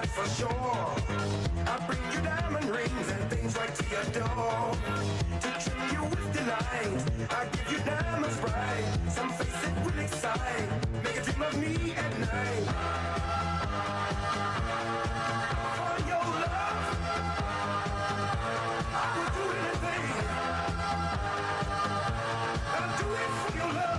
that's for sure. I bring you diamond rings and things right to your door. To trim you with delight, I give you diamonds bright. Some face it will excite, make a dream of me at night. For your love, I would do anything. I'll do it for your love.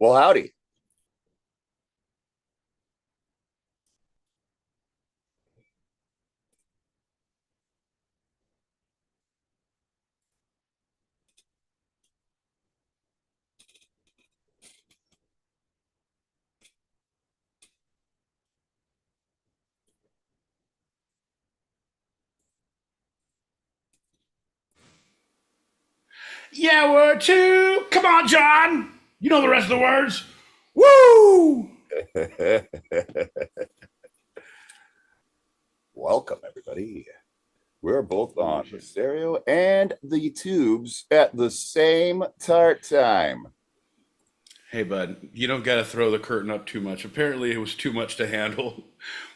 Well, howdy. Yeah, word two. Come on, John. You know the rest of the words. Woo! Welcome, everybody. We're both on the stereo and the tubes at the same time. Hey, bud, you don't got to throw the curtain up too much. Apparently, it was too much to handle.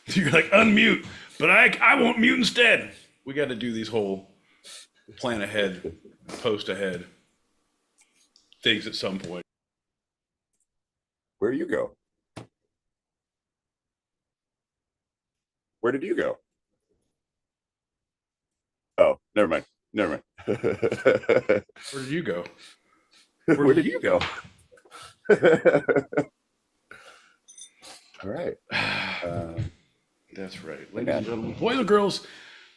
You're like, unmute, but I won't mute instead. We got to do these whole plan ahead, post ahead. things at some point. Where do you go? Where did you go? Oh, never mind. Never mind. Where did you go? Where did you go? All right. That's right. Ladies and gentlemen, boys and girls,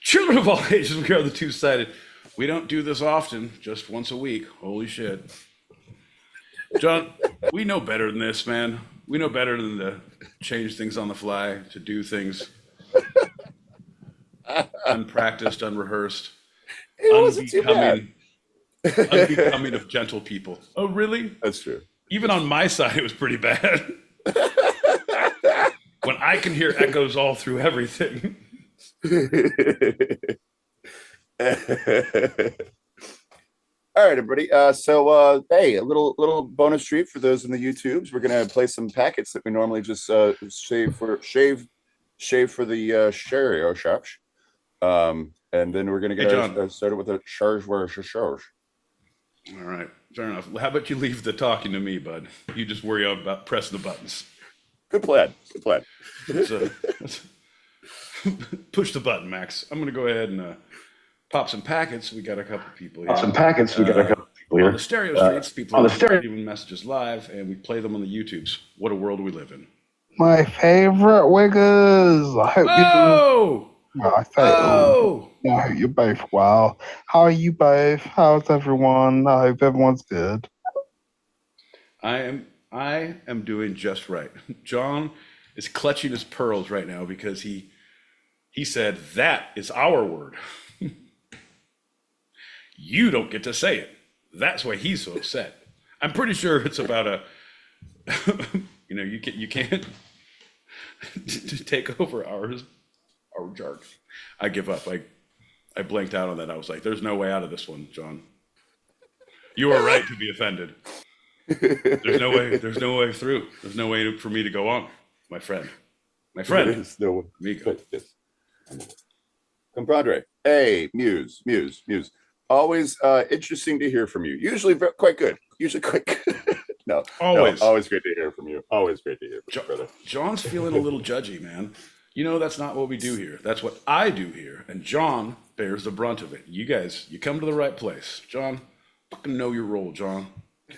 children of all ages, we are the two-sided. We don't do this often, just once a week. Holy shit. John, we know better than this, man. We know better than to change things on the fly, to do things unpracticed, unrehearsed, It wasn't too bad. unbecoming of gentle people. Oh, really? That's true. Even on my side, it was pretty bad. When I can hear echoes all through everything. All right, everybody. Hey, a little bonus treat for those in the YouTubes. We're gonna play some packets that we normally just shave for the stereo shops. And then we're gonna get started with a charge. All right, fair enough. How about you leave the talking to me, bud? You just worry about pressing the buttons. Good plan. Good plan. Let's push the button, Max. I'm gonna go ahead and pop some packets. We got a couple people here. On the stereo streets, people are leaving messages live, and we play them on the YouTubes. What a world we live in. My favorite Wiggers. I hope I hope you're both well. How are you both? How's everyone? I hope everyone's good. I am doing just right. John is clutching his pearls right now because he said that is our word. You don't get to say it. That's why he's so upset. I'm pretty sure it's about a you can't take over our jargon. I give up. I blanked out on that. I was like, there's no way out of this one, John. You are right to be offended. There's no way through. There's no way for me to go on, my friend. There's no Amigo. Compadre. Hey, Muse. Always interesting to hear from you. Usually quite good. No, always great to hear from you. Always great to hear from you, brother. John's feeling a little judgy, man. You know, that's not what we do here. That's what I do here. And John bears the brunt of it. You guys, you come to the right place. John, fucking know your role, John.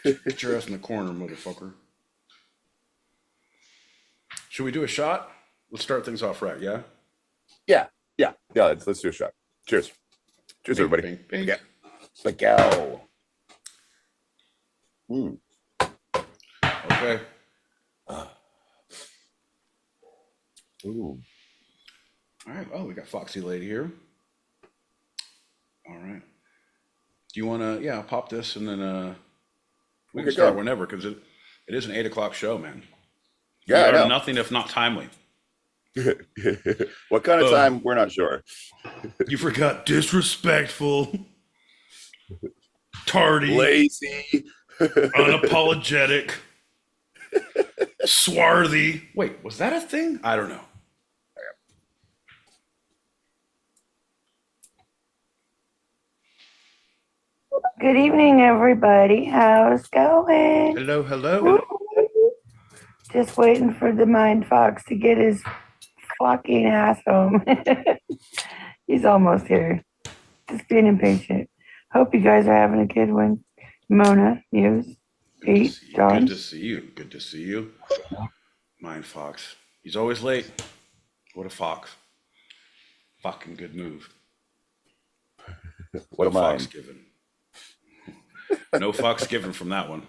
Get your ass in the corner, motherfucker. Should we do a shot? Let's start things off right, yeah? Yeah. Let's do a shot. Cheers. Cheers, everybody. Bing, bing. Yeah. Miguel. Okay. Ooh. All right. Well, we got Foxy Lady here. All right. Do you want to, I'll pop this and then we can start whenever because it is an 8 o'clock show, man. Yeah, we are nothing if not timely. What kind of time? We're not sure. You forgot disrespectful, tardy, lazy, unapologetic, swarthy. Wait, was that a thing? I don't know. Good evening, everybody. How's it going? Hello. Just waiting for the Mind Fox to get his fucking ass home. He's almost here. Just being impatient. Hope you guys are having a good one. Mona, Muse, Pete, John. Good to see you. Mind Fox. He's always late. What a fox. Fucking good move. What am I? Fox given. No fucks given from that one.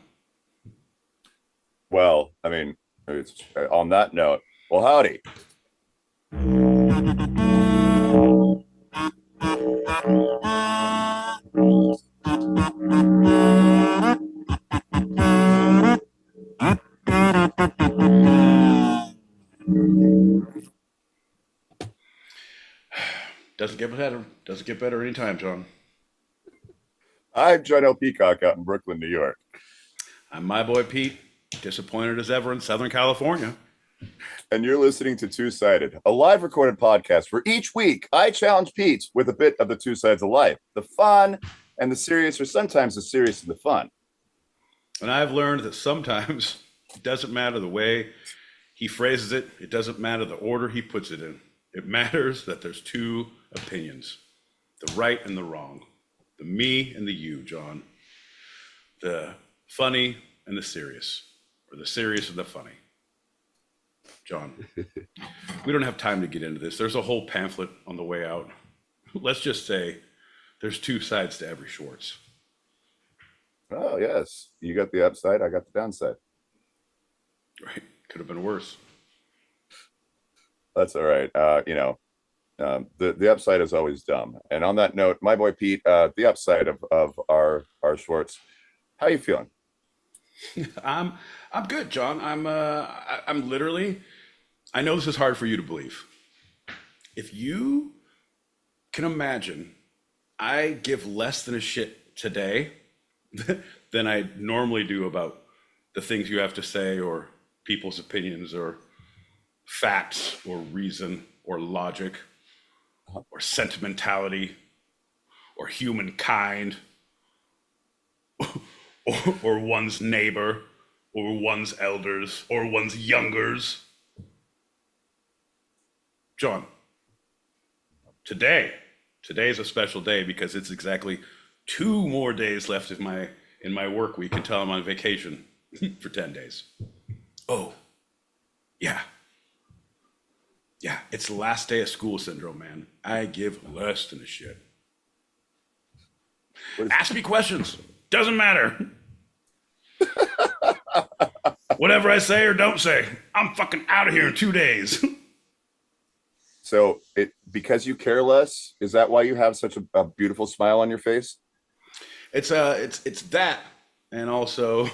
Well, I mean, it's, on that note, well, howdy. Doesn't get better anytime, John. I'm John L. Peacock out in Brooklyn, New York. I'm my boy Pete, disappointed as ever in Southern California. And you're listening to Two Sided, a live recorded podcast where each week I challenge Pete with a bit of the two sides of life, the fun and the serious, or sometimes the serious and the fun. And I've learned that sometimes it doesn't matter the way he phrases it. It doesn't matter the order he puts it in. It matters that there's two opinions, the right and the wrong, the me and the you, John, the funny and the serious, or the serious and the funny. John, we don't have time to get into this. There's a whole pamphlet on the way out. Let's just say there's two sides to every Schwartz. Oh, yes. You got the upside. I got the downside. Right. Could have been worse. That's all right. The upside is always dumb. And on that note, my boy Pete, the upside of our Schwartz. How you feeling? I'm good, John. I'm literally, I know this is hard for you to believe. If you can imagine, I give less than a shit today than I normally do about the things you have to say or people's opinions or facts or reason or logic or sentimentality or humankind or one's neighbor or one's elders or one's youngers. John, today is a special day because it's exactly 2 more days left in my work week until I'm on vacation for 10 days. Oh, yeah. Yeah, it's the last day of school syndrome, man. I give less than a shit. Ask me questions. Doesn't matter. Whatever I say or don't say, I'm fucking out of here in 2 days. So because you care less, is that why you have such a beautiful smile on your face? It's that, and also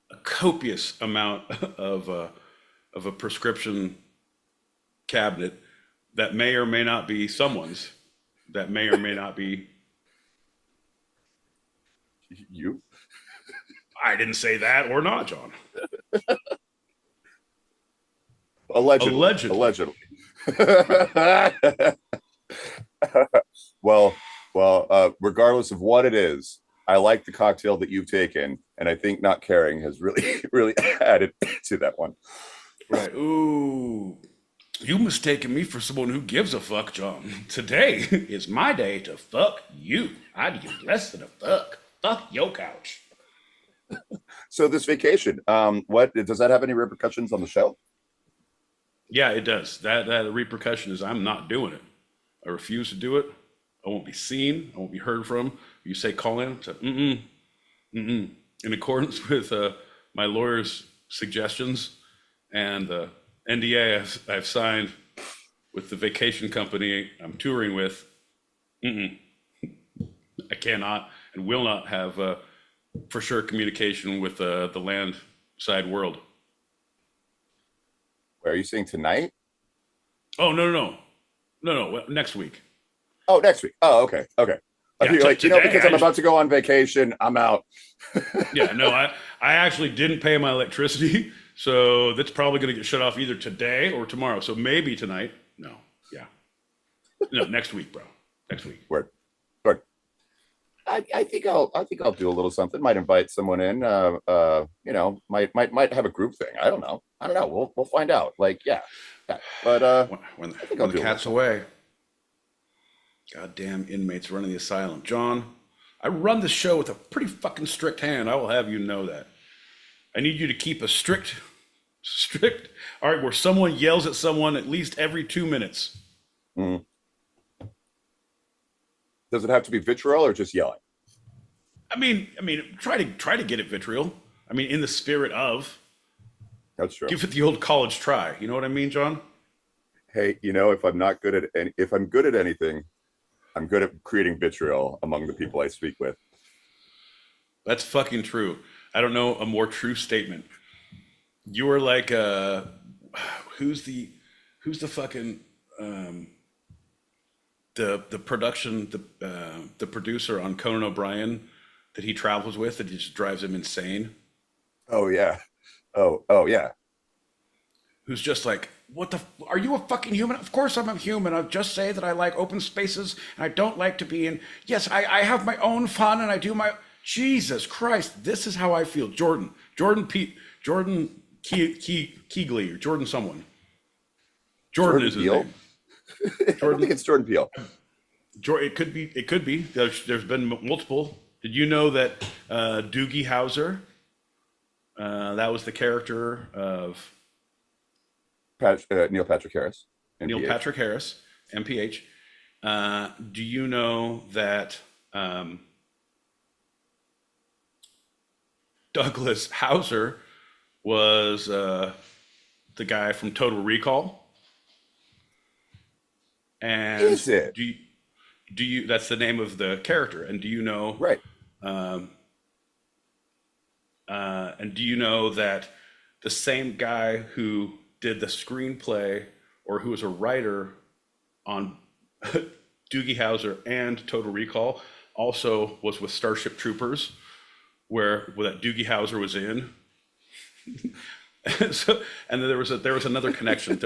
a copious amount of a prescription cabinet that may or may not be someone's, that may or may not be you. I didn't say that or not, John. Allegedly. Well, regardless of what it is, I like the cocktail that you've taken, and I think not caring has really, really added to that one. Right. Ooh, you mistaken me for someone who gives a fuck, John. Today is my day to fuck you. I give less than a fuck. Fuck your couch. So this vacation, what does that have any repercussions on the show? Yeah, it does. That repercussion is I'm not doing it. I refuse to do it. I won't be seen. I won't be heard from. You say call in. Say, in accordance with my lawyer's suggestions and the NDA I've signed with the vacation company I'm touring with. I cannot and will not have for sure communication with the land side world. Are you saying tonight? Oh, no. Next week. Oh, next week. Oh, okay. Yeah, because I'm about to go on vacation, I'm out. Yeah, no, I actually didn't pay my electricity, so that's probably going to get shut off either today or tomorrow. So maybe tonight. No, yeah, no, next week, bro. Next week. Word. I think I'll do a little something. Might invite someone in. Might have a group thing. I don't know. We'll find out. Yeah. But when the cat's away. Goddamn inmates running the asylum. John, I run the show with a pretty fucking strict hand. I will have you know that. I need you to keep a strict, all right, where someone yells at someone at least every 2 minutes. Mm. Does it have to be vitriol or just yelling? I mean, try to get it vitriol. I mean, in the spirit of. That's true. Give it the old college try. You know what I mean, John? Hey, if I'm good at anything, I'm good at creating vitriol among the people I speak with. That's fucking true. I don't know a more true statement. You are like who's the fucking the producer on Conan O'Brien that he travels with that just drives him insane. Oh yeah. Oh yeah. Who's just like, are you a fucking human? Of course I'm a human. I'll just say that I like open spaces and I don't like to be in. Yes, I have my own fun and I do my. Jesus Christ, this is how I feel. Jordan Keegley, or Jordan someone. Jordan is his Peele? name. I don't think it's Jordan Peele. It could be. It could be. There's been multiple. Did you know that Doogie Howser? That was the character of Neil Patrick Harris. Neil NPH. Patrick Harris, MPH. Do you know that Douglas Hauser was the guy from Total Recall? And Is it? Do you? That's the name of the character. And do you know? Right. And do you know that the same guy who did the screenplay, or who was a writer on Doogie Howser and Total Recall, also was with Starship Troopers, where that Doogie Howser was in? So, and then there was another connection.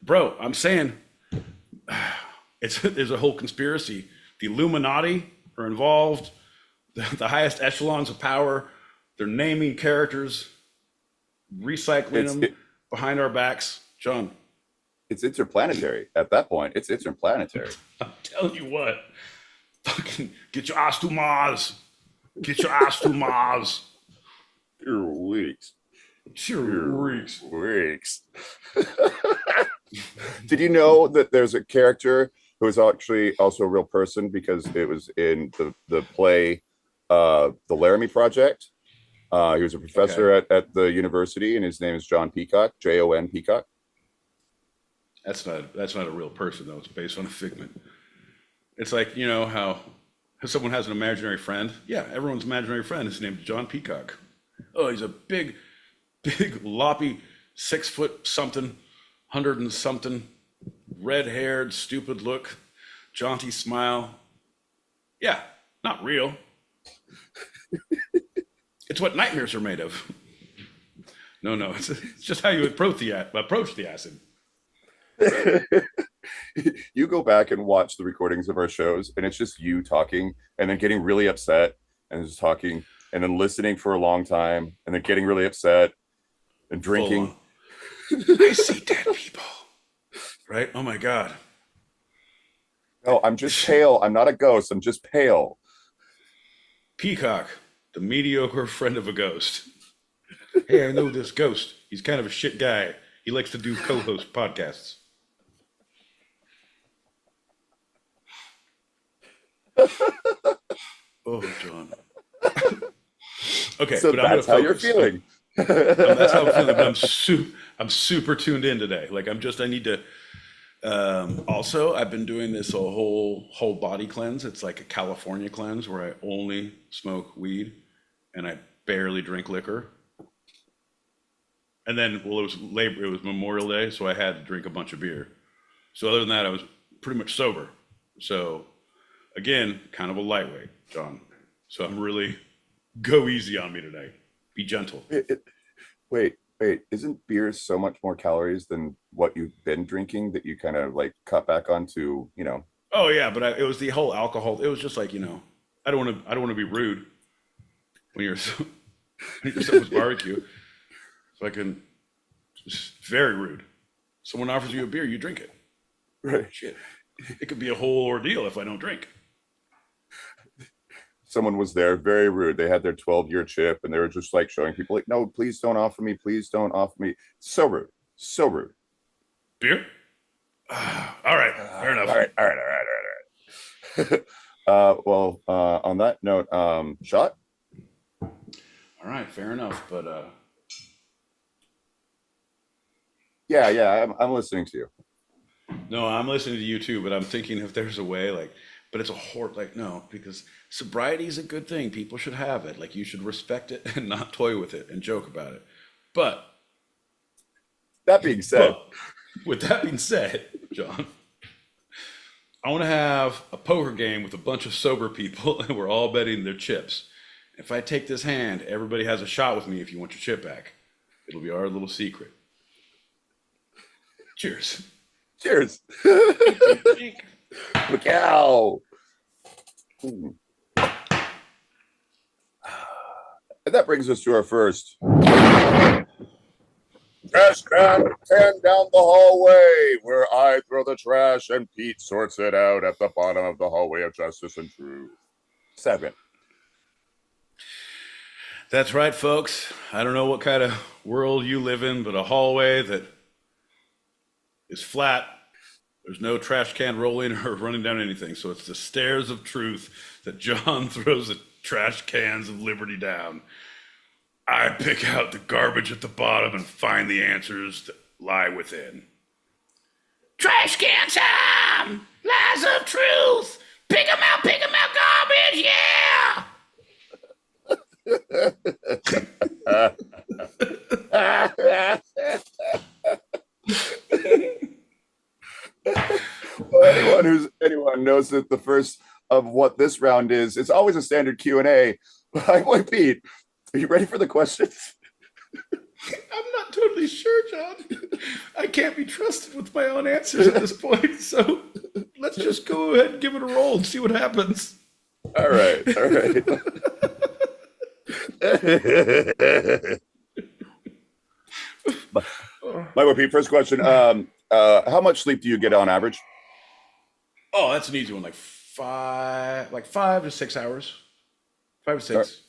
Bro, I'm saying there's a whole conspiracy. The Illuminati are involved. The highest echelons of power. They're naming characters, recycling them behind our backs. John. It's interplanetary at that point. It's interplanetary. I'm telling you what. Fucking get your ass to Mars. Get your ass to Mars. Your weeks. Weeks. Did you know that there's a character who is actually also a real person, because it was in the play The Laramie Project? He was a professor at the university, and his name is John Peacock, Jon Peacock. That's not a real person, though. It's based on a figment. It's like, you know how someone has an imaginary friend. Yeah, everyone's imaginary friend is named John Peacock. Oh, he's a big, loppy, 6 foot something, 100 and something, red-haired, stupid look, jaunty smile. Yeah, not real. It's what nightmares are made of. No, it's just how you approach the acid. You go back and watch the recordings of our shows, and it's just you talking and then getting really upset and just talking and then listening for a long time and then getting really upset and drinking. I see dead people. Right? Oh my God. No, I'm just pale. I'm not a ghost. I'm just pale. Peacock, the mediocre friend of a ghost. Hey, I know this ghost. He's kind of a shit guy. He likes to do co-host podcasts. Oh, John. Okay, So but that's how you're feeling. That's how I'm feeling. But I'm super tuned in today. Like I need to. Also, I've been doing this whole body cleanse. It's like a California cleanse where I only smoke weed and I barely drink liquor. And then, well, it was Memorial Day, so I had to drink a bunch of beer. So other than that, I was pretty much sober. So again, kind of a lightweight, John. So I'm really go easy on me today. Be gentle. Wait. Isn't beer so much more calories than what you've been drinking that you kind of like cut back onto, you know? Oh yeah, but it was the whole alcohol. It was just like, you know, I don't want to be rude when you're someone's barbecue. So I can, just very rude. Someone offers you a beer, you drink it. Right. Shit. It could be a whole ordeal if I don't drink. Someone was there, very rude. They had their 12-year chip, and they were just like showing people, like, no, please don't offer me. Please don't offer me. So rude. So rude. Beer? All right. Fair enough. All right. Well, on that note, shot? All right. Fair enough. But Yeah, I'm listening to you. no, I'm listening to you too, but I'm thinking if there's a way, like, but it's a like, no, because sobriety is a good thing. People should have it. Like, you should respect it and not toy with it and joke about it. But That being said, with that being said, John, I want to have a poker game with a bunch of sober people, and we're all betting their chips. If I take this hand, everybody has a shot with me if you want your chip back. It'll be our little secret. Cheers. cheers. Macau. And that brings us to our first trash can down the hallway, where I throw the trash and Pete sorts it out at the bottom of the hallway of justice and truth. Segment. That's right, folks. I don't know what kind of world you live in, but a hallway that is flat. There's no trash can rolling or running down anything. So it's the stairs of truth that John throws the trash cans of liberty down. I pick out the garbage at the bottom and find the answers that lie within. Trash can time! Lies of truth! Pick 'em out, garbage, yeah! Well, anyone knows that the first of what this round is, it's always a standard Q&A. Hi, boy Pete, are you ready for the questions? I'm not totally sure, John. I can't be trusted with my own answers at this point, so let's just go ahead and give it a roll and see what happens. All right. My boy Pete, first question. How much sleep do you get on average? Oh, that's an easy one. Like 5 to 6 hours. 5 to 6.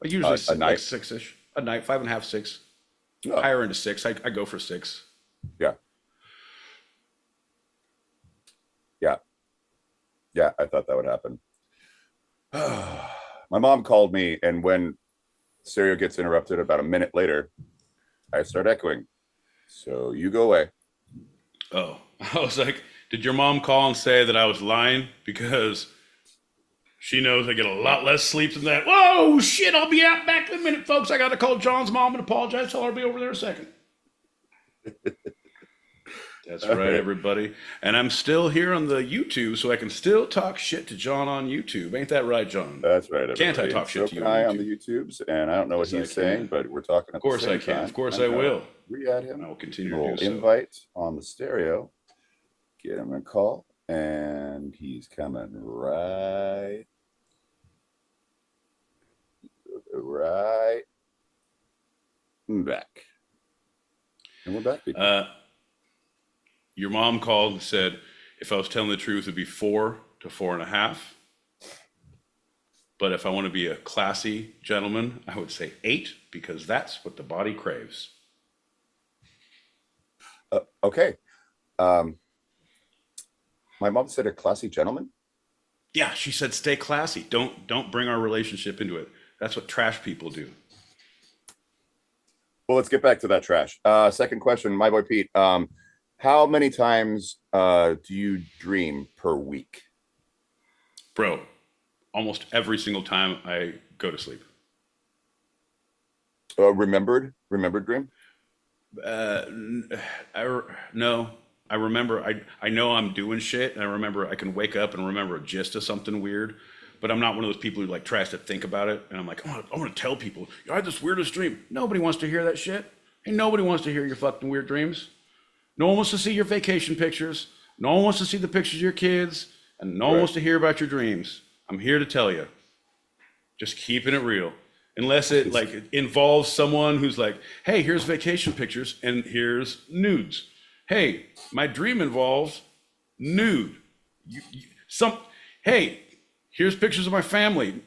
Like usually a night? like 6-ish. A night, 5.5, 6. Oh. Higher into 6. I go for 6. Yeah, I thought that would happen. My mom called me, and when stereo gets interrupted about a minute later, I start echoing. So you go away. Oh, I was like, did your mom call and say that I was lying? Because she knows I get a lot less sleep than that. Whoa, shit, I'll be out back in a minute, folks. I got to call John's mom and apologize. Tell her I'll be over there in a second. That's right, everybody. And I'm still here on the YouTube, so I can still talk shit to John on YouTube. Ain't that right, John? That's right, everybody. Can't I talk shit to you on the YouTubes, and I don't know what he's saying, but we're talking. Of course I can. Of course I will. Re-add him. I will continue to We'll do so. invite on the stereo. Get him a call, and he's coming right back. And we're back, people. Your mom called and said if I was telling the truth, it'd be 4 to 4.5. But if I want to be a classy gentleman, I would say 8, because that's what the body craves. Okay. My mom said a classy gentleman. Yeah, she said stay classy. Don't bring our relationship into it. That's what trash people do. Well, let's get back to that trash. Second question, my boy Pete. How many times do you dream per week? Bro, almost every single time I go to sleep. Remembered dream? No. I remember, I know I'm doing shit, and I remember I can wake up and remember a gist of something weird, but I'm not one of those people who like tries to think about it, and I'm like, I want to tell people, I had this weirdest dream. Nobody wants to hear that shit. Ain't nobody wants to hear your fucking weird dreams. No one wants to see your vacation pictures. No one wants to see the pictures of your kids, and no one wants to hear about your dreams. I'm here to tell you, just keeping it real. Unless it like involves someone who's like, hey, here's vacation pictures and here's nudes. Hey, my dream involves nude. Hey, here's pictures of my family.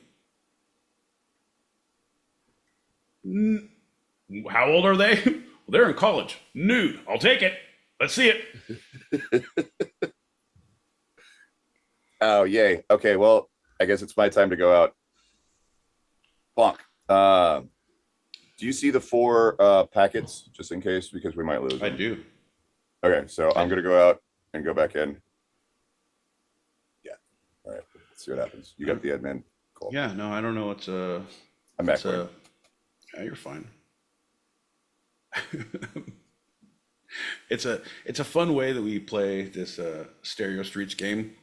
How old are they? Well, they're in college. Nude. I'll take it. Let's see it. Oh, yay. Okay, well, I guess it's my time to go out. Bonk. Do you see the 4 packets, just in case, because we might lose them? I do. Okay, so I'm going to go out and go back in. Yeah. All right. Let's see what happens. You got the admin. Cool. Yeah, no, I don't know. I'm back. Yeah, you're fine. It's a fun way that we play this Stereo Streets game,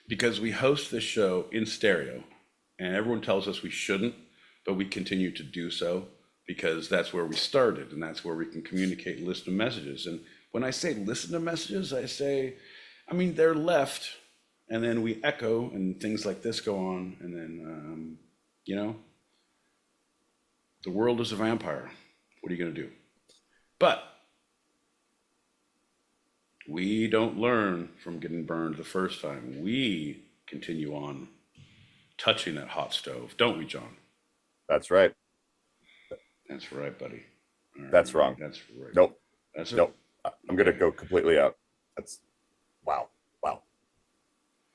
because we host this show in stereo, and everyone tells us we shouldn't, but we continue to do so because that's where we started, and that's where we can communicate and listen to messages. And when I say listen to messages, I mean they're left, and then we echo, and things like this go on, and then The world is a vampire. What are you going to do? But we don't learn from getting burned the first time. We continue on touching that hot stove, don't we, John? That's right. That's right, buddy. All That's right, wrong. That's right. Nope. That's it. Nope. I'm gonna Okay. go completely out. That's wow.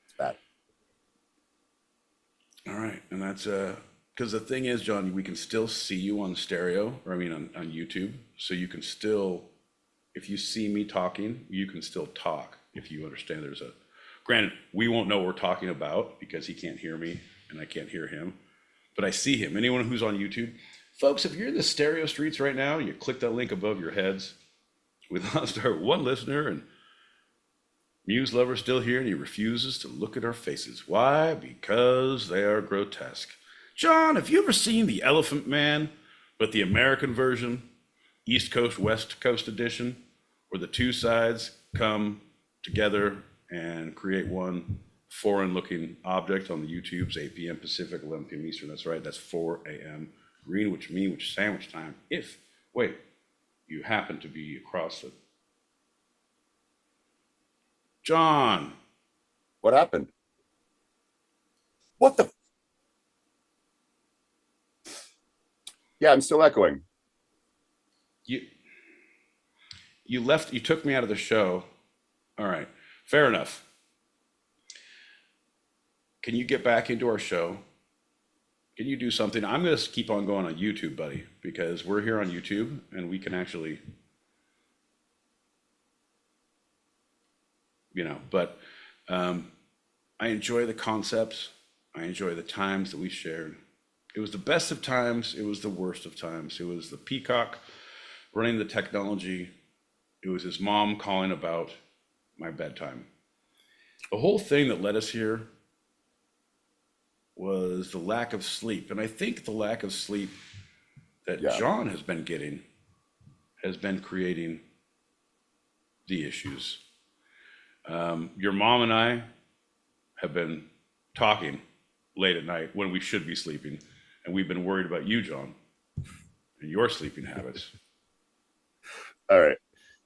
It's bad. All right, and that's because the thing is, John, we can still see you on stereo, or I mean on YouTube, so you can still, if you see me talking, you can still talk. If you understand, granted, we won't know what we're talking about because he can't hear me and I can't hear him, but I see him. Anyone who's on YouTube, folks, if you're in the stereo streets right now, you click that link above your heads. We lost our one listener, and Muse Lover's still here, and he refuses to look at our faces. Why? Because they are grotesque. John, have you ever seen The Elephant Man, but the American version, East Coast, West Coast edition, where the two sides come together and create one foreign-looking object on the YouTube's 8 p.m. Pacific, 11 p.m. Eastern? That's right, that's 4 a.m. Greenwich sandwich time. If, wait, you happen to be across it. John. What happened? What the? Yeah, I'm still echoing. You left, you took me out of the show. All right, fair enough. Can you get back into our show? Can you do something? I'm going to keep on going on YouTube, buddy, because we're here on YouTube and we can actually, but I enjoy the concepts. I enjoy the times that we shared. It was the best of times. It was the worst of times. It was the peacock running the technology. It was his mom calling about my bedtime. The whole thing that led us here was the lack of sleep. And I think the lack of sleep that John has been getting has been creating the issues. Your mom and I have been talking late at night when we should be sleeping, and we've been worried about you, John, and your sleeping habits. All right,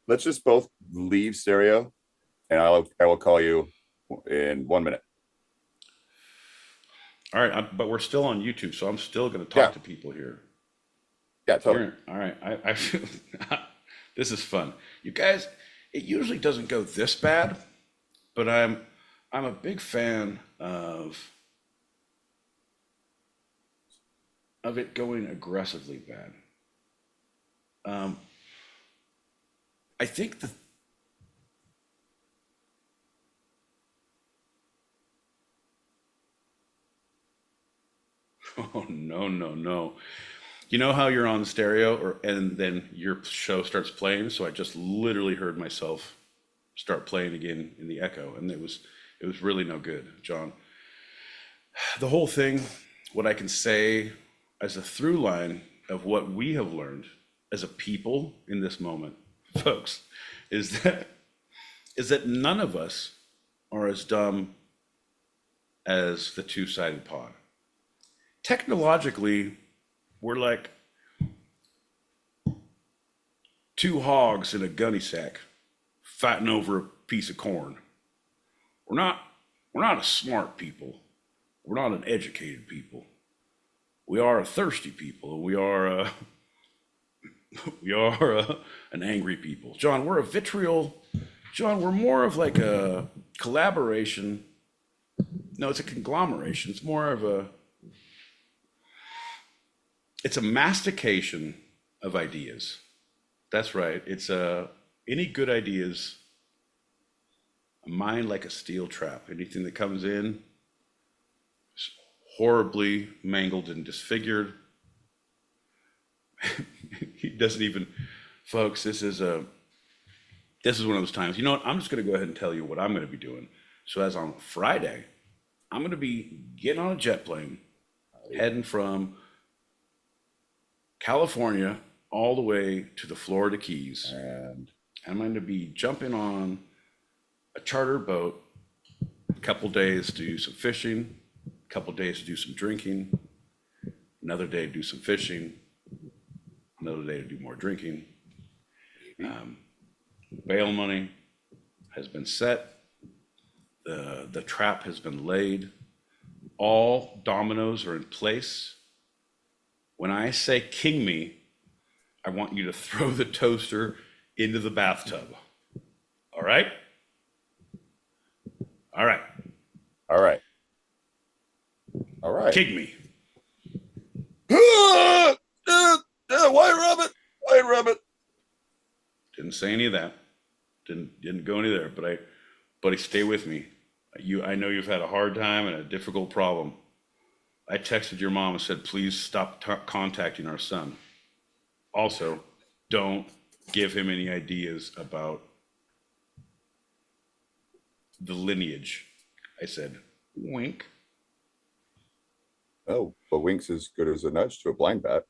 let's just both leave stereo, and I will call you in 1 minute. All right, but we're still on YouTube, so I'm still going to talk to people here. Yeah, totally. All right, I feel this is fun, you guys. It usually doesn't go this bad, but I'm a big fan of it going aggressively bad. I think oh, no. You know how you're on stereo and then your show starts playing? So I just literally heard myself start playing again in the echo, and it was really no good, John. The whole thing, what I can say as a through line of what we have learned as a people in this moment, folks, is that none of us are as dumb as the two-sided pod. Technologically, we're like two hogs in a gunny sack fighting over a piece of corn. We're not a smart people. We're not an educated people. We are a thirsty people. We are an angry people. John, we're a vitriol. John, we're more of like a collaboration. No, it's a conglomeration. It's more of it's a mastication of ideas. That's right. It's any good ideas, a mind like a steel trap. Anything that comes in is horribly mangled and disfigured. He doesn't even, folks, this is one of those times. You know what? I'm just going to go ahead and tell you what I'm going to be doing. So as on Friday, I'm going to be getting on a jet plane, heading from California all the way to the Florida Keys. And I'm going to be jumping on a charter boat, a couple days to do some fishing, a couple days to do some drinking, another day to do some fishing, another day to do more drinking. Bail money has been set. The trap has been laid. All dominoes are in place. When I say king me, I want you to throw the toaster into the bathtub. All right? All right. All right. All right. King me. White rabbit. White rabbit. Didn't say any of that. Didn't go any there. But buddy, stay with me. I know you've had a hard time and a difficult problem. I texted your mom and said, please stop contacting our son. Also, don't give him any ideas about the lineage. I said, wink. Oh, but wink's as good as a nudge to a blind bat.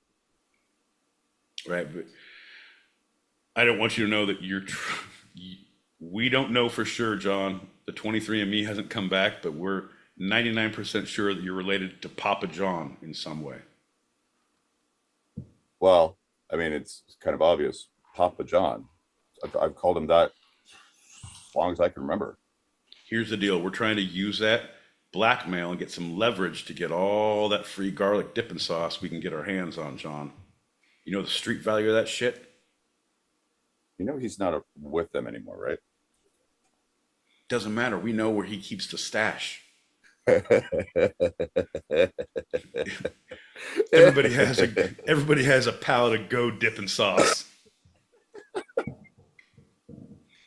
Right, but I don't want you to know that we don't know for sure, John. The 23andMe hasn't come back, but we're 99% sure that you're related to Papa John in some way. Well, I mean, it's kind of obvious. Papa John. I've called him that as long as I can remember. Here's the deal. We're trying to use that blackmail and get some leverage to get all that free garlic dipping sauce we can get our hands on, John. You know the street value of that shit? You know he's not with them anymore, right? Doesn't matter. We know where he keeps the stash. Everybody has a pallet of go dipping sauce.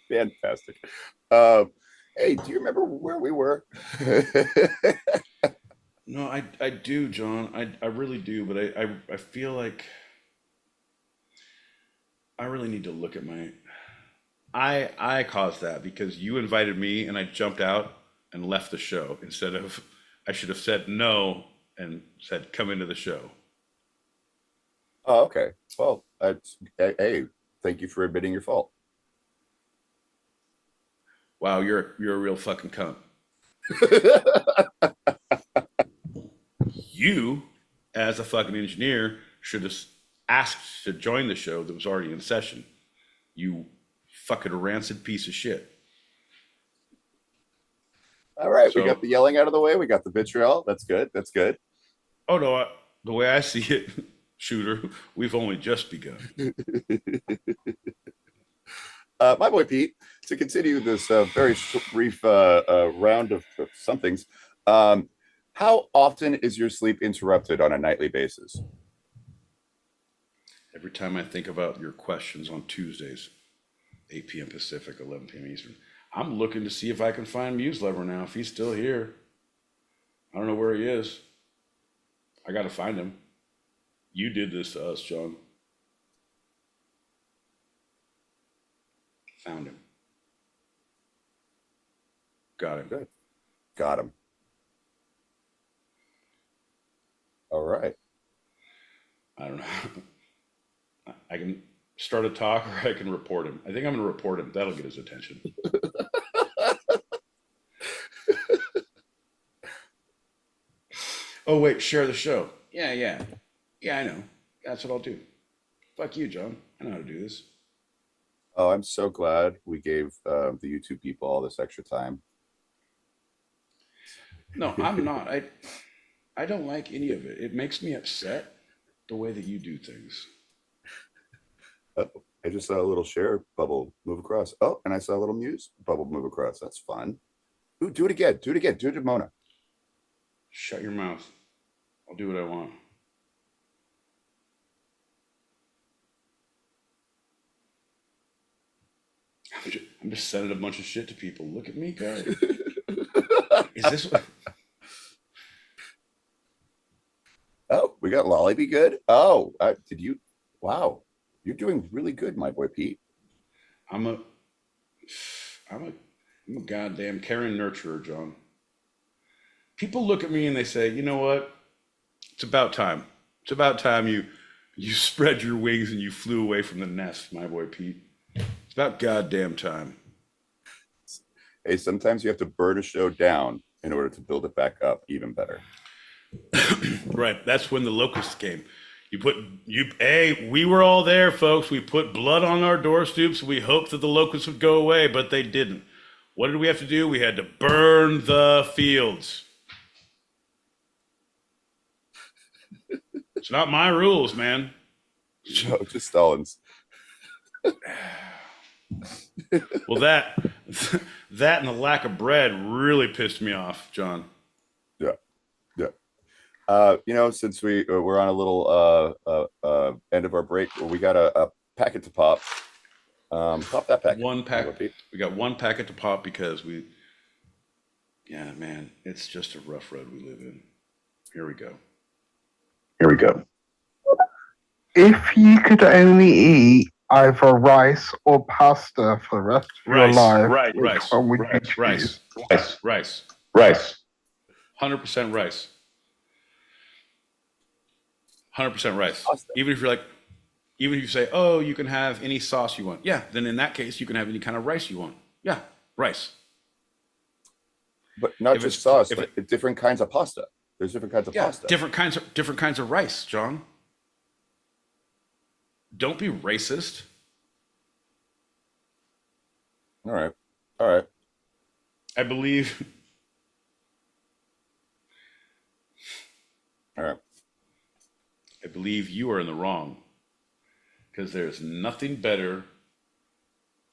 Fantastic. Hey, do you remember where we were? No, I do, John. I really do, but I feel like I really need to look at my... I caused that because you invited me and I jumped out and left the show instead of... I should have said no and said, come into the show. Oh, okay. Well, hey, thank you for admitting your fault. Wow, you're a real fucking cunt. You, as a fucking engineer, should have asked to join the show that was already in session. You fucking rancid piece of shit. All right, So, we got the yelling out of the way. We got the vitriol. That's good. That's good. Oh no, the way I see it, shooter, we've only just begun. My boy Pete, to continue this very brief round of somethings, how often is your sleep interrupted on a nightly basis? Every time I think about your questions on Tuesdays, 8 p.m. Pacific, 11 p.m. Eastern, I'm looking to see if I can find Muse Lever now, if he's still here. I don't know where he is. I got to find him. You did this to us, John. Found him. Got him. Good. Got him. All right. I don't know. I can start a talk or I can report him. I think I'm going to report him. That'll get his attention. Oh, wait, share the show. Yeah, I know. That's what I'll do. Fuck you, John. I know how to do this. Oh, I'm so glad we gave the YouTube people all this extra time. No, I'm not. I don't like any of it. It makes me upset the way that you do things. Oh, I just saw a little share bubble move across. Oh, and I saw a little Muse bubble move across. That's fun. Ooh, do it again. Do it again. Do it to Mona. Shut your mouth. I'll do what I want. I'm just sending a bunch of shit to people. Look at me, guys. Is this what... Oh, we got Lolly Be Good. Oh, did you? Wow, you're doing really good, my boy Pete. I'm a goddamn caring nurturer, John. People look at me and they say, you know what? It's about time. It's about time you spread your wings and you flew away from the nest, my boy Pete. It's about goddamn time. Hey, sometimes you have to burn a show down in order to build it back up even better. Right. That's when the locusts came. Hey, we were all there, folks. We put blood on our doorsteps. We hoped that the locusts would go away, but they didn't. What did we have to do? We had to burn the fields. It's not my rules, man. No, just Stalin's. Well, that and the lack of bread really pissed me off, John. Yeah. Since we're on a little end of our break, we got a packet to pop. Pop that packet. One pack. We got one packet to pop because yeah, man, it's just a rough road we live in. Here we go. If you could only eat either rice or pasta for the rest of your life, which one would you choose? Rice. 100% rice. 100% rice. Pasta. Even if you say, oh, you can have any sauce you want. Yeah, then in that case, you can have any kind of rice you want. Yeah, rice. But not just sauce, but different kinds of pasta. There's different kinds of pasta. Different kinds of rice, John. Don't be racist. All right. I believe. All right. I believe you are in the wrong, because there's nothing better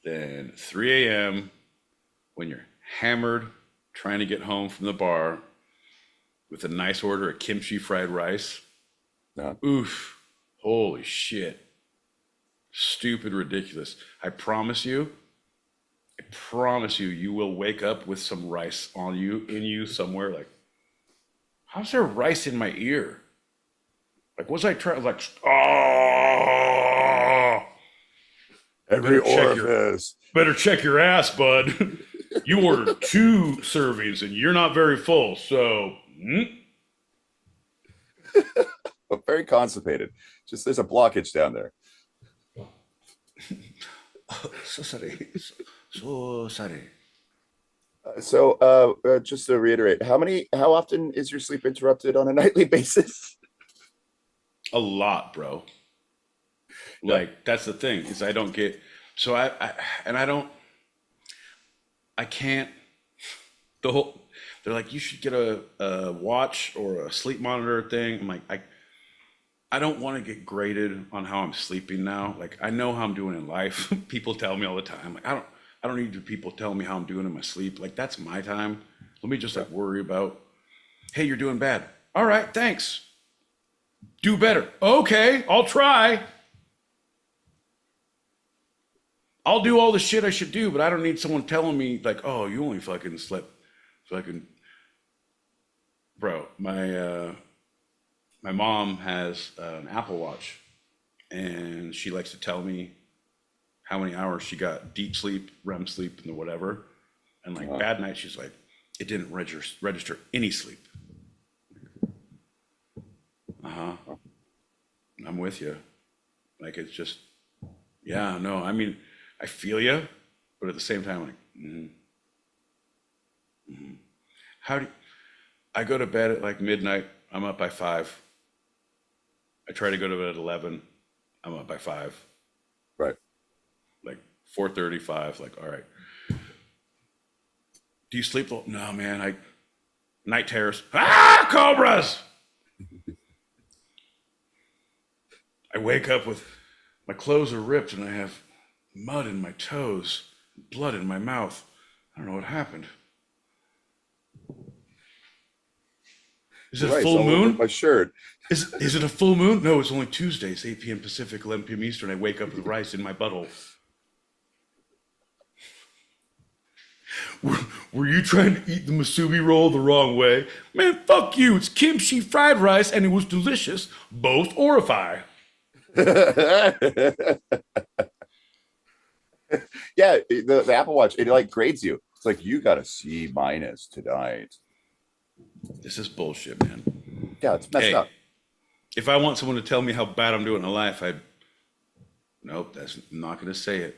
than 3 a.m. when you're hammered, trying to get home from the bar with a nice order of kimchi fried rice. Yeah. Oof. Holy shit. Stupid, ridiculous. I promise you, you will wake up with some rice in you somewhere. Like, how's there rice in my ear? Like, was I trying? Like, oh, Every orifice. Better check your ass, bud. You ordered 2 servings and you're not very full. So, But very constipated. Just there's a blockage down there. So sorry. So sorry. So just to reiterate, how often is your sleep interrupted on a nightly basis? A lot, bro. Like, that's the thing, is I don't get, so I can't, they're like, you should get a watch or a sleep monitor thing. I'm like, I don't want to get graded on how I'm sleeping now. Like, I know how I'm doing in life. People tell me all the time. Like, I don't need people telling me how I'm doing in my sleep. Like, that's my time. Let me just worry about, hey, you're doing bad. All right, thanks. Do better. Okay, I'll try. I'll do all the shit I should do, but I don't need someone telling me like, oh, you only fucking slept fucking. Bro, my mom has an Apple Watch, and she likes to tell me how many hours she got deep sleep, REM sleep, and the whatever. And like bad night, she's like, it didn't register any sleep. I'm with you. Like, it's just, yeah, no, I mean, I feel you, but at the same time, like, how do I go to bed at like midnight? I'm up by 5. I try to go to bed at 11. I'm up by 5. Right. Like 4:35. Like, all right. Do you sleep well? No, man. Night terrors. Ah, cobras. I wake up with my clothes are ripped and I have mud in my toes, blood in my mouth. I don't know what happened. Is it a full moon? My shirt. Is it a full moon? No, it's only Tuesdays, 8 p.m. Pacific, 11 p.m. Eastern. I wake up with rice in my butthole. Were you trying to eat the musubi roll the wrong way? Man, fuck you. It's kimchi fried rice and it was delicious. Both orify. Yeah, the Apple Watch, it like grades you. It's like, you got a C- tonight. This is bullshit, man. Yeah, it's messed up. If I want someone to tell me how bad I'm doing in life, nope, that's not going to say it.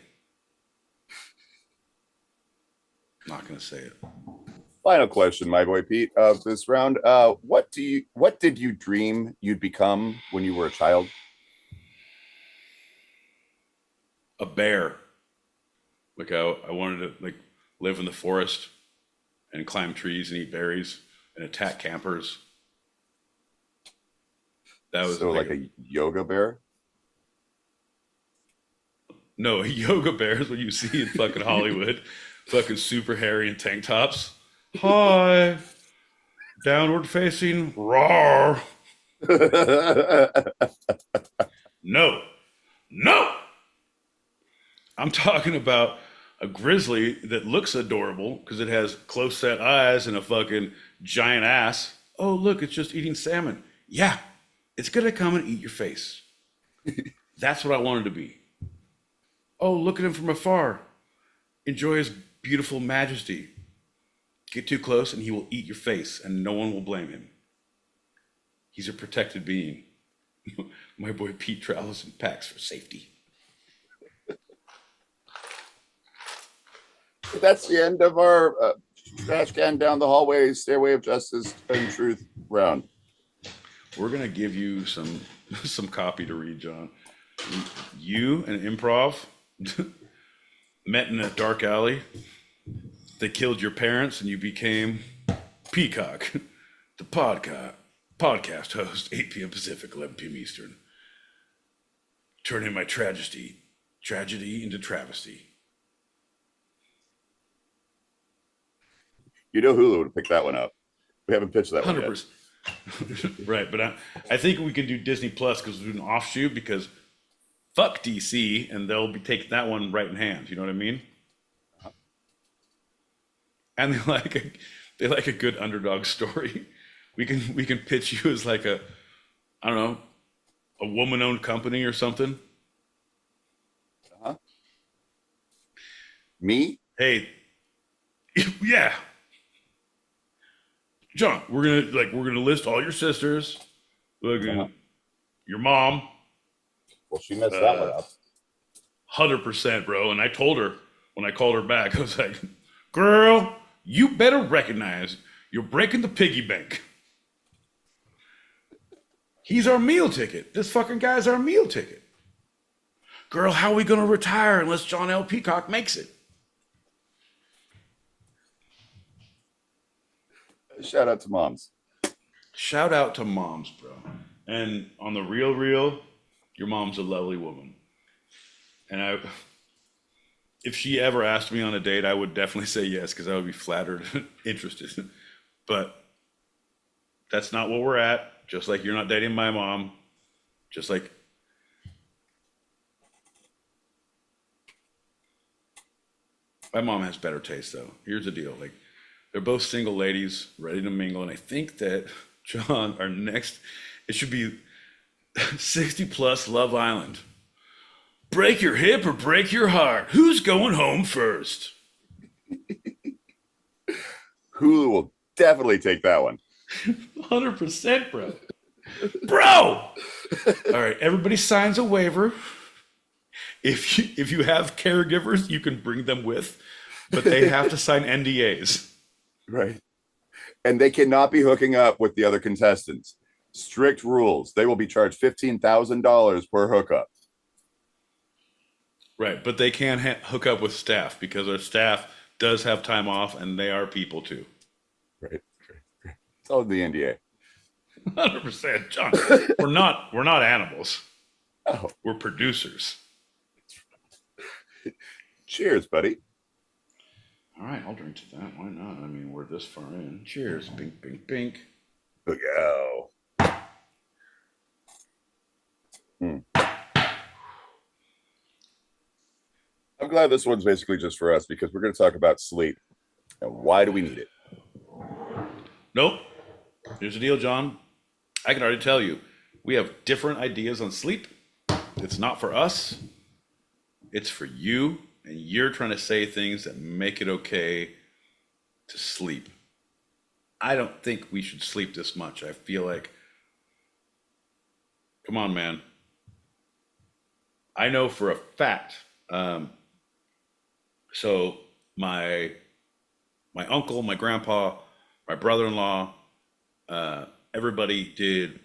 Not going to say it. Final question, my boy Pete, of this round. What did you dream you'd become when you were a child? A bear. Like I wanted to like live in the forest and climb trees and eat berries and attack campers. That was So like a yoga bear? no, a yoga bear is what you see in fucking Hollywood. Fucking super hairy in tank tops. Hi. Downward facing. Roar. No. No. I'm talking about a grizzly that looks adorable because it has close set eyes and a fucking giant ass. Oh, look, it's just eating salmon. Yeah, it's gonna come and eat your face. That's what I wanted to be. Oh, look at him from afar. Enjoy his beautiful majesty. Get too close and he will eat your face and no one will blame him. He's a protected being. My boy Pete travels in packs for safety. That's the end of our trash can down the hallway, stairway of justice and truth round. We're gonna give you some copy to read, John. You and Improv met in a dark alley. They killed your parents, and you became Peacock, the podcast host, 8 p.m. Pacific, 11 p.m. Eastern. Turning my tragedy into travesty. You know Hulu would pick that one up. We haven't pitched that one 100%. Right, but I think we can do Disney Plus because we're doing an offshoot because fuck DC, and they'll be taking that one right in hand. You know what I mean? And they like a good underdog story. We can pitch you as like a, I don't know, a woman-owned company or something. Uh-huh. Me? Hey, yeah, John, we're gonna list all your sisters, your mom. Well, she messed that one up. 100%, bro. And I told her when I called her back, I was like, girl, you better recognize you're breaking the piggy bank. He's our meal ticket. This fucking guy's our meal ticket. Girl, how are we going to retire unless John L. Peacock makes it? Shout out to moms. Shout out to moms, bro. And on the real, your mom's a lovely woman. And if she ever asked me on a date, I would definitely say yes, because I would be flattered and interested. But that's not what we're at. Just like you're not dating my mom. Just like my mom has better taste, though. Here's the deal. Like, they're both single ladies ready to mingle. And I think that, John, our next, it should be 60 plus Love Island. Break your hip or break your heart. Who's going home first? Hulu will definitely take that one. 100%, bro. Bro! All right, everybody signs a waiver. If you have caregivers, you can bring them with, but they have to sign NDAs. Right. And they cannot be hooking up with the other contestants. Strict rules. They will be charged $15,000 per hookup. Right, but they can hook up with staff because our staff does have time off and they are people too. Right. It's all in the NDA. 100%, John. We're not animals. Oh. We're producers. Cheers, buddy. All right, I'll drink to that. Why not? I mean, we're this far in. Cheers. Bink, bink, bink. Look out. I'm glad this one's basically just for us because we're going to talk about sleep. And why do we need it? Nope. Here's the deal, John. I can already tell you, we have different ideas on sleep. It's not for us. It's for you. And you're trying to say things that make it okay to sleep. I don't think we should sleep this much. I feel like, come on, man. I know for a fact. So my my uncle, my grandpa, my brother-in-law, everybody did.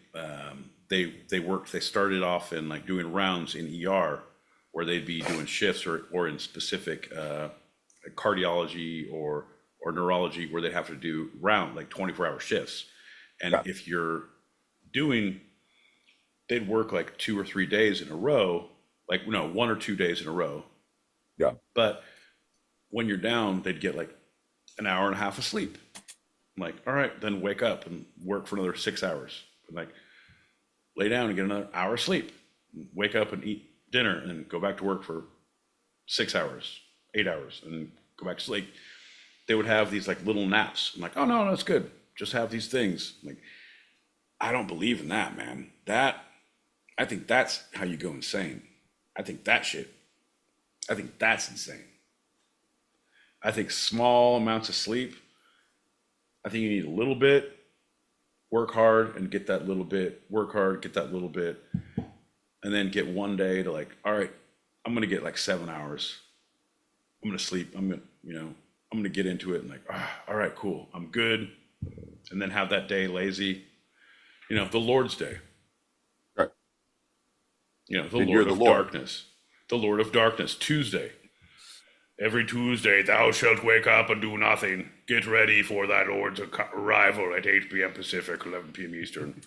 They worked. They started off in like doing rounds in ER, where they'd be doing shifts, or in specific cardiology or neurology, where they'd have to do round like 24-hour shifts. And if you're doing, they'd work like 2 or 3 days in a row, like no, 1 or 2 days in a row. Yeah. But when you're down, they'd get like an hour and a half of sleep. I'm like, all right, then wake up and work for another 6 hours. I'm like, lay down and get another hour of sleep. Wake up and eat dinner and then go back to work for 6 hours, 8 hours, and then go back to sleep. They would have these like little naps. I'm like, oh no, that's good. Just have these things. I'm like, I don't believe in that, man. I think that's how you go insane. I think that's insane. I think small amounts of sleep. I think you need a little bit, work hard and get that little bit, work hard, get that little bit, and then get one day to like, all right, I'm going to get like 7 hours. I'm going to sleep. I'm going to get into it and like, all right, cool. I'm good. And then have that day lazy, the Lord's Day. Right. The Lord of Darkness. The Lord of Darkness, Tuesday. Every Tuesday thou shalt wake up and do nothing. Get ready for thy Lord's arrival at 8 p.m. Pacific, 11 p.m. Eastern.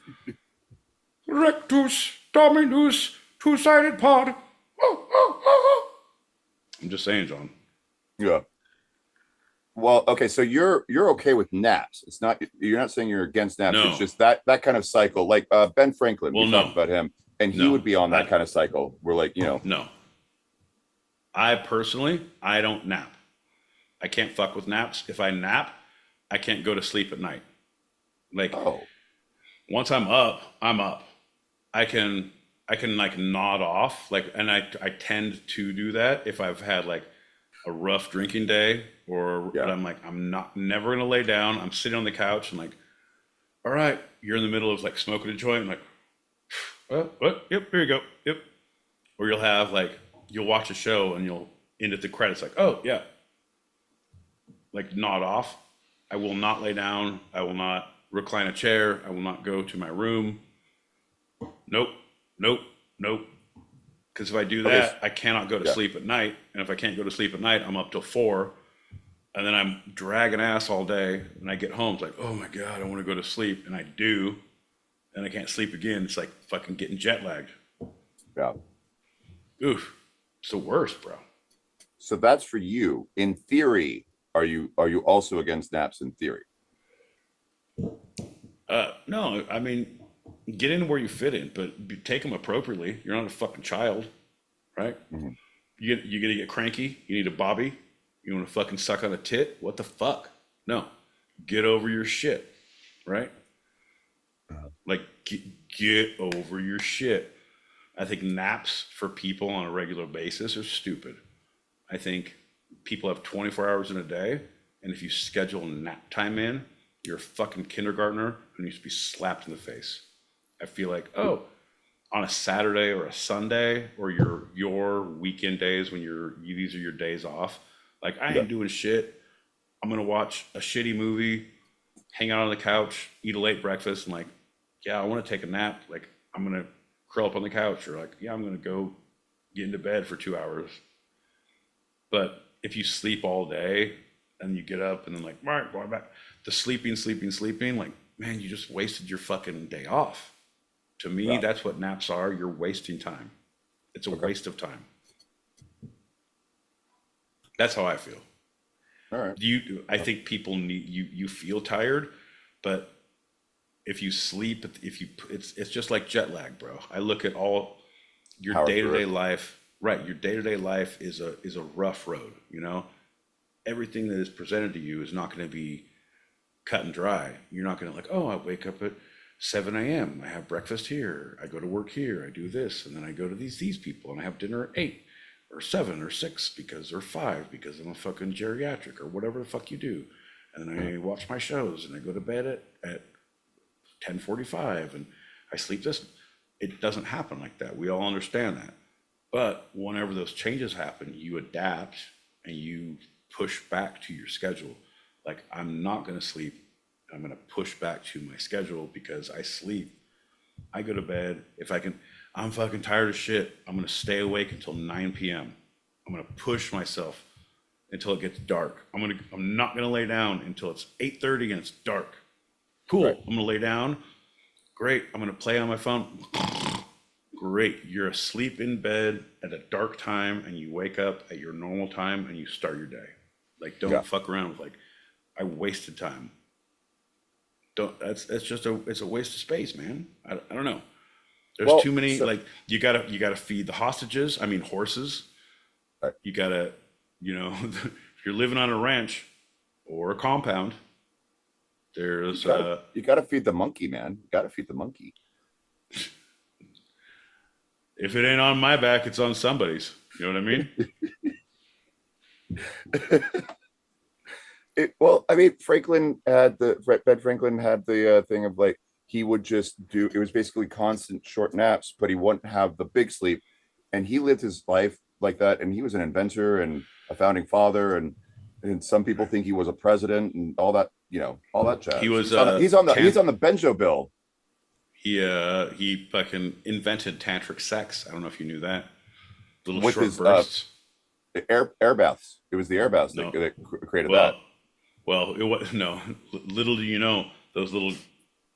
Rectus Dominus, two-sided pod. I'm just saying, John. Yeah. Well, okay, so you're okay with naps. It's not, you're not saying you're against naps. No. It's just that kind of cycle. Like Ben Franklin, we talked about him, and he would be on that kind of cycle. We're like, No. I personally, I don't nap. I can't fuck with naps. If I nap, I can't go to sleep at night. Like, once I'm up, I'm up. I can like nod off, like, and I tend to do that if I've had like a rough drinking day, or but I'm like, I'm never gonna lay down. I'm sitting on the couch and like, all right, you're in the middle of like smoking a joint. I'm like, what? Yep, here you go. Yep. Or you'll have like, you'll watch a show and you'll end at the credits like, oh yeah, like nod off. I will not lay down. I will not recline a chair. I will not go to my room. Nope. Because if I do that, I cannot go to sleep at night. And if I can't go to sleep at night, I'm up till 4. And then I'm dragging ass all day. And I get home, it's like, oh my God, I want to go to sleep. And I do. And I can't sleep again. It's like fucking getting jet lagged. Yeah. Oof. It's the worst, bro. So that's for you. In theory, are you also against naps in theory? No, I mean, get in where you fit in, but take them appropriately. You're not a fucking child, right? Mm-hmm. You're gonna get cranky. You need a bobby. You want to fucking suck on a tit? What the fuck? No, get over your shit, right? Like get over your shit. I think naps for people on a regular basis are stupid. I think people have 24 hours in a day, and if you schedule nap time in, you're a fucking kindergartner who needs to be slapped in the face. I feel like, on a Saturday or a Sunday or your weekend days when these are your days off, like I ain't doing shit. I'm gonna watch a shitty movie, hang out on the couch, eat a late breakfast, and like, yeah, I want to take a nap. Like I'm gonna curl up on the couch, or like, yeah, I'm gonna go get into bed for 2 hours. But if you sleep all day and you get up and then like, all right, going back, the sleeping, like, man, you just wasted your fucking day off. To me, that's what naps are. You're wasting time. It's a waste of time. That's how I feel. All right. I think people need you feel tired, but if you sleep, it's just like jet lag, bro. I look at all your day-to-day life. Right, your day-to-day life is a rough road, Everything that is presented to you is not going to be cut and dry. You're not going to like, oh, I wake up at 7 a.m. I have breakfast here. I go to work here. I do this. And then I go to these people and I have dinner at 8 or 7 or 6 or 5 because I'm a fucking geriatric or whatever the fuck you do. And then I watch my shows and I go to bed at 10:45 and I sleep this. It doesn't happen like that. We all understand that. But whenever those changes happen, you adapt and you push back to your schedule. Like, I'm not going to sleep. I'm going to push back to my schedule because I sleep. I go to bed. If I can, I'm fucking tired of shit. I'm going to stay awake until 9 p.m. I'm going to push myself until it gets dark. I'm not going to lay down until it's 8:30 and it's dark. Cool. Right. I'm going to lay down. Great. I'm going to play on my phone. Great. You're asleep in bed at a dark time and you wake up at your normal time and you start your day. Like, don't fuck around with like, I wasted time. It's a waste of space, man. I don't know. There's too many, like, you gotta feed the hostages. I mean, horses. Right. You gotta, if you're living on a ranch or a compound, there's you gotta feed the monkey, man. You gotta feed the monkey. If it ain't on my back, it's on somebody's. You know what I mean? Well, I mean, Ben Franklin had the thing of like, he would just do, it was basically constant short naps, but he wouldn't have the big sleep. And he lived his life like that. And he was an inventor and a founding father. And some people think he was a president and all that, all that jazz. He was, he's on the Benjo bill. He fucking invented tantric sex. I don't know if you knew that. Little With short his, bursts. Air baths. It was the air baths that created that. Well, it was no. Little do you know, those little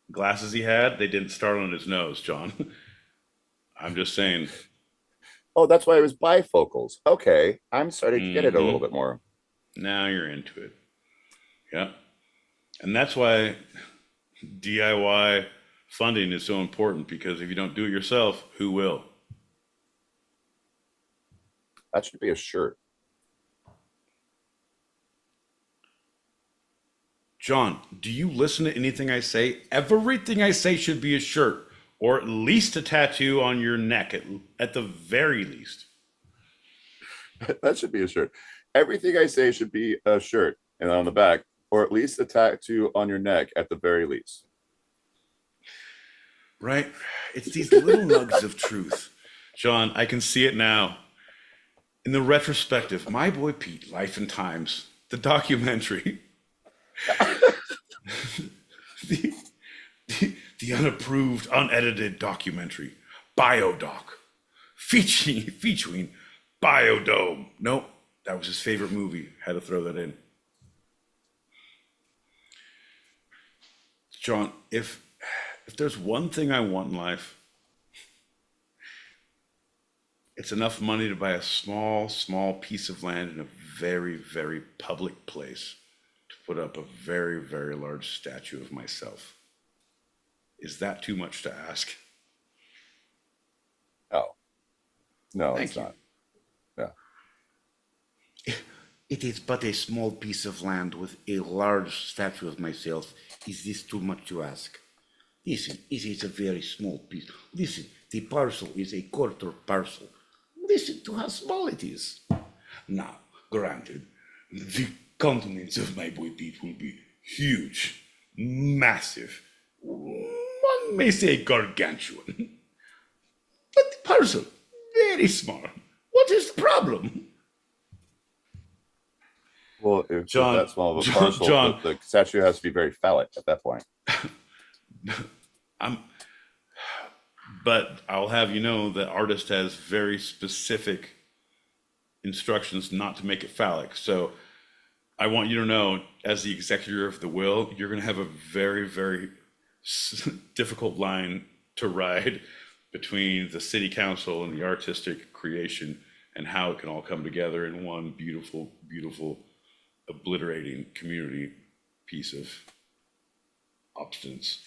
glasses he had, they didn't start on his nose, John. I'm just saying. Oh, that's why it was bifocals. Okay, I'm starting to get it a little bit more. Now you're into it. Yeah, and that's why DIY funding is so important, because if you don't do it yourself, who will? That should be a shirt. John, do you listen to anything I say? Everything I say should be a shirt, or at least a tattoo on your neck, at the very least. That should be a shirt. Everything I say should be a shirt, and on the back, or at least a tattoo on your neck at the very least. Right? It's these little nugs of truth. John, I can see it now. In the retrospective, My Boy Pete, Life and Times, the documentary. the unapproved, unedited documentary, Biodoc, featuring Biodome. Nope, that was his favorite movie. Had to throw that in. John, if there's one thing I want in life, it's enough money to buy a small piece of land in a very, very public place to put up a very, very large statue of myself. Is that too much to ask? Oh, no, Thank it's you. not. Yeah. It is but a small piece of land with a large statue of myself. Is this too much to ask? Listen, it is a very small piece. Listen, the parcel is a quarter parcel. Listen to how small it is. Now, granted, the countenance of My Boy Pete will be huge, massive. One may say gargantuan. But the parcel, very small. What is the problem? Well, if John, it's that small of a parcel, John. the statue has to be very phallic at that point. But I'll have you know the artist has very specific instructions not to make it phallic. So I want you to know, as the executor of the will, you're going to have a very, very difficult line to ride between the city council and the artistic creation, and how it can all come together in one beautiful, beautiful, obliterating community piece of obstinance.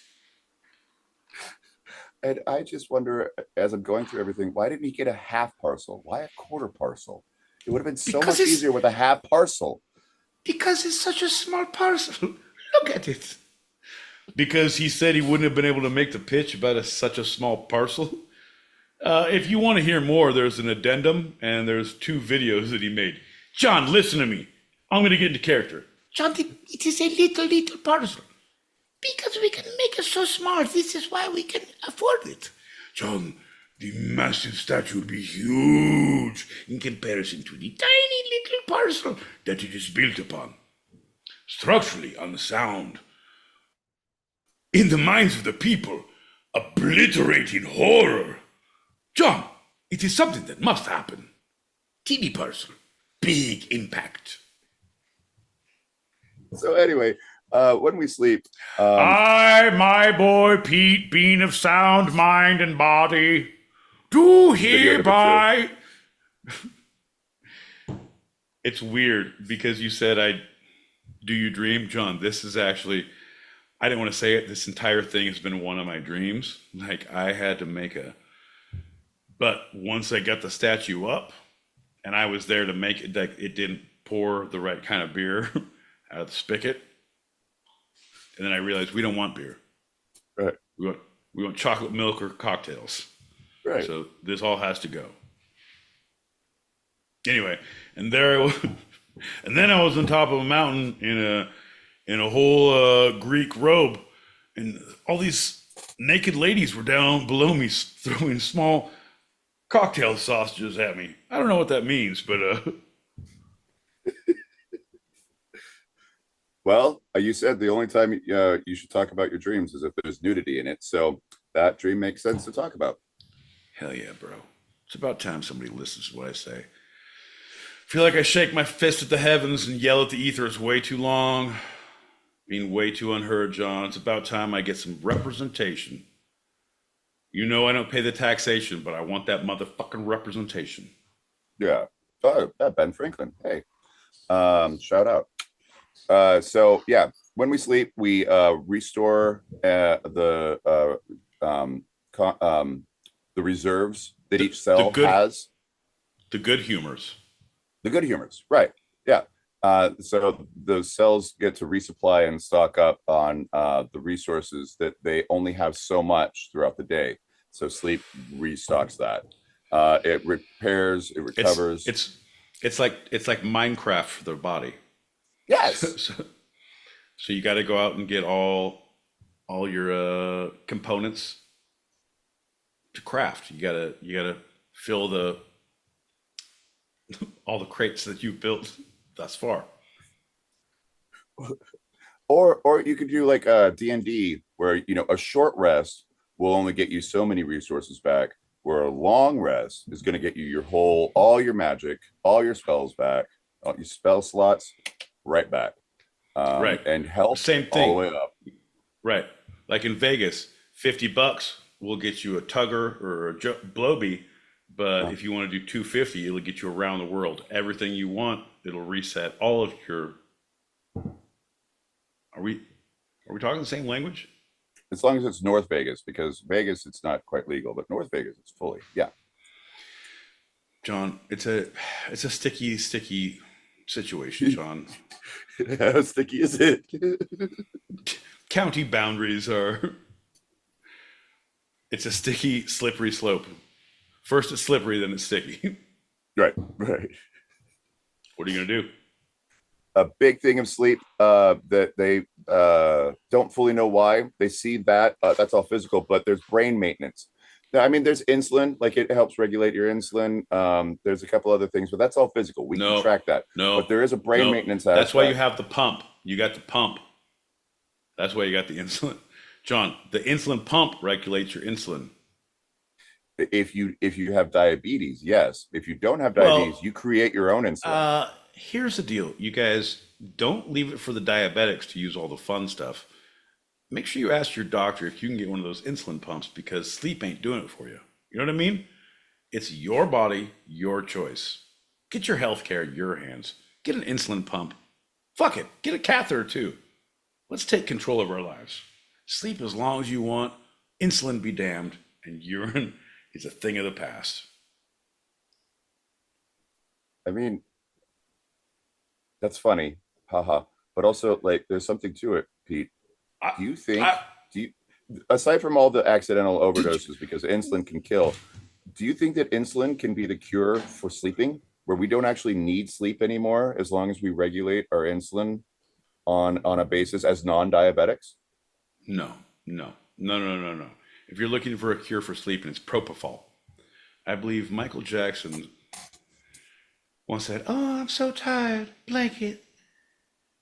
And I just wonder, as I'm going through everything, why didn't he get a half parcel? Why a quarter parcel? It would have been so much easier with a half parcel. Because it's such a small parcel. Look at it. Because he said he wouldn't have been able to make the pitch about such a small parcel. If you want to hear more, there's an addendum and there's 2 videos that he made. John, listen to me. I'm going to get into character. John, it is a little parcel. Because we can make it so small. This is why we can afford it. John, the massive statue will be huge in comparison to the tiny little parcel that it is built upon. structurally unsound. In the minds of the people, obliterating horror. John, it is something that must happen. TV parcel, big impact. So anyway, when we sleep, I, my boy Pete, being of sound mind and body, do hereby. It's weird because you said do you dream? John, this is actually, I didn't want to say it. This entire thing has been one of my dreams. Like I had to make but once I got the statue up and I was there to make it, like it didn't pour the right kind of beer out of the spigot. And then I realized we don't want beer. Right. We want chocolate milk or cocktails. Right. So this all has to go. Anyway, and there I was, and then I was on top of a mountain in a whole Greek robe, and all these naked ladies were down below me throwing small cocktail sausages at me. I don't know what that means, but well, you said the only time you should talk about your dreams is if there's nudity in it. So that dream makes sense to talk about. Hell yeah, bro. It's about time somebody listens to what I say. I feel like I shake my fist at the heavens and yell at the ethers way too long. Being way too unheard, John. It's about time I get some representation. You know I don't pay the taxation, but I want that motherfucking representation. Yeah. Oh, Ben Franklin. Hey. Shout out. So yeah, when we sleep, we restore the reserves that each cell has. The good humors. The good humors, right? Yeah. So those cells get to resupply and stock up on the resources that they only have so much throughout the day. So sleep restocks that. It repairs, it recovers. It's like Minecraft for their body. Yes. So you got to go out and get all your components to craft. You gotta fill all the crates that you've built thus far. Or you could do like a D&D where a short rest will only get you so many resources back, where a long rest is going to get you all your magic, all your spells back, all your spell slots right back. Right. And health same thing all the way up. Right. Like in Vegas, $50 will get you a tugger or a blowbee. But if you want to do 250, it'll get you around the world. Everything you want, it'll reset all of your. Are we talking the same language? As long as it's North Vegas, because Vegas it's not quite legal, but North Vegas it's fully. Yeah. John, it's a sticky situation, John. How sticky is it? County boundaries are. It's a sticky, slippery slope. First it's slippery, then it's sticky. Right. What are you gonna do? A big thing of sleep that they don't fully know why. They see that that's all physical, but there's brain maintenance. Now, I mean, there's insulin, like it helps regulate your insulin. There's a couple other things, but that's all physical. We can track that. No, but there is a brain maintenance aspect. That's why you have the pump. You got the pump. That's why you got the insulin. John, the insulin pump regulates your insulin. If you have diabetes, yes. If you don't have diabetes, you create your own insulin. Here's the deal. You guys don't leave it for the diabetics to use all the fun stuff. Make sure you ask your doctor if you can get one of those insulin pumps, because sleep ain't doing it for you. You know what I mean? It's your body, your choice. Get your health care in your hands. Get an insulin pump. Fuck it. Get a catheter too. Let's take control of our lives. Sleep as long as you want. Insulin be damned. And urine is a thing of the past. I mean, that's funny. Haha. But also, like, there's something to it, Pete. Do you think, aside from all the accidental overdoses, because insulin can kill, do you think that insulin can be the cure for sleeping, where we don't actually need sleep anymore as long as we regulate our insulin on a basis as non-diabetics? No. If you're looking for a cure for sleeping, it's propofol. I believe Michael Jackson once said, "Oh, I'm so tired, blanket."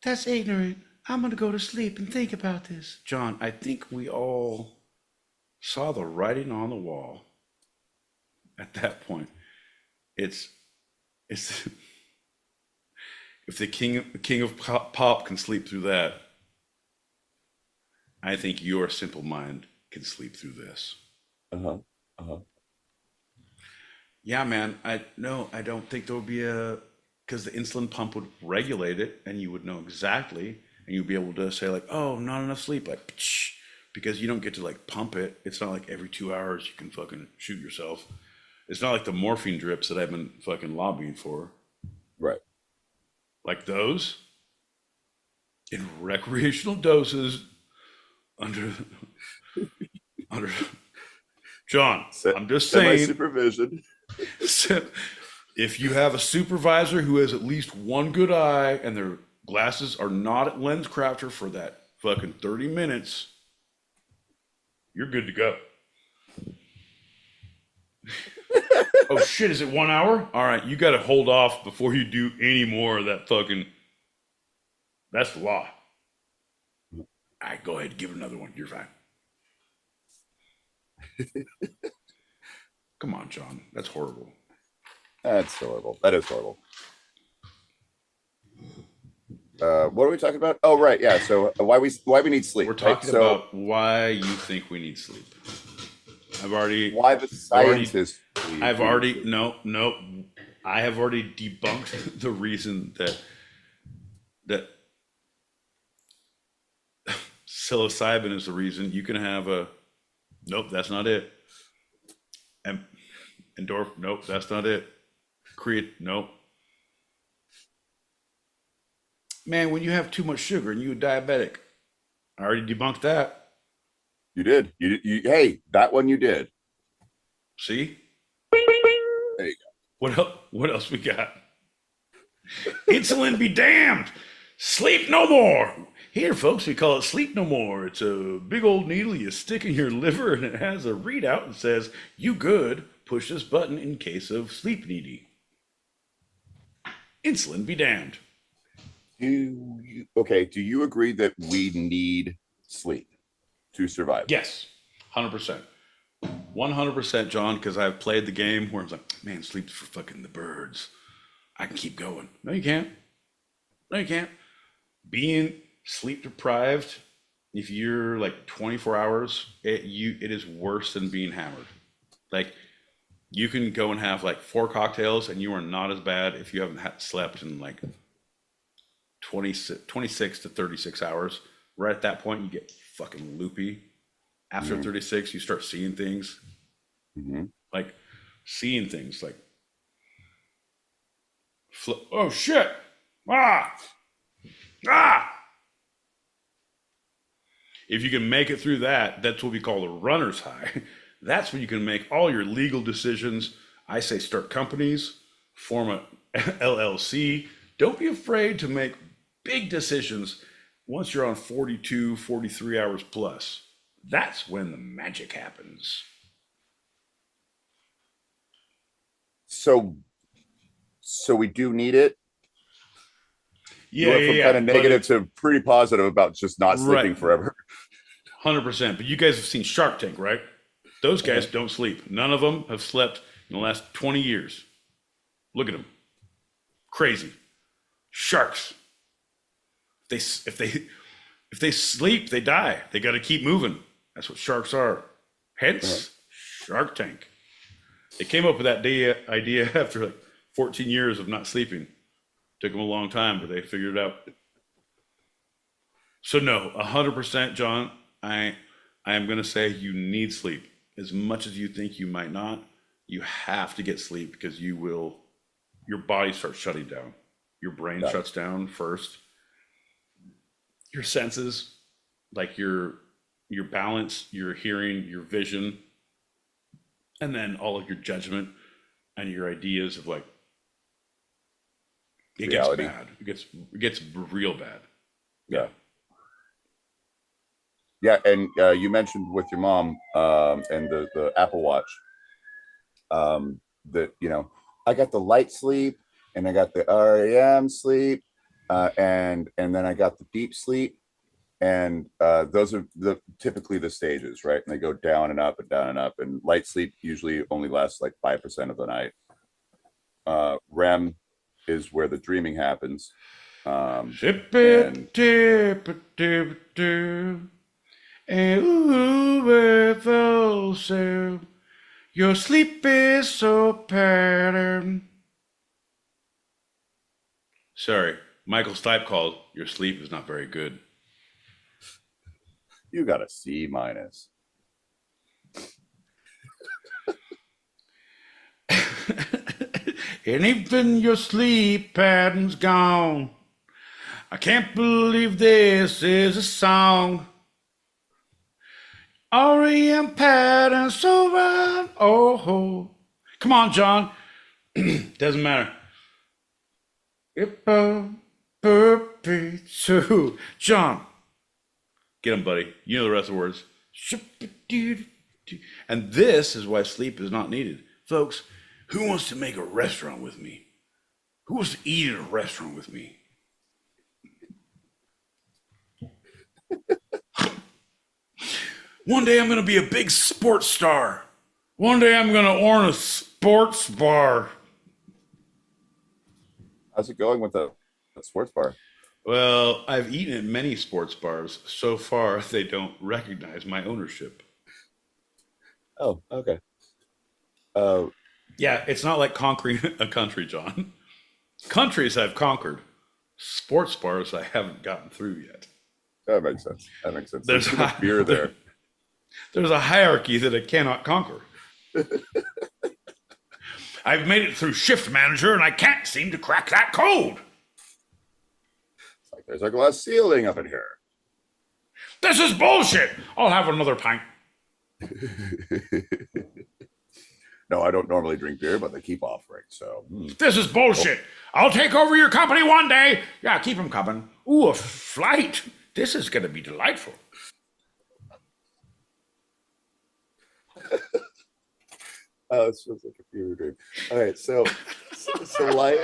That's ignorant. I'm going to go to sleep and think about this. John, I think we all saw the writing on the wall at that point. It's if the king of pop can sleep through that, I think your simple mind can sleep through this. Yeah, man. I don't think there would be because the insulin pump would regulate it, and you would know exactly, and you'd be able to say like, oh, not enough sleep, like, psh, because you don't get to like pump it. It's not like every 2 hours you can fucking shoot yourself. It's not like the morphine drips that I've been fucking lobbying for. Right. Like those in recreational doses under John, I'm just saying supervision. If you have a supervisor who has at least one good eye and their glasses are not at LensCrafter for that fucking 30 minutes, you're good to go. Oh shit, is it 1 hour? All right, you got to hold off before you do any more of that fucking. That's the law. All right, go ahead, give it another one. You're fine. Come on, John. That's horrible. That's horrible. That is horrible. What are we talking about? Oh, right. Yeah. So why we need sleep? We're talking about why you think we need sleep. Why the scientists? I have already debunked the reason that psilocybin is the reason. You can have a nope, that's not it. Endorphin, nope, that's not it. Create, nope. Man, when you have too much sugar and you're diabetic, I already debunked that. You did. You hey, that one you did. See? There you go. What else we got? Insulin be damned. Sleep no more. Here, folks, we call it sleep no more. It's a big old needle you stick in your liver, and it has a readout that says, you good, push this button in case of sleep needy. Insulin be damned. Do you agree that we need sleep to survive? Yes, 100%. 100%, John, because I've played the game where it's like, man, sleep's for fucking the birds. I can keep going. No, you can't. No, you can't. Being sleep deprived, if you're like 24 hours, it is worse than being hammered. Like, you can go and have like 4 cocktails and you are not as bad if you haven't slept in like 26 to 36 hours. Right at that point, you get fucking loopy. After 36, you start seeing things. Like, seeing things like, oh shit! Ah! If you can make it through that, that's what we call the runner's high. That's when you can make all your legal decisions. I say start companies, form a LLC. Don't be afraid to make big decisions once you're on 42, 43 hours plus. That's when the magic happens. So we do need it. Yeah, you went from kind of negative to pretty positive about just not sleeping forever. 100%. But you guys have seen Shark Tank, right? Those guys don't sleep. None of them have slept in the last 20 years. Look at them. Crazy. Sharks. If they sleep, they die. They got to keep moving. That's what sharks are. Hence, Shark Tank. They came up with that idea after like 14 years of not sleeping. Took them a long time, but they figured it out. So no, 100%, John, I am going to say you need sleep. As much as you think you might not, you have to get sleep because your body starts shutting down. Your brain shuts down first. Your senses, like your balance, your hearing, your vision, and then all of your judgment and your ideas of like, it reality. Gets bad. It gets real bad. Yeah, and you mentioned with your mom and the Apple Watch that I got the light sleep and I got the REM sleep, and then I got the deep sleep, and those are typically the stages, right? And they go down and up and down and up. And light sleep usually only lasts like 5% of the night. REM is where the dreaming happens. And your sleep is so patterned. Sorry, Michael Stipe called. Your sleep is not very good. You got a C-. And even your sleep pattern's gone. I can't believe this is a song. REM pattern so right. Oh, come on, John. Doesn't matter. Pt.2. John. Get him, buddy. You know the rest of the words. And this is why sleep is not needed. Folks, who wants to make a restaurant with me? Who wants to eat at a restaurant with me? One day I'm going to be a big sports star. One day I'm going to own a sports bar. How's it going with the sports bar? Well, I've eaten at many sports bars. So far, they don't recognize my ownership. Oh, okay. Yeah, it's not like conquering a country, John. Countries I've conquered. Sports bars I haven't gotten through yet. That makes sense. There's too much beer there. There's a hierarchy that I cannot conquer. I've made it through shift manager and I can't seem to crack that code. It's like there's a glass ceiling up in here. This is bullshit. I'll have another pint. No, I don't normally drink beer, but they keep offering, so. This is bullshit. I'll take over your company one day. Yeah, keep them coming. Ooh, a flight. This is going to be delightful. Oh, it feels like a fever dream. All right, so light.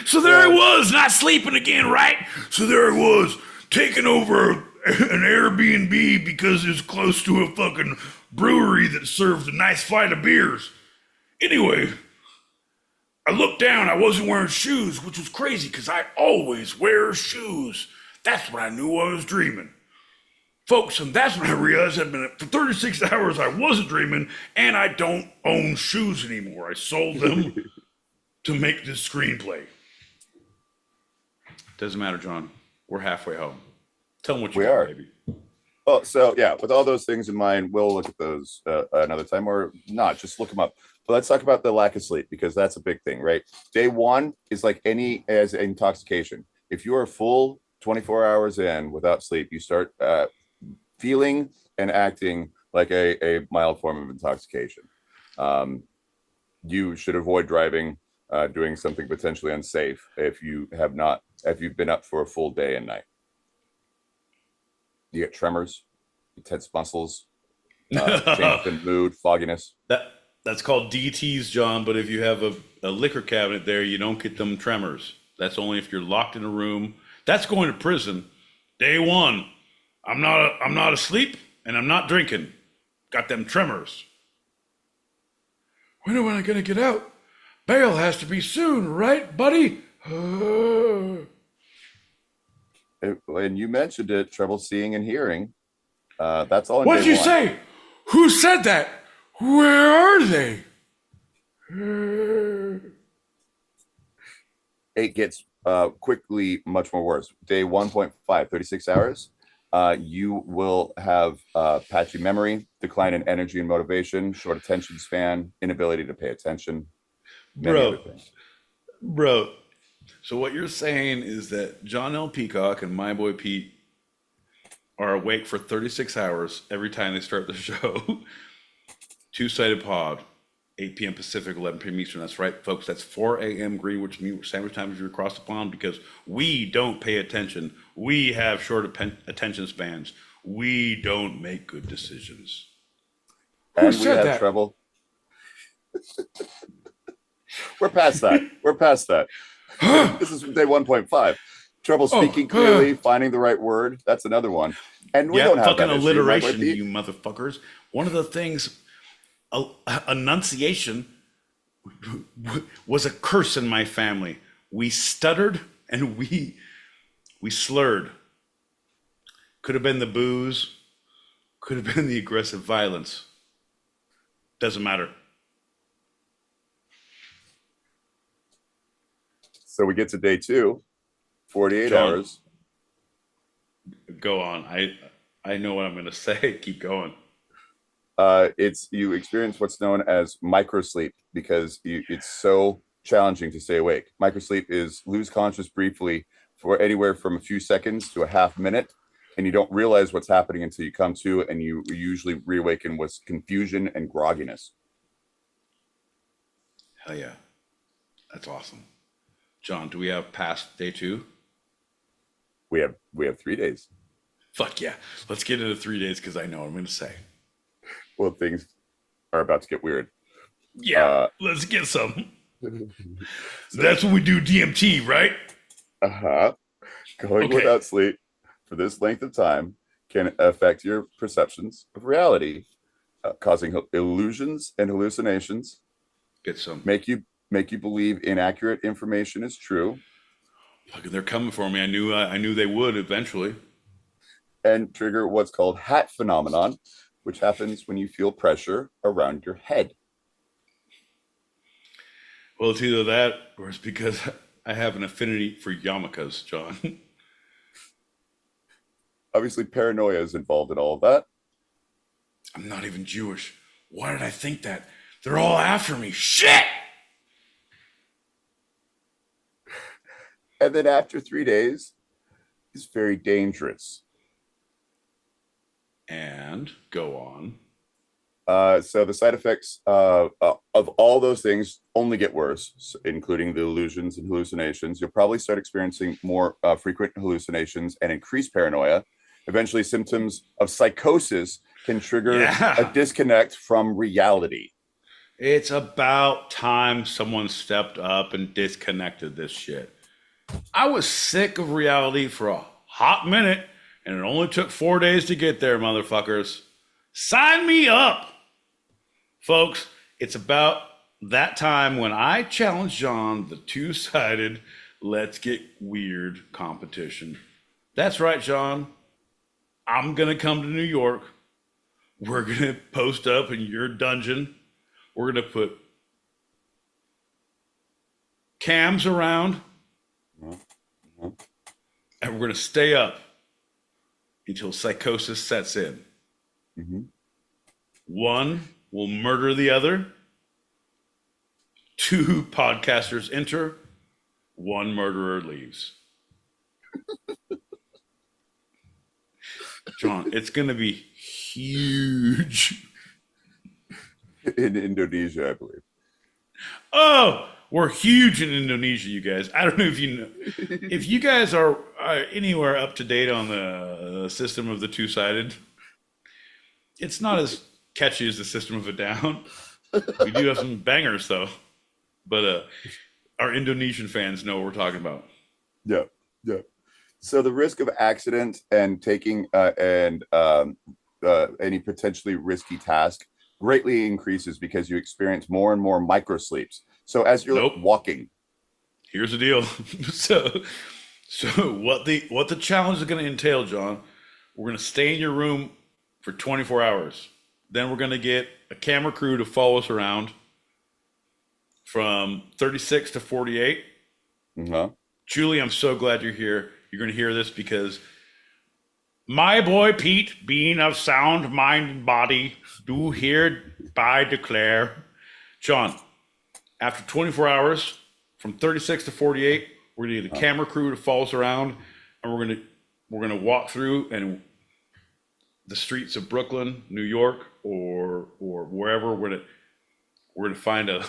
So there I was, not sleeping again, right? So there I was, taking over an Airbnb because it's close to a fucking brewery that served a nice flight of beers. Anyway, I looked down, I wasn't wearing shoes, which was crazy because I always wear shoes. That's when I knew I was dreaming. Folks, and that's when I realized for 36 hours I wasn't dreaming, and I don't own shoes anymore. I sold them to make this screenplay. Doesn't matter, John. We're halfway home. Tell them what you got, baby. Oh, so yeah, with all those things in mind, we'll look at those another time, or not, just look them up. But let's talk about the lack of sleep, because that's a big thing, right? Day one is like as intoxication. If you are full 24 hours in without sleep, you start feeling and acting like a mild form of intoxication. You should avoid driving, doing something potentially unsafe if you've been up for a full day and night. You get tremors, tense muscles, change in mood, fogginess. That's called DTs, John. But if you have a liquor cabinet there, you don't get them tremors. That's only if you're locked in a room. That's going to prison. Day one, I'm not asleep and I'm not drinking. Got them tremors. When am I gonna get out? Bail has to be soon, right, buddy? And you mentioned it, trouble seeing and hearing. That's all. What did you say? Who said that? Where are they? It gets quickly much more worse. Day 1.5, 36 hours. You will have patchy memory, decline in energy and motivation, short attention span, inability to pay attention. Bro. So what you're saying is that John L. Peacock and my boy Pete are awake for 36 hours every time they start the show. Two-sided pod, 8 p.m. Pacific, 11 p.m. Eastern. That's right, folks. That's 4 a.m. Greenwich Sandwich Time if you're across the pond, because we don't pay attention. We have short attention spans. We don't make good decisions. And we have trouble. We're past that. This is from day 1.5. Trouble speaking clearly, finding the right word. That's another one. And we don't have fucking that issue, right, alliteration, Pete? you motherfuckers. One of the things, enunciation was a curse in my family. We stuttered and we slurred. Could have been the booze, could have been the aggressive violence. Doesn't matter. So we get to day 2, 48 John, hours. Go on. I know what I'm going to say. Keep going. It's you experience what's known as microsleep because it's so challenging to stay awake. Microsleep is lose conscious briefly for anywhere from a few seconds to a half minute, and you don't realize what's happening until you come to, and you usually reawaken with confusion and grogginess. Hell yeah. That's awesome. John, do we have past day 2? We have 3 days. Fuck yeah. Let's get into 3 days because I know what I'm going to say. Well, things are about to get weird. Yeah, let's get some. That's when we do DMT, right? Going Okay. without sleep for this length of time can affect your perceptions of reality, causing illusions and hallucinations. Get some. Make you believe inaccurate information is true. Fucking, they're coming for me. I knew they would eventually. And trigger what's called hat phenomenon, which happens when you feel pressure around your head. Well, it's either that or it's because I have an affinity for yarmulkes, John. Obviously, paranoia is involved in all of that. I'm not even Jewish. Why did I think that? They're all after me. Shit! And then after 3 days, it's very dangerous. And go on. So the side effects of all those things only get worse, including the illusions and hallucinations. You'll probably start experiencing more frequent hallucinations and increased paranoia. Eventually, symptoms of psychosis can trigger a disconnect from reality. It's about time someone stepped up and disconnected this shit. I was sick of reality for a hot minute, and it only took 4 days to get there, motherfuckers. Sign me up! Folks, it's about that time when I challenged John the two-sided Let's Get Weird competition. That's right, John. I'm going to come to New York. We're going to post up in your dungeon. We're going to put cams around. And we're going to stay up until psychosis sets in. One will murder the other. 2 podcasters enter. 1 murderer leaves. John, it's going to be huge. In Indonesia, I believe. Oh, we're huge in Indonesia, you guys. I don't know if you know. If you guys are anywhere up to date on the system of the two-sided, it's not as catchy as the System of a Down. We do have some bangers, though. But our Indonesian fans know what we're talking about. Yeah. So the risk of accident and taking any potentially risky task greatly increases because you experience more and more microsleeps. So as you're walking, here's the deal. So what the challenge is going to entail, John? We're going to stay in your room for 24 hours. Then we're going to get a camera crew to follow us around from 36 to 48. Julie, I'm so glad you're here. You're going to hear this because my boy Pete, being of sound mind and body, do hereby declare. John, after 24 hours, from 36 to 48, we're going to get a camera crew to follow us around, and we're going to walk through and the streets of Brooklyn, New York, or wherever. We're going to find a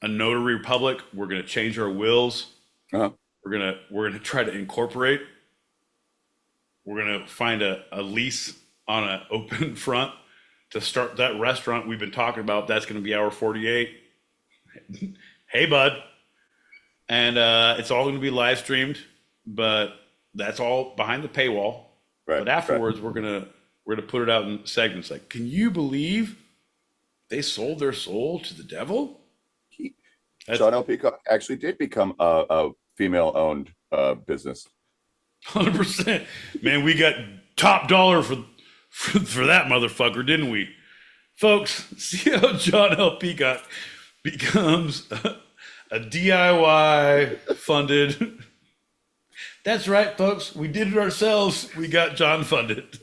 notary public. We're going to change our wills. We're gonna try to incorporate. We're gonna find a lease on an open front to start that restaurant we've been talking about. That's gonna be hour 48. hey, bud. And it's all going to be live streamed, but that's all behind the paywall. Right. But afterwards, we're gonna put it out in segments. Like, can you believe they sold their soul to the devil? John L. Peacock actually did become a female-owned business. 100%. Man, we got top dollar for that motherfucker, didn't we? Folks, see how John L. Peacock becomes a DIY funded. That's right, folks. We did it ourselves. We got John funded.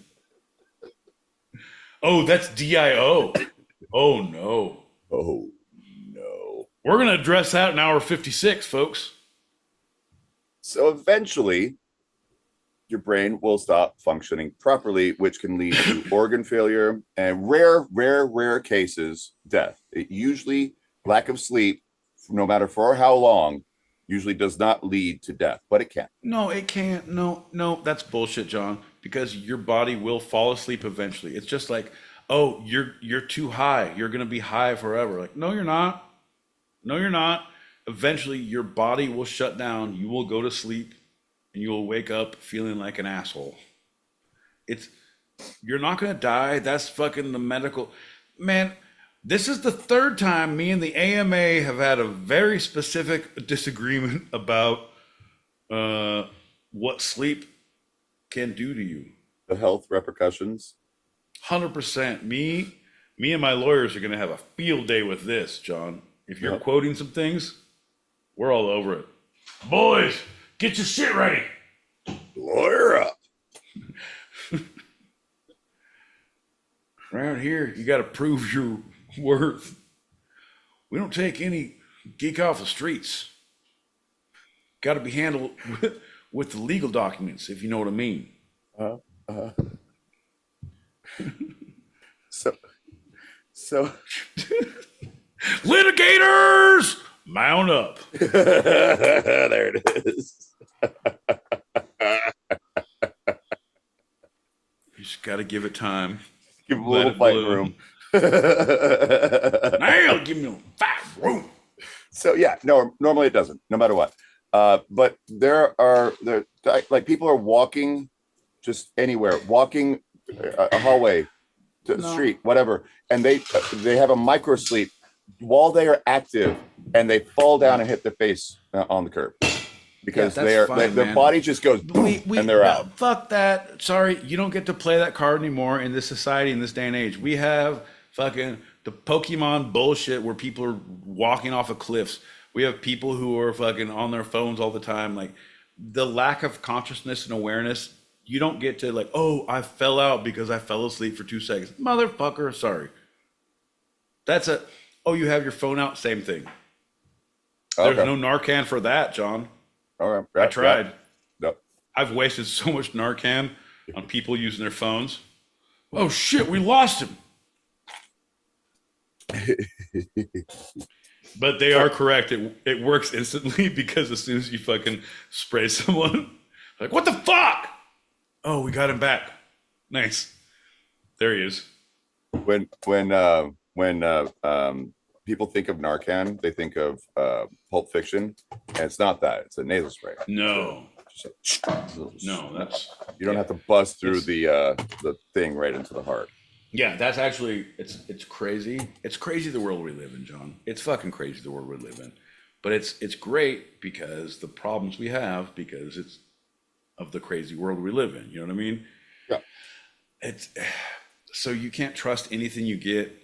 Oh, that's DIO. Oh, no. Oh, no. We're going to address that in hour 56, folks. So eventually, your brain will stop functioning properly, which can lead to organ failure and rare cases, death. It usually, lack of sleep, no matter for how long, usually does not lead to death, but it can. No, it can't. No, that's bullshit, John, because your body will fall asleep eventually. It's just like, oh, you're too high. You're going to be high forever. Like, no, you're not. No, you're not. Eventually, your body will shut down. You will go to sleep and you will wake up feeling like an asshole. You're not going to die. That's fucking the medical. Man, this is the third time me and the AMA have had a very specific disagreement about what sleep can do to you. The health repercussions. 100%. Me and my lawyers are going to have a field day with this, John. If you're quoting some things, we're all over it. Boys, get your shit ready. Lawyer up. Around here, you got to prove your worth. We don't take any geek off the streets. Got to be handled with the legal documents, if you know what I mean. So Litigators, mount up. there it is. You just got to give it time. Give him a little fight room. Now give me a fight room. So yeah, no, normally it doesn't, no matter what. But there like people are walking just anywhere, walking a hallway to the street, whatever, and they have a micro sleep while they are active, and they fall down and hit their face on the curb because their body just goes boom, and they're out. Fuck that. Sorry, you don't get to play that card anymore in this society, in this day and age. We have fucking the Pokemon bullshit where people are walking off of cliffs. We have people who are fucking on their phones all the time. Like, the lack of consciousness and awareness, you don't get to like, oh, I fell out because I fell asleep for 2 seconds. Motherfucker, sorry. You have your phone out, same thing. There's no Narcan for that, John. All right. I tried. Nope. I've wasted so much Narcan on people using their phones. Oh shit, we lost him. But they are correct. It works instantly because as soon as you fucking spray someone, like, what the fuck? Oh, we got him back. Nice. There he is. When people think of Narcan, they think of Pulp Fiction, and it's not that. It's a nasal spray. No. No, you don't have to bust through the thing right into the heart. Yeah, that's actually it's crazy. It's crazy the world we live in, John. It's fucking crazy the world we live in. But it's great because the problems we have because it's of the crazy world we live in. You know what I mean? Yeah. So you can't trust anything you get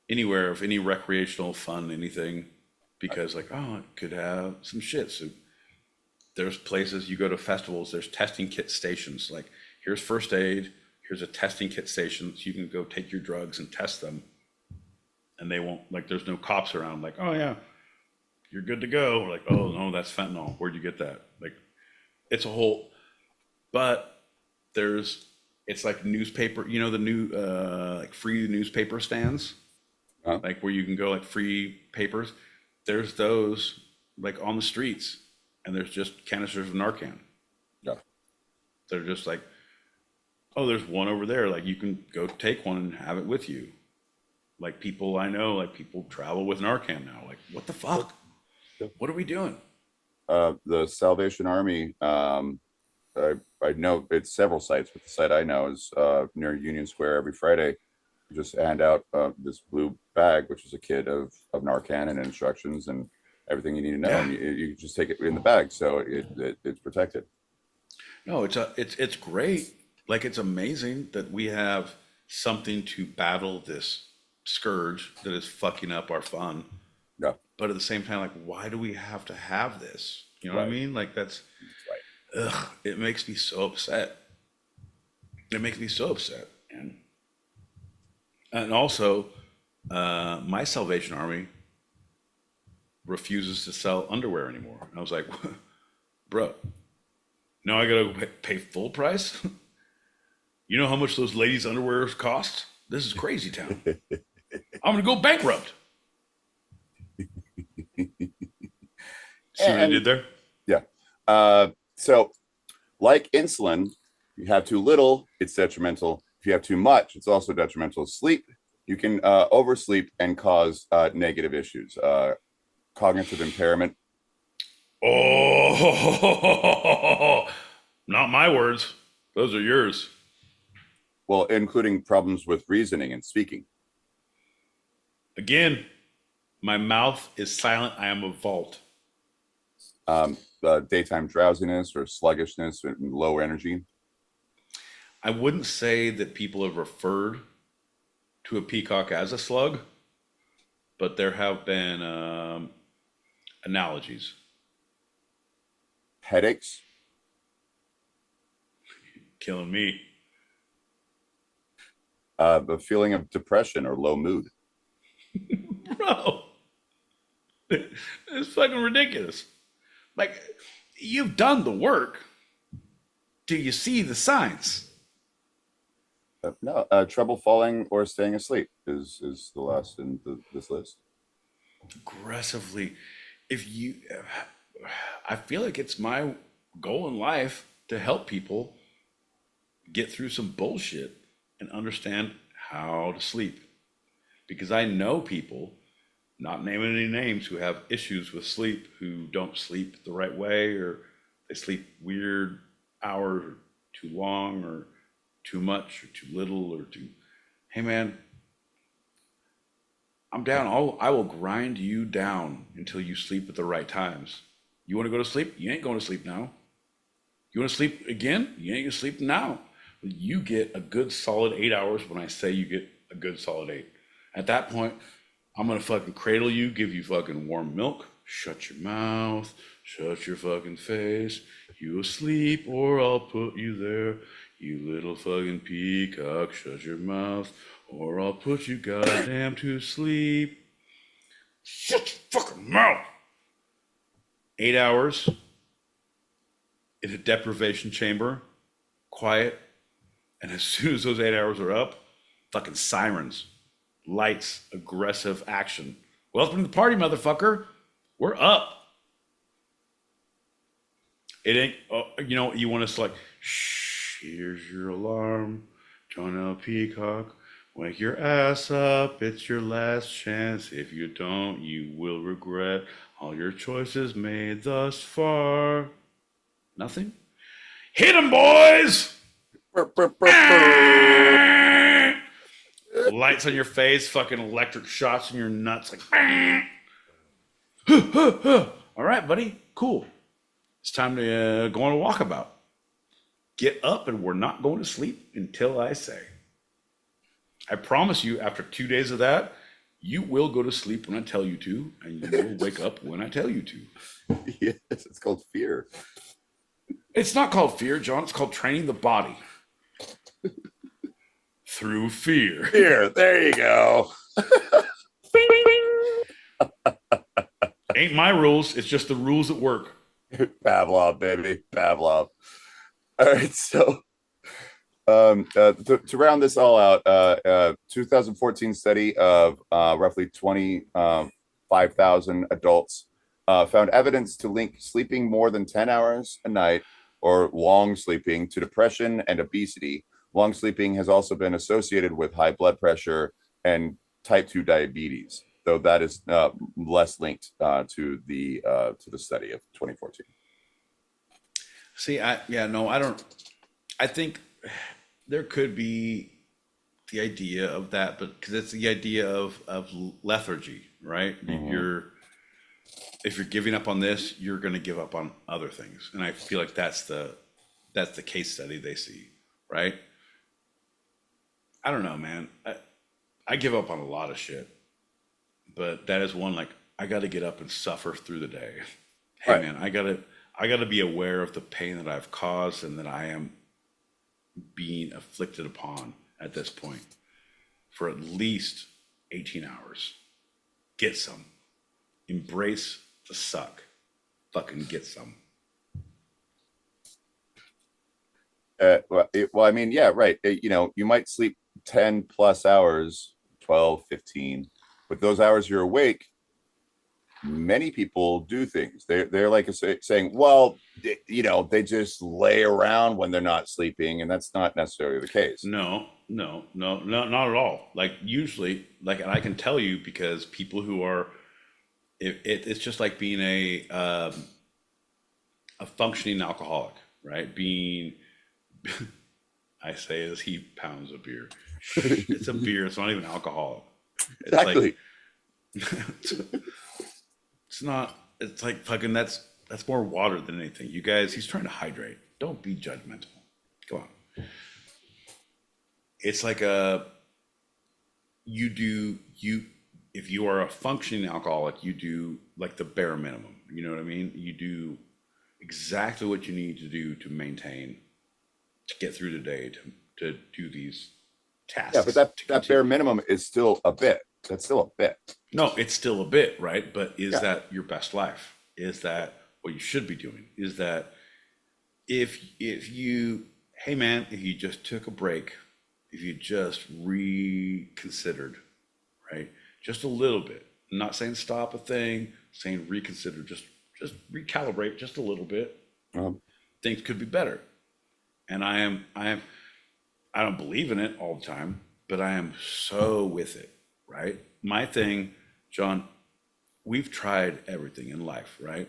anywhere of any recreational fun, anything, because like, oh, it could have some shit. So there's places you go to festivals, there's testing kit stations. Like, here's first aid, here's a testing kit station, so you can go take your drugs and test them. And they won't, like, there's no cops around, like, oh yeah, you're good to go. We're like, oh no, that's fentanyl. Where'd you get that? Like, it's a whole, but it's like newspaper, you know, the new, like free newspaper stands, like where you can go like free papers. There's those like on the streets, and there's just canisters of Narcan. Yeah. They're just like, oh, there's one over there. Like, you can go take one and have it with you. Like, people I know, like, people travel with Narcan now. Like, what the fuck? What are we doing? The Salvation Army. I know it's several sites, but the site I know is near Union Square. Every Friday, you just hand out this blue bag, which is a kit of Narcan and instructions and everything you need to know, and you just take it in the bag, so it's protected. No, it's great. Like, it's amazing that we have something to battle this scourge that is fucking up our fun. Yeah. But at the same time, like, why do we have to have this? You know what I mean? Like, that's right. Ugh, it makes me so upset. It makes me so upset, man. And also, my Salvation Army refuses to sell underwear anymore. And I was like, bro, now I gotta pay full price? You know how much those ladies' underwear cost? This is crazy town. I'm gonna go bankrupt. See what I did there? Yeah. So, like insulin, if you have too little, it's detrimental. If you have too much, it's also detrimental. Sleep, you can oversleep and cause negative issues, cognitive impairment. Oh, not my words. Those are yours. Well, including problems with reasoning and speaking. Again, my mouth is silent. I am a vault. Daytime drowsiness or sluggishness and low energy. I wouldn't say that people have referred to a peacock as a slug, but there have been analogies. Headaches. Killing me. A feeling of depression or low mood. Bro, it's fucking ridiculous. Like, you've done the work. Do you see the signs? No, trouble falling or staying asleep is the last in this list. Aggressively. I feel like it's my goal in life to help people get through some bullshit and understand how to sleep. Because I know people, not naming any names, who have issues with sleep, who don't sleep the right way, or they sleep weird hours, or too long, or too much, or too little, or too. Hey man, I'm down. I will grind you down until you sleep at the right times. You want to go to sleep? You ain't going to sleep now. You want to sleep again? You ain't gonna sleep now. You get a good solid 8 hours when I say you get a good solid 8. At that point, I'm gonna fucking cradle you, give you fucking warm milk, shut your mouth, shut your fucking face. You asleep or I'll put you there. You little fucking peacock, shut your mouth or I'll put you goddamn to sleep. Shut your fucking mouth. 8 hours in a deprivation chamber, quiet, and as soon as those 8 hours are up, fucking sirens, lights, aggressive action. Welcome to the party, motherfucker. We're up. It ain't, you want us to like, shh, here's your alarm. Join a peacock. Wake your ass up. It's your last chance. If you don't, you will regret all your choices made thus far. Nothing? Hit 'em, boys! Lights on your face, fucking electric shots in your nuts, like. All right, buddy, cool. It's time to go on a walkabout. Get up, and we're not going to sleep until I say. I promise you, after 2 days of that, you will go to sleep when I tell you to, and you will wake up when I tell you to. Yes, it's called fear. It's not called fear, John. It's called training the body. Through fear. Fear, there you go. Ain't my rules. It's just the rules that work. Pavlov, baby, Pavlov. All right, so to round this all out, 2014 study of roughly 25,000 adults found evidence to link sleeping more than 10 hours a night or long sleeping to depression and obesity. Long sleeping has also been associated with high blood pressure and type 2 diabetes. though that is less linked to the study of 2014. See, I don't. I think there could be the idea of that, but because it's the idea of lethargy, right? You're if you're giving up on this, you're going to give up on other things, and I feel like that's the case study they see, right? I don't know, man. I give up on a lot of shit, but that is one, like, I got to get up and suffer through the day. Hey, Right. man, I gotta be aware of the pain that I've caused and that I am being afflicted upon at this point for at least 18 hours. Get some. Embrace the suck. Fucking get some. Well, I mean, yeah, right. You might sleep 10 plus hours, 12, 15, but those hours you're awake, many people do things. They're like saying, well, they just lay around when they're not sleeping, and that's not necessarily the case. No, not at all. Like, usually, like, and I can tell you because people who are, it's just like being a functioning alcoholic, right? Being, I say as he pounds a beer. It's a beer. It's not even alcohol. It's Exactly. Like, it's not. It's like fucking. That's more water than anything. You guys, he's trying to hydrate. Don't be judgmental. Come on. It's like if you are a functioning alcoholic, you do like the bare minimum. You know what I mean? You do exactly what you need to do to maintain, to get through the day, to do these tasks. Yeah, but that bare minimum is still a bit. That's still a bit. No, it's still a bit, right? But is that your best life? Is that what you should be doing? Is that if you, hey man, if you just took a break, if you just reconsidered, right? Just a little bit. I'm not saying stop a thing, saying reconsider, just recalibrate just a little bit. Things could be better. And I don't believe in it all the time, but I am so with it, right? My thing, John, we've tried everything in life, right?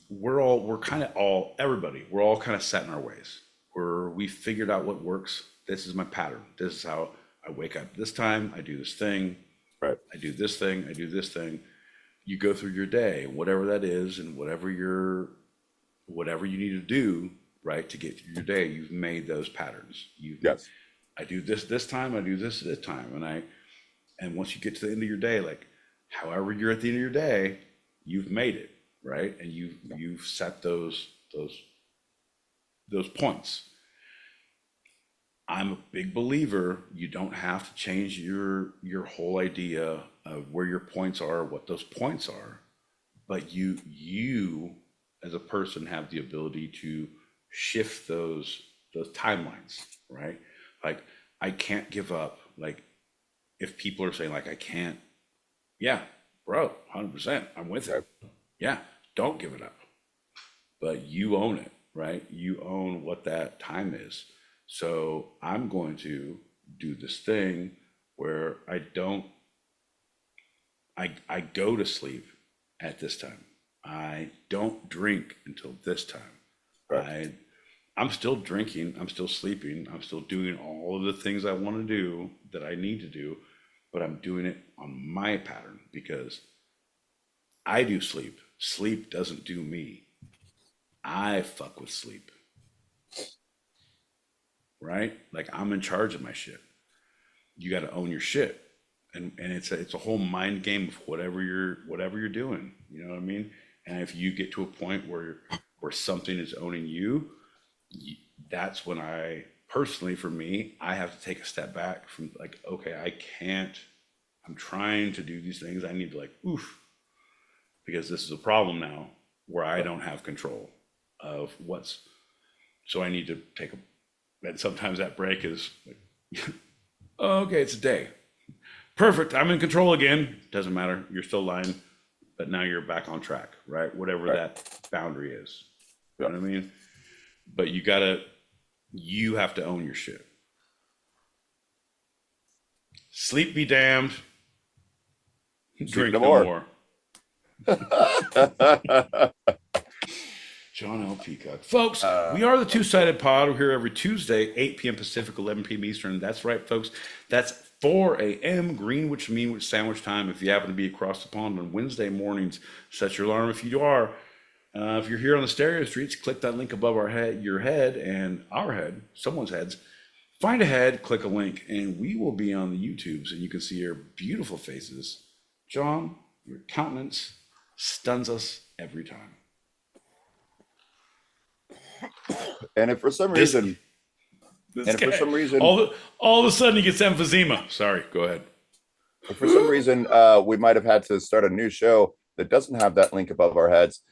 We're all kind of set in our ways. We figured out what works. This is my pattern. This is how I wake up this time. I do this thing. Right. I do this thing. I do this thing. You go through your day, whatever that is, and whatever you need to do, right, to get through your day. You've made those patterns. Yes. I do this time. I do this time, and once you get to the end of your day, like, however you're at the end of your day, you've made it, right, and you've set those points. I'm a big believer you don't have to change your whole idea of where your points are, what those points are, but you as a person have the ability to shift those timelines, right? Like, I can't give up. Like, if people are saying like I can't, yeah, bro, 100%, I'm with it. Yeah, don't give it up. But you own it, right? You own what that time is. So I'm going to do this thing where I go to sleep at this time. I don't drink until this time. Right. I'm still drinking. I'm still sleeping. I'm still doing all of the things I want to do that I need to do, but I'm doing it on my pattern because I do sleep. Sleep doesn't do me. I fuck with sleep. Right? Like, I'm in charge of my shit. You got to own your shit. And it's a whole mind game of whatever you're doing. You know what I mean? And if you get to a point where something is owning you, that's when I personally, for me, I have to take a step back from like, okay, I can't, I'm trying to do these things. I need to, like, oof, because this is a problem now where I don't have control of so I need to take and sometimes that break is like, oh, okay, it's a day. Perfect. I'm in control again. Doesn't matter. You're still lying, but now you're back on track, right? Whatever that boundary is. You know what I mean? But you have to own your shit. Sleep be damned. Drink no more. John L. Peacock. Folks, we are the Two-Sided Pod. We're here every Tuesday, 8 p.m. Pacific, 11 p.m. Eastern. That's right, folks. That's 4 a.m. Greenwich Mean Sandwich time. If you happen to be across the pond on Wednesday mornings, set your alarm if you are. If you're here on the stereo streets, click that link above your head and our head, someone's heads. Find a head, click a link, and we will be on the YouTubes, and you can see your beautiful faces. John, your countenance stuns us every time. And if for some reason, all of a sudden he gets emphysema. Sorry, go ahead. If for some reason we might have had to start a new show that doesn't have that link above our heads,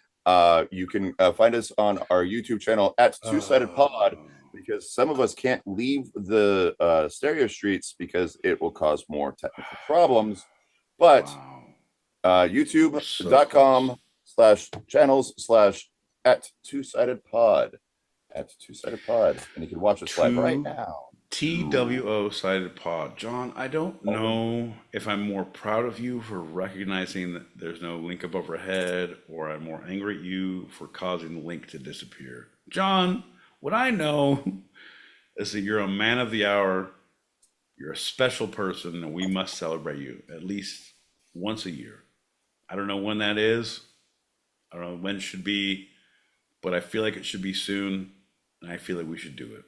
you can find us on our YouTube channel at Two-Sided Pod, because some of us can't leave the stereo streets because it will cause more technical problems. But youtube.com/channels/ at Two-Sided Pod, and you can watch us live right now. TWO Sided Pod. John, I don't know if I'm more proud of you for recognizing that there's no link above our head, or I'm more angry at you for causing the link to disappear. John, what I know is that you're a man of the hour, you're a special person, and we must celebrate you at least once a year. I don't know when that is. I don't know when it should be, but I feel like it should be soon, and I feel like we should do it.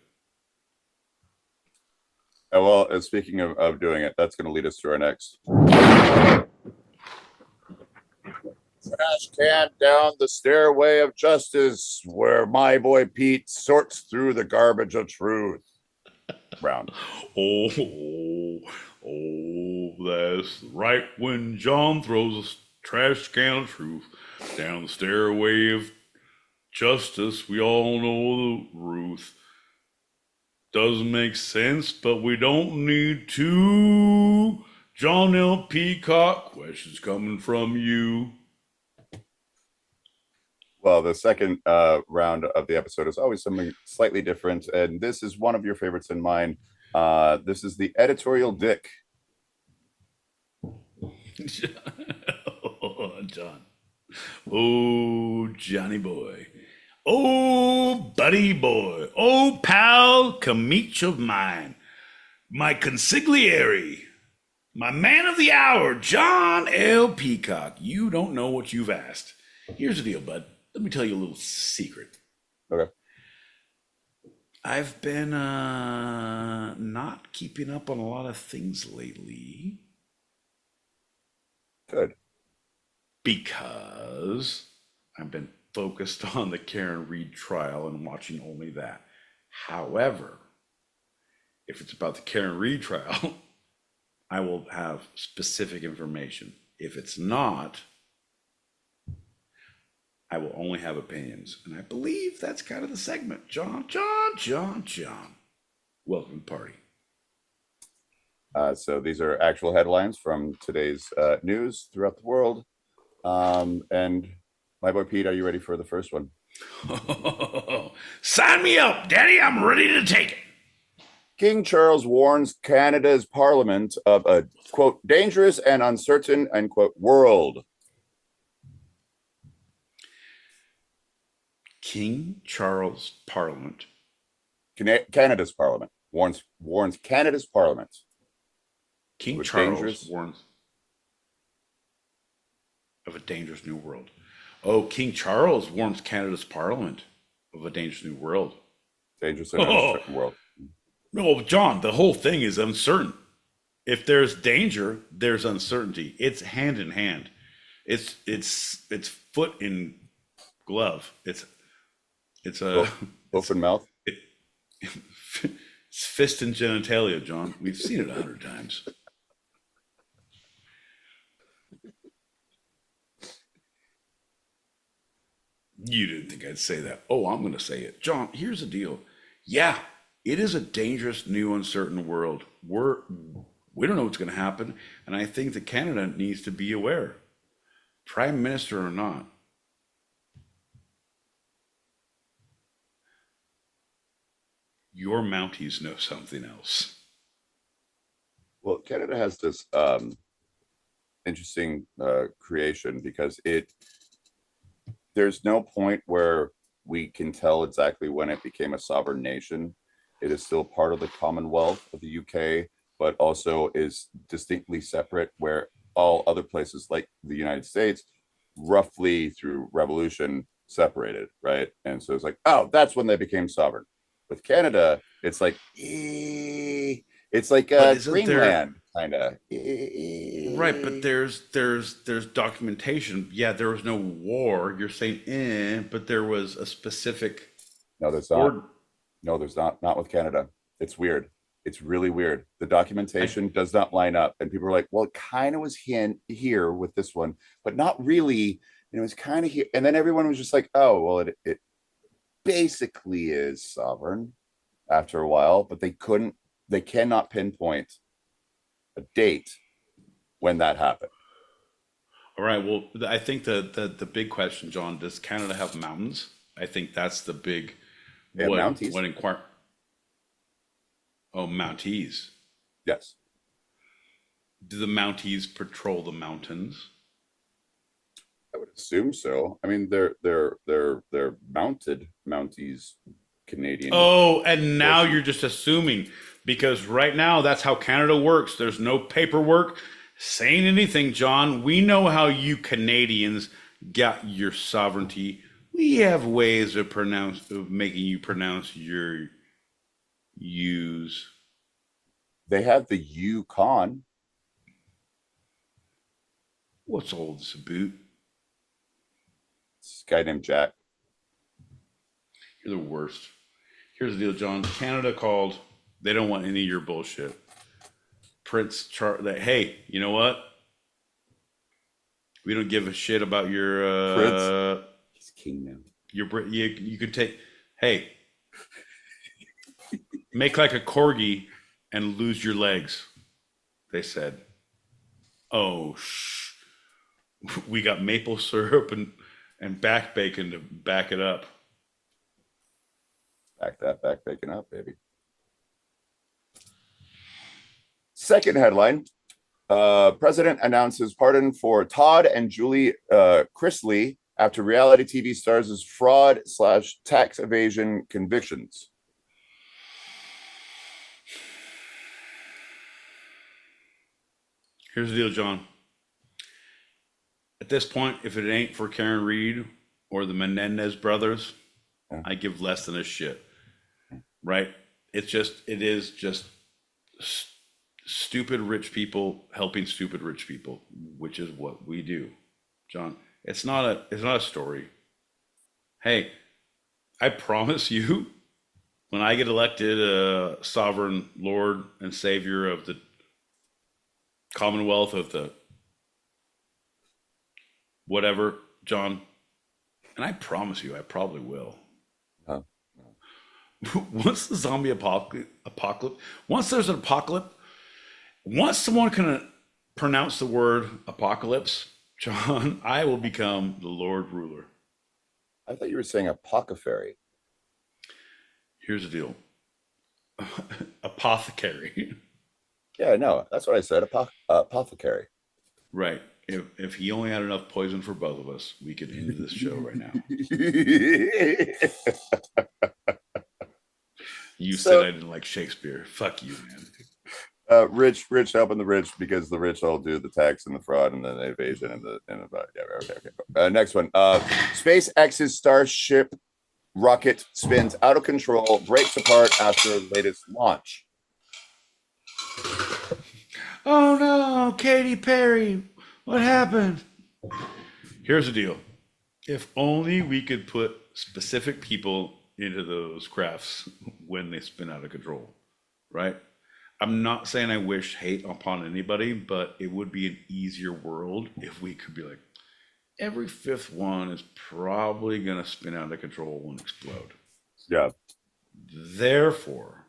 Oh, well, speaking of doing it, that's going to lead us to our next. Trash can down the stairway of justice, where my boy Pete sorts through the garbage of truth. Round. Oh, that's right when John throws a trash can of truth down the stairway of justice. We all know the Ruth. Doesn't make sense, but we don't need to. John L. Peacock, questions coming from you. Well, the second round of the episode is always something slightly different, and this is one of your favorites and mine. This is the editorial dick. John. Oh, Johnny boy. Oh, buddy boy. Oh, pal, comeach of mine. My consigliere. My man of the hour, John L. Peacock. You don't know what you've asked. Here's the deal, bud. Let me tell you a little secret. Okay. I've been not keeping up on a lot of things lately. Good. Because I've been focused on the Karen Reed trial and watching only that. However, if it's about the Karen Reed trial, I will have specific information. If it's not, I will only have opinions. And I believe that's kind of the segment. John. Welcome to the party. So these are actual headlines from today's news throughout the world. And my boy Pete, are you ready for the first one? Sign me up, Daddy. I'm ready to take it. King Charles warns Canada's parliament of a, quote, dangerous and uncertain, end quote, world. King Charles Parliament. Canada's parliament warns Canada's parliament. King Charles warns of a dangerous new world. Oh, King Charles warns Canada's parliament of a dangerous new world. Dangerous and uncertain world. No, John, the whole thing is uncertain. If there's danger, there's uncertainty. It's hand in hand. It's foot in glove. It's a open mouth. It's fist and genitalia, John. We've seen it 100 times. You didn't think I'd say that. Oh, I'm going to say it. John, here's the deal. Yeah, it is a dangerous, new, uncertain world. We don't know what's going to happen, and I think that Canada needs to be aware, Prime Minister or not. Your Mounties know something else. Well, Canada has this interesting creation because there's no point where we can tell exactly when it became a sovereign nation. It is still part of the Commonwealth of the UK, but also is distinctly separate, where all other places like the United States, roughly through revolution, separated, right? And so it's like, oh, that's when they became sovereign. With Canada, it's like, it's like Greenland, kind of. Right, but there's documentation. Yeah, there was no war. You're saying, but there was a specific. No, there's not. No, there's not. Not with Canada. It's weird. It's really weird. The documentation does not line up, and people are like, "Well, it kind of was here with this one, but not really." And it was kind of here, and then everyone was just like, "Oh, well, it basically is sovereign." After a while, but they cannot pinpoint a date when that happened. All right. Well, I think the big question, John, does Canada have mountains? I think that's the big. Mounties. Oh, Mounties. Yes. Do the Mounties patrol the mountains? I would assume so. I mean, they're mounted Mounties, Canadian. Oh, and now you're just assuming, because right now that's how Canada works. There's no paperwork saying anything, John. We know how you Canadians got your sovereignty. We have ways of making you pronounce your U's. They have the Yukon. What's old as a boot? This guy named Jack. You're the worst. Here's the deal, John. Canada called. They don't want any of your bullshit. Prince Charles. Hey, you know what? We don't give a shit about your Prince. He's king now. You could take. Hey, make like a corgi and lose your legs. They said. Oh, we got maple syrup and back bacon to back it up. Back that back bacon up, baby. Second headline. President announces pardon for Todd and Julie Chrisley after reality TV stars' fraud/tax evasion convictions. Here's the deal, John. At this point, if it ain't for Karen Reed or the Menendez brothers, I give less than a shit. Right? It is just stupid rich people helping stupid rich people, which is what we do, John. It's not a story. Hey, I promise you, when I get elected sovereign Lord and Savior of the Commonwealth of the whatever, John, and I promise you, I probably will. Once the zombie apocalypse, once there's an apocalypse, once someone can pronounce the word apocalypse, John, I will become the Lord ruler. I thought you were saying apothecary. Here's the deal. Apothecary. Yeah, no, that's what I said. Apothecary. Right. If he only had enough poison for both of us, we could end this show right now. Said I didn't like Shakespeare. Fuck you, man. Rich helping the rich because the rich all do the tax and the fraud and the evasion and the okay. Next one. SpaceX's Starship rocket spins out of control, breaks apart after latest launch. Oh no, Katy Perry, what happened? Here's the deal. If only we could put specific people into those crafts when they spin out of control, right? I'm not saying I wish hate upon anybody, but it would be an easier world if we could be like, every fifth one is probably going to spin out of control and explode. Yeah. Therefore,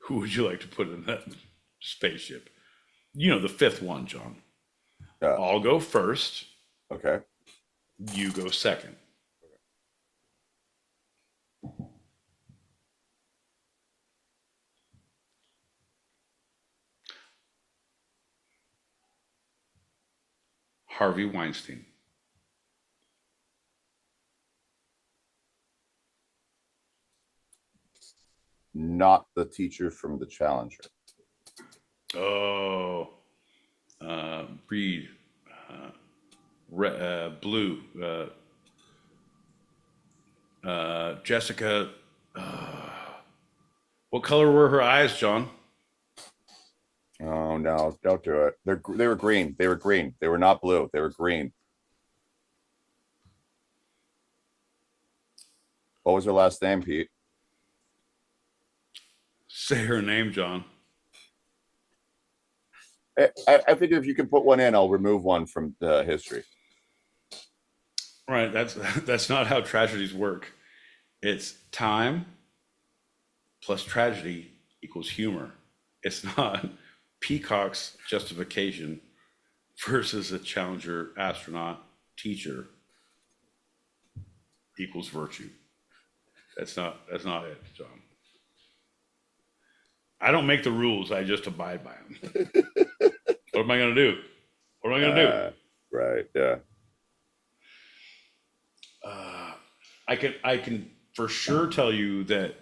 who would you like to put in that spaceship? You know, the fifth one, John. Yeah. I'll go first. Okay. You go second. Harvey Weinstein. Not the teacher from the Challenger. Oh, Reed, Blue, Jessica. What color were her eyes, John? Oh no, don't do it. They were green. They were green. They were not blue. They were green. What was her last name, Pete? Say her name, John. I think if you can put one in, I'll remove one from the history. Right. That's not how tragedies work. It's time plus tragedy equals humor. It's not Peacock's justification versus a Challenger astronaut teacher equals virtue. That's not it, John. I don't make the rules. I just abide by them. What am I going to do? What am I going to do? Right. Yeah. I can for sure tell you that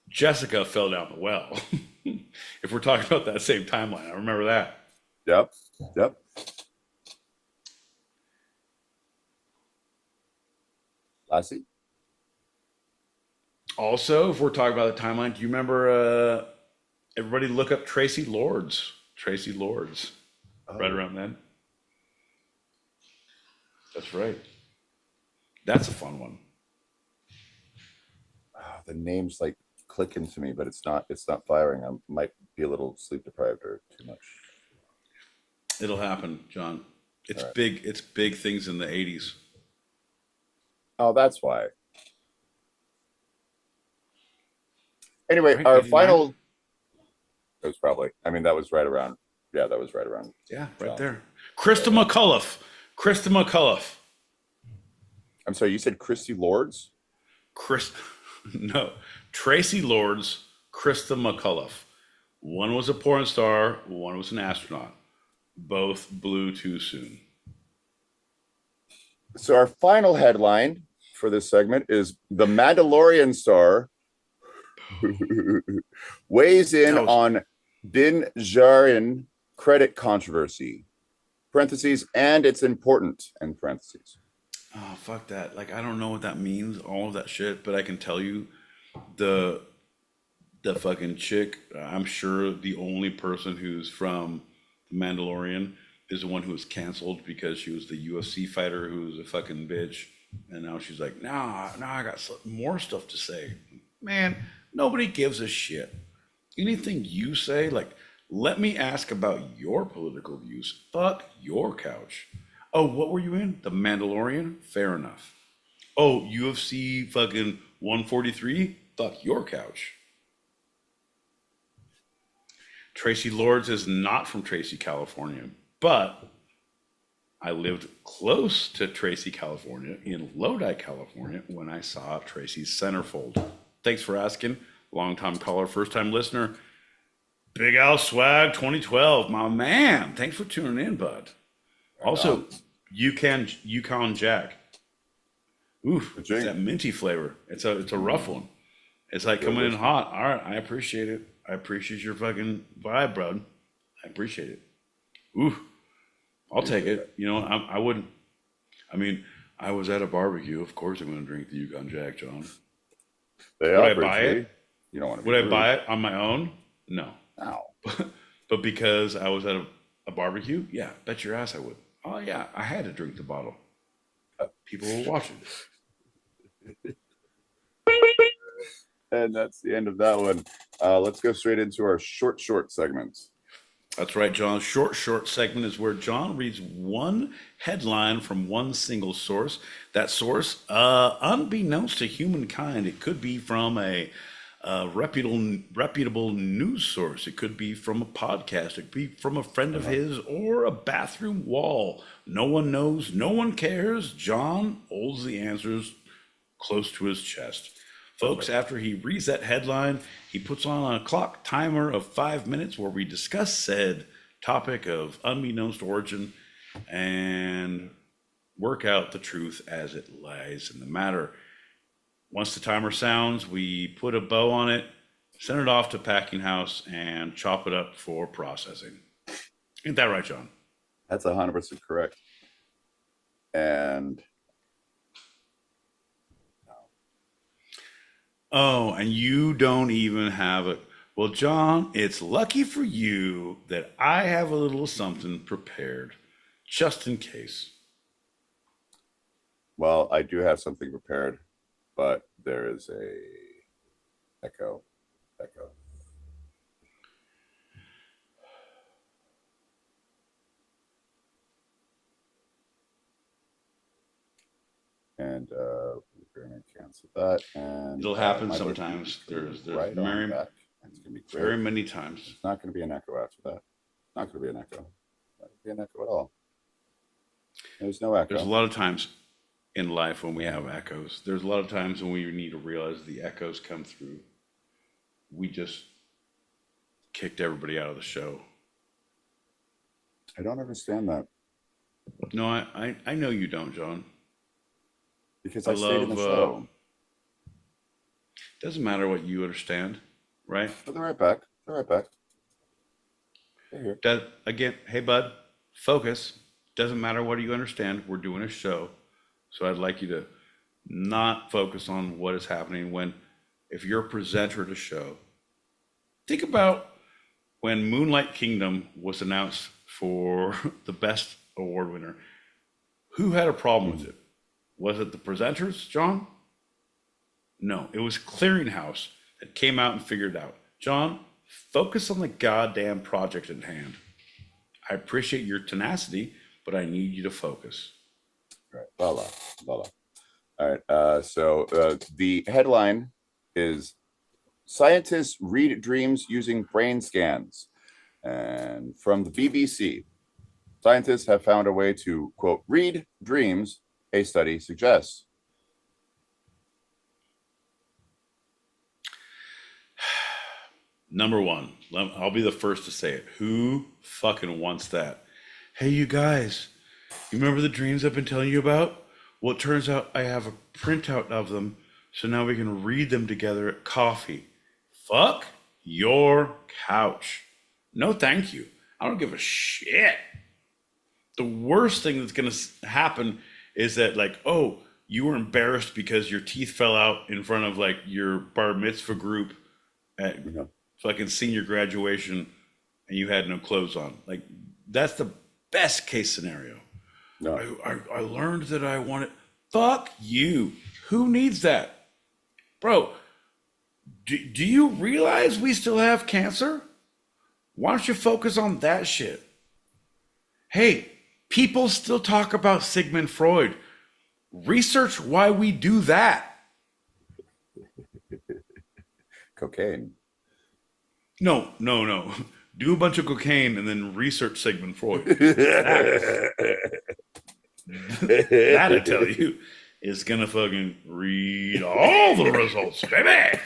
Jessica fell down the well. If we're talking about that same timeline, I remember that. Yep. Lassie? Also, if we're talking about the timeline, do you remember everybody look up Tracy Lords? Tracy Lords. Right around then. That's right. That's a fun one. The name's like clicking to me, but it's not firing. I might be a little sleep deprived or too much. It'll happen, John. It's right. big. It's big things in the 80s. Oh, that's why. Anyway, Right, our 89. final. It was probably. I mean, that was right around. Yeah, that was right around. Yeah, right there. Krista McCullough. Krista McCullough. I'm sorry. You said Christy Lords? No. Tracy Lords, Krista McCullough. One was a porn star. One was an astronaut. Both blew too soon. So our final headline for this segment is the Mandalorian star weighs in on Din Djarin credit controversy. Parentheses, and it's important, end parentheses. Oh, fuck that. Like, I don't know what that means, all of that shit, but I can tell you the fucking chick, I'm sure the only person who's from The Mandalorian is the one who was canceled because she was the UFC fighter who was a fucking bitch. And now she's like, nah, I got more stuff to say. Man, nobody gives a shit. Anything you say, like, let me ask about your political views. Fuck your couch. Oh, what were you in? The Mandalorian? Fair enough. Oh, UFC fucking 143? Fuck your couch. Tracy Lords is not from Tracy, California, but I lived close to Tracy, California, in Lodi, California, when I saw Tracy's centerfold. Thanks for asking. Long-time caller, first-time listener. Big Al Swag 2012, my man. Thanks for tuning in, bud. Also, Yukon Jack. Oof, it's that minty flavor. It's a rough one. It's like coming in hot. All right, I appreciate it. I appreciate your fucking vibe, bro. I appreciate it. Ooh, I'll take it. You know, I wouldn't. I mean, I was at a barbecue. Of course, I'm going to drink the Yukon Jack, John. Would I buy it? You don't want to. Would I buy it on my own? No. No. But because I was at a barbecue, yeah, bet your ass I would. Oh yeah, I had to drink the bottle. People were watching. And that's the end of that one. Let's go straight into our short segment. That's right, John. Short segment is where John reads one headline from one single source. That source, unbeknownst to humankind, it could be from a reputable news source. It could be from a podcast. It could be from a friend of his or a bathroom wall. No one knows. No one cares. John holds the answers close to his chest. Folks, after he reads that headline, he puts on a clock timer of 5 minutes where we discuss said topic of unbeknownst origin and work out the truth as it lies in the matter. Once the timer sounds, we put a bow on it, send it off to packing house, and chop it up for processing. Ain't that right, John? That's 100% correct. And oh, and you don't even have it. Well, John, it's lucky for you that I have a little something prepared, just in case. well, I do have something prepared, but there is a echo. And we're gonna cancel that. And It'll happen sometimes. There's right very, it's gonna be great. very many times. It's not gonna be an echo after that. Not gonna be an echo. Not gonna be an echo at all. There's no echo. There's a lot of times in life when we have echoes. There's a lot of times when we need to realize the echoes come through. We just kicked everybody out of the show. I don't understand that. No, I know you don't, John. Because I stayed in the show. Doesn't matter what you understand, right? But they're right back. They're right back. They're here. Again, hey, bud, focus. Doesn't matter what you understand. We're doing a show. So I'd like you to not focus on what is happening when, if you're a presenter at a show, think about when Moonlight Kingdom was announced for the best award winner. Who had a problem with it? Was it the presenters, John? No, it was Clearinghouse that came out and figured it out. John, focus on the goddamn project at hand. I appreciate your tenacity, but I need you to focus. Right. All right. So the headline is Scientists Read Dreams Using Brain Scans. And from the BBC, scientists have found a way to, quote, read dreams, a study suggests. Number one, I'll be the first to say it. Who fucking wants that? Hey, you guys, you remember the dreams I've been telling you about? Well, it turns out I have a printout of them, so now we can read them together at coffee. Fuck your couch. No, thank you. I don't give a shit. The worst thing that's going to happen is that, like, oh, you were embarrassed because your teeth fell out in front of, like, your bar mitzvah group at fucking senior graduation and you had no clothes on. Like, that's the best case scenario. No. I learned that I wanted. Fuck you. Who needs that? Bro, do you realize we still have cancer? Why don't you focus on that shit? Hey, people still talk about Sigmund Freud. Research why we do that. Cocaine. No. Do a bunch of cocaine and then research Sigmund Freud. That, I tell you, is gonna fucking read all the results, baby.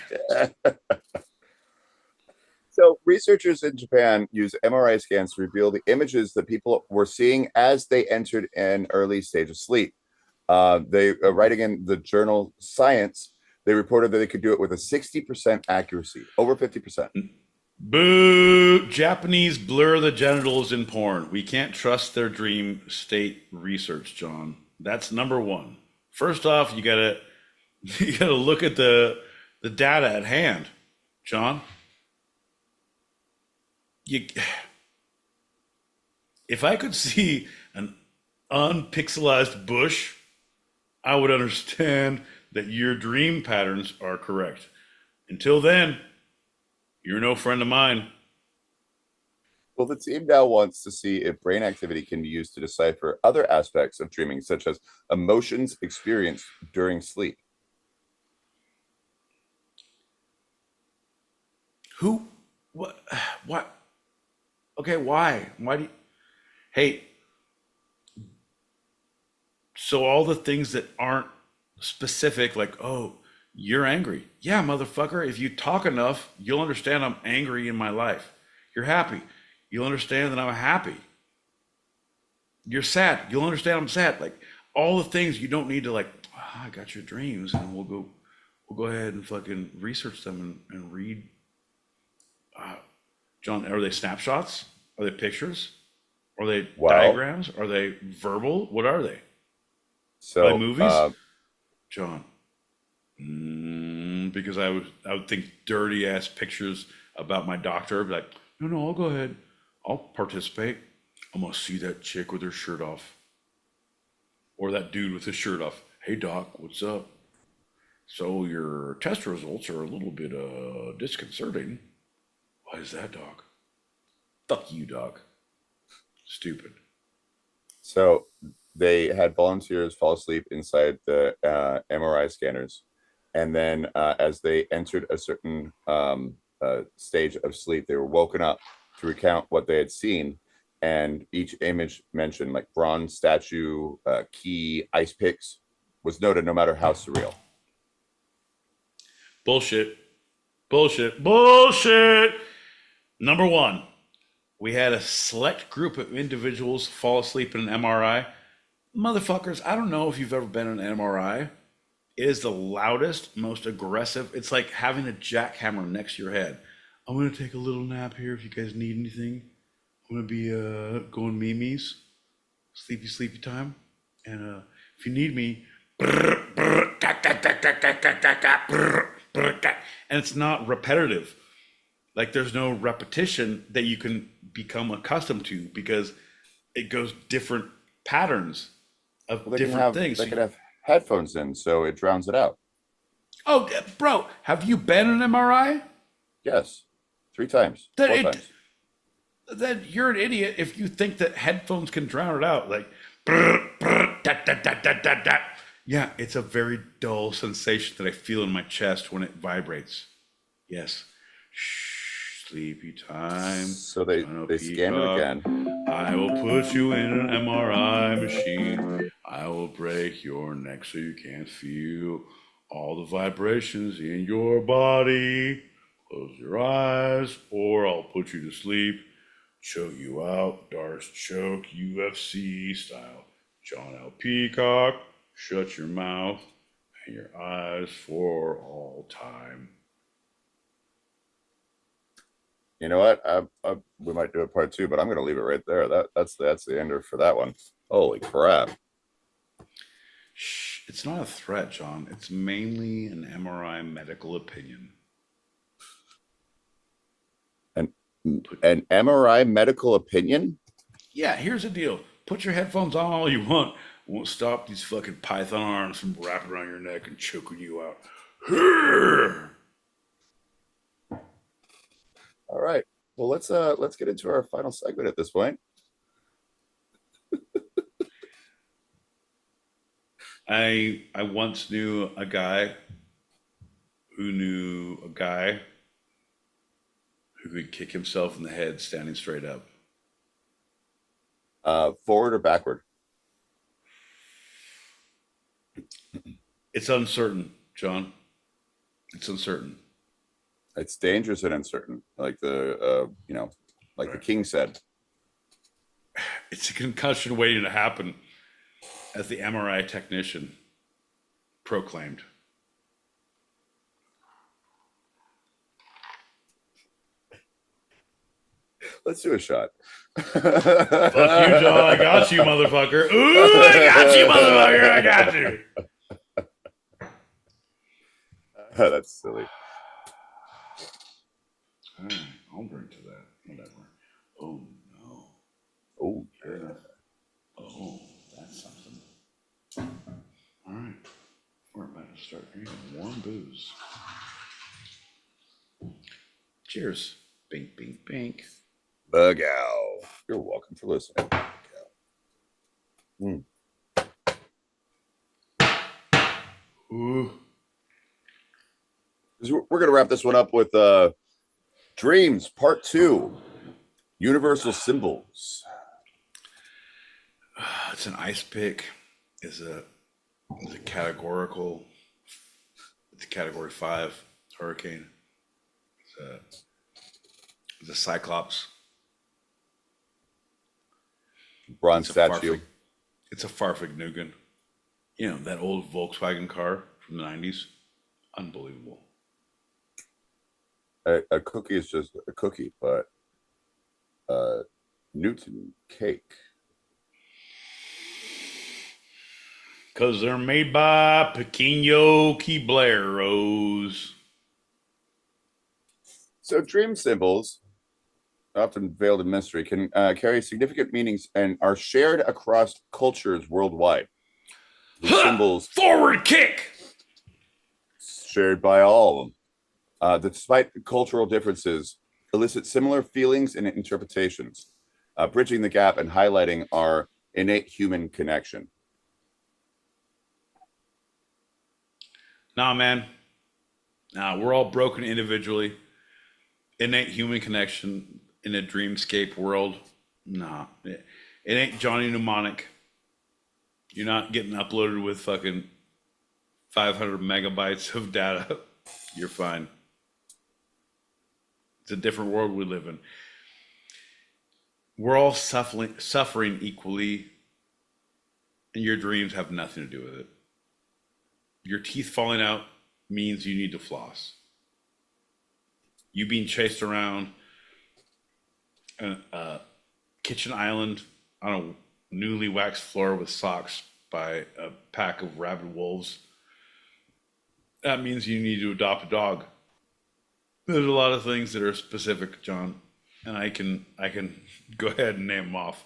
So researchers in Japan use MRI scans to reveal the images that people were seeing as they entered an early stage of sleep. They writing in the journal Science, they reported that they could do it with a 60% accuracy, over 50%. Boo! Japanese blur the genitals in porn. We can't trust their dream state research, John. That's number one. First off, you gotta look at the data at hand, John. If I could see an unpixelized bush, I would understand that your dream patterns are correct. Until then, you're no friend of mine. Well, the team now wants to see if brain activity can be used to decipher other aspects of dreaming, such as emotions experienced during sleep. Who? What? Okay, why? Why do you... Hey, so all the things that aren't specific, like, oh, you're angry. Yeah, motherfucker, if you talk enough, you'll understand I'm angry in my life. You're happy. You'll understand that I'm happy. You're sad. You'll understand I'm sad. Like all the things you don't need to like, I got your dreams and we'll go ahead and fucking research them and read. John, are they snapshots? Are they pictures? Are they diagrams? Are they verbal? What are they? So are they movies? John, because I would think dirty ass pictures about my doctor. I'd be like, no, I'll go ahead. I'll participate. I'm gonna see that chick with her shirt off, or that dude with his shirt off. Hey doc, what's up? So your test results are a little bit disconcerting. Why is that, doc? Fuck you, doc. Stupid. So they had volunteers fall asleep inside the MRI scanners, and then as they entered a certain stage of sleep, they were woken up to recount what they had seen, and each image mentioned like bronze statue, key, ice picks was noted, no matter how surreal. Bullshit. Number one, we had a select group of individuals fall asleep in an MRI. Motherfuckers, I don't know if you've ever been in an MRI. It is the loudest, most aggressive. It's like having a jackhammer next to your head. I'm going to take a little nap here if you guys need anything. I'm going to be going memes. Sleepy time. And if you need me, and it's not repetitive. Like there's no repetition that you can become accustomed to because it goes different patterns of different things. They could have headphones in, so it drowns it out. Oh, bro, have you been in an MRI? Yes, 3 times, 4 times. Then you're an idiot if you think that headphones can drown it out. Like, yeah, it's a very dull sensation that I feel in my chest when it vibrates. Yes. Shh, sleepy time. So they scan it again. I will put you in an MRI machine. I will break your neck so you can't feel all the vibrations in your body. Close your eyes or I'll put you to sleep. Choke you out, Darce choke, UFC style. John L. Peacock, shut your mouth and your eyes for all time. You know what? We might do a part 2, but I'm going to leave it right there. That's the ender for that one. Holy crap! Shh, it's not a threat, John. It's mainly an MRI medical opinion. An MRI medical opinion? Yeah, here's the deal. Put your headphones on all you want. Won't stop these fucking python arms from wrapping around your neck and choking you out. All right. Well, let's get into our final segment at this point. I once knew a guy who knew a guy who could kick himself in the head standing straight up. Forward or backward? It's uncertain, John. It's uncertain. It's dangerous and uncertain, like the the king said. It's a concussion waiting to happen, as the MRI technician proclaimed. Let's do a shot. Fuck you, John. I got you, motherfucker. Ooh, I got you, motherfucker. I got you. That's silly. All right, I'll drink to that. Whatever. Oh, no. Oh, yeah. Oh, that's something. All right. We're about to start drinking warm booze. Cheers. Bink, bink, bink. Bug out. You're welcome for listening. Ooh. We're going to wrap this one up with Dreams Part 2. Universal Symbols. It's an ice pick. It's a categorical. It's a Category 5 hurricane. It's a Cyclops. Bronze statue. It's a Farfignugan. You know, that old Volkswagen car from the 90s. Unbelievable. A cookie is just a cookie, but Newton cake. Because they're made by Pequeño Quibleros. So dream symbols, often veiled in mystery, can carry significant meanings and are shared across cultures worldwide. The symbols forward kick shared by all of them. Despite the cultural differences, elicit similar feelings and interpretations, bridging the gap and highlighting our innate human connection. Nah, man. Nah, we're all broken individually. Innate human connection in a dreamscape world. Nah. It ain't Johnny Mnemonic. You're not getting uploaded with fucking 500 megabytes of data. You're fine. It's a different world we live in. We're all suffering equally, and your dreams have nothing to do with it. Your teeth falling out means you need to floss. You being chased around a kitchen island on a newly waxed floor with socks by a pack of rabid wolves, that means you need to adopt a dog. There's a lot of things that are specific, John, and I can go ahead and name them off.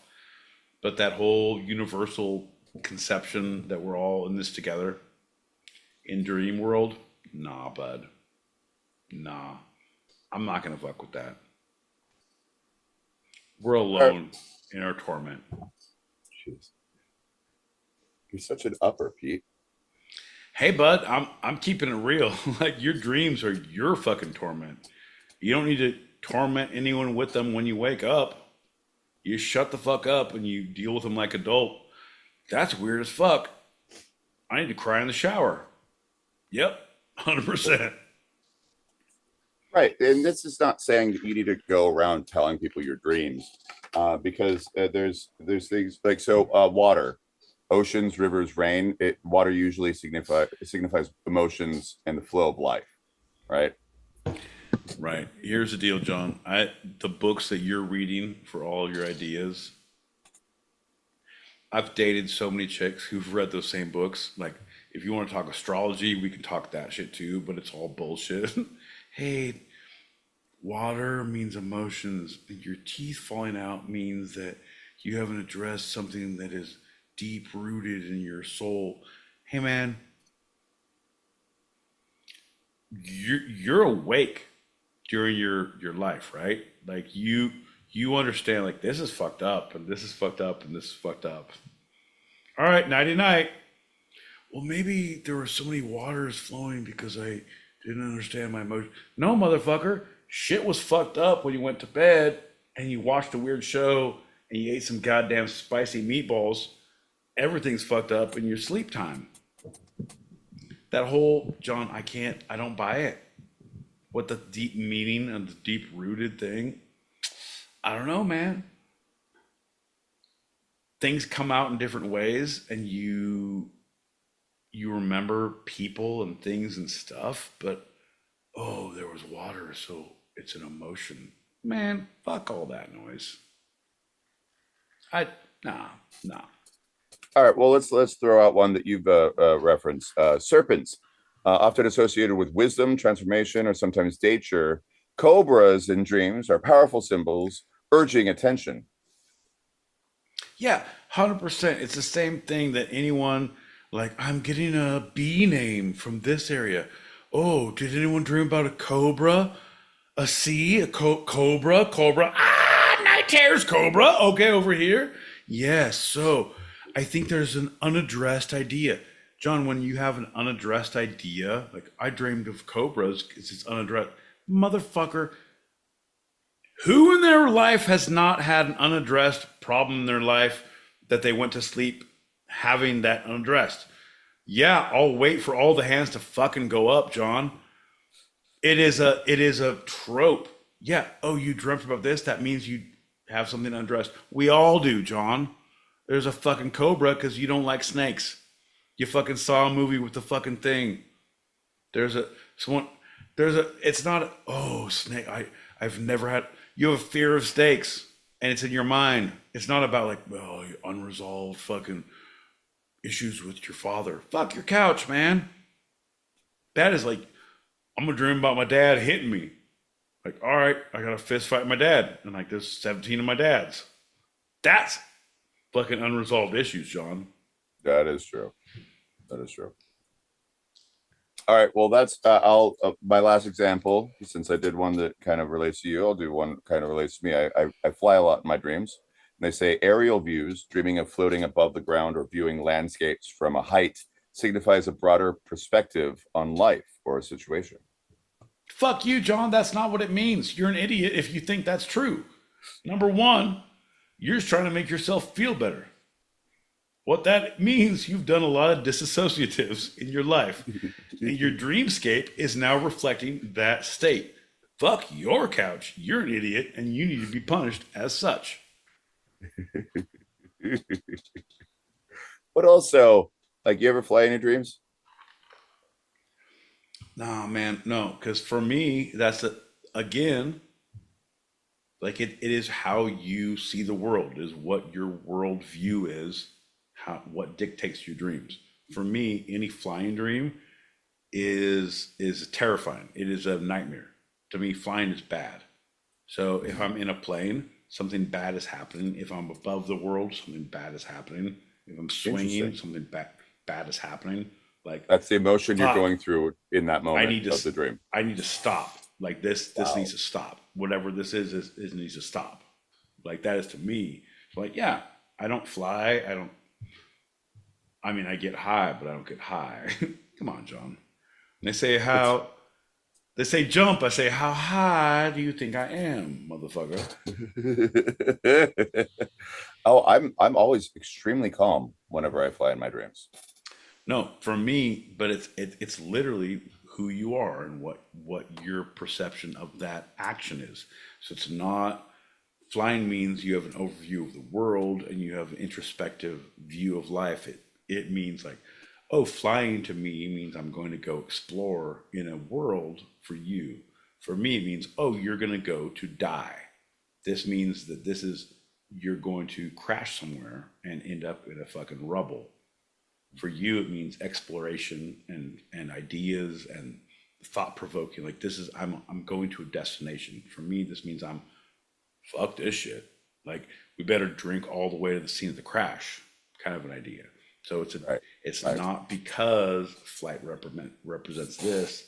But that whole universal conception that we're all in this together in dream world, nah, bud. Nah. I'm not gonna fuck with that. We're alone in our torment. Jeez. You're such an upper, Pete. Hey, bud, I'm keeping it real. Like, your dreams are your fucking torment. You don't need to torment anyone with them when you wake up. You shut the fuck up and you deal with them like adult. That's weird as fuck. I need to cry in the shower. Yep, 100%. Right, and this is not saying that you need to go around telling people your dreams, because there's things like water, oceans, rivers, rain. Water usually signifies emotions and the flow of life, right? Right. Here's the deal, John. The books that you're reading for all your ideas, I've dated so many chicks who've read those same books. Like, if you want to talk astrology, we can talk that shit too, but it's all bullshit. Hey, water means emotions, and your teeth falling out means that you haven't addressed something that is deep rooted in your soul. Hey, man, you're awake during your life, right? Like, you understand, like, this is fucked up, and this is fucked up, and this is fucked up. All right, nighty night. Well, maybe there were so many waters flowing because I didn't understand my emotion. No, motherfucker. Shit was fucked up when you went to bed and you watched a weird show and you ate some goddamn spicy meatballs. Everything's fucked up in your sleep time. That whole, John, I don't buy it. What the deep meaning and the deep rooted thing? I don't know, man. Things come out in different ways and you remember people and things and stuff, but oh, there was water, so it's an emotion. Man, fuck all that noise. Nah. All right, well, let's throw out one that you've referenced. Serpents, often associated with wisdom, transformation, or sometimes danger. Cobras in dreams are powerful symbols urging attention. Yeah, 100%. It's the same thing that anyone, like, I'm getting a bee name from this area. Oh, did anyone dream about a cobra? A sea? A cobra? Night terrors, cobra. Okay, over here. Yes, so I think there's an unaddressed idea. John, when you have an unaddressed idea, like, I dreamed of cobras because it's unaddressed. Motherfucker, who in their life has not had an unaddressed problem in their life that they went to sleep having that unaddressed? Yeah, I'll wait for all the hands to fucking go up, John. It is a trope. Yeah. Oh, you dreamt about this? That means you have something unaddressed. We all do, John. There's a fucking cobra because you don't like snakes. You fucking saw a movie with the fucking thing. There's a someone. There's a. It's not. Snake. I've never had. You have a fear of snakes, and it's in your mind. It's not about like unresolved fucking issues with your father. Fuck your couch, man. That is like, I'm gonna dream about my dad hitting me. Like, all right, I got a fist fight with my dad, and like there's 17 of my dads. That's fucking unresolved issues, John. That is true. That is true. All right. Well, that's my last example. Since I did one that kind of relates to you, I'll do one kind of relates to me. I fly a lot in my dreams. And they say aerial views, dreaming of floating above the ground or viewing landscapes from a height, signifies a broader perspective on life or a situation. Fuck you, John. That's not what it means. You're an idiot if you think that's true. Number one, you're just trying to make yourself feel better. What that means, you've done a lot of disassociatives in your life. And your dreamscape is now reflecting that state. Fuck your couch. You're an idiot and you need to be punished as such. But also, like, you ever fly in your dreams? No, man, no. Because for me, that's again, like it is how you see the world, is what your world view is, what dictates your dreams. For me, any flying dream is terrifying. It is a nightmare. To me, flying is bad. So if I'm in a plane, something bad is happening. If I'm above the world, something bad is happening. If I'm swinging, something bad is happening. Like, that's the emotion you're going through in that moment of the dream. I need to stop. Like this needs to stop. Whatever this is needs to stop. Like, that is to me. Like, yeah, I don't fly. I get high, but I don't get high. Come on, John. And they say jump. I say, how high do you think I am, motherfucker? I'm always extremely calm whenever I fly in my dreams. No, for me, but it's literally who you are and what your perception of that action is. So it's not, flying means you have an overview of the world and you have an introspective view of life. It means like, flying to me means I'm going to go explore in a world for you. For me, it means, you're going to go to die. This means that you're going to crash somewhere and end up in a fucking rubble. For you, it means exploration and ideas and thought provoking. Like, I'm going to a destination. For me, this means fuck this shit. Like, we better drink all the way to the scene of the crash, kind of an idea. So it's not because flight represents this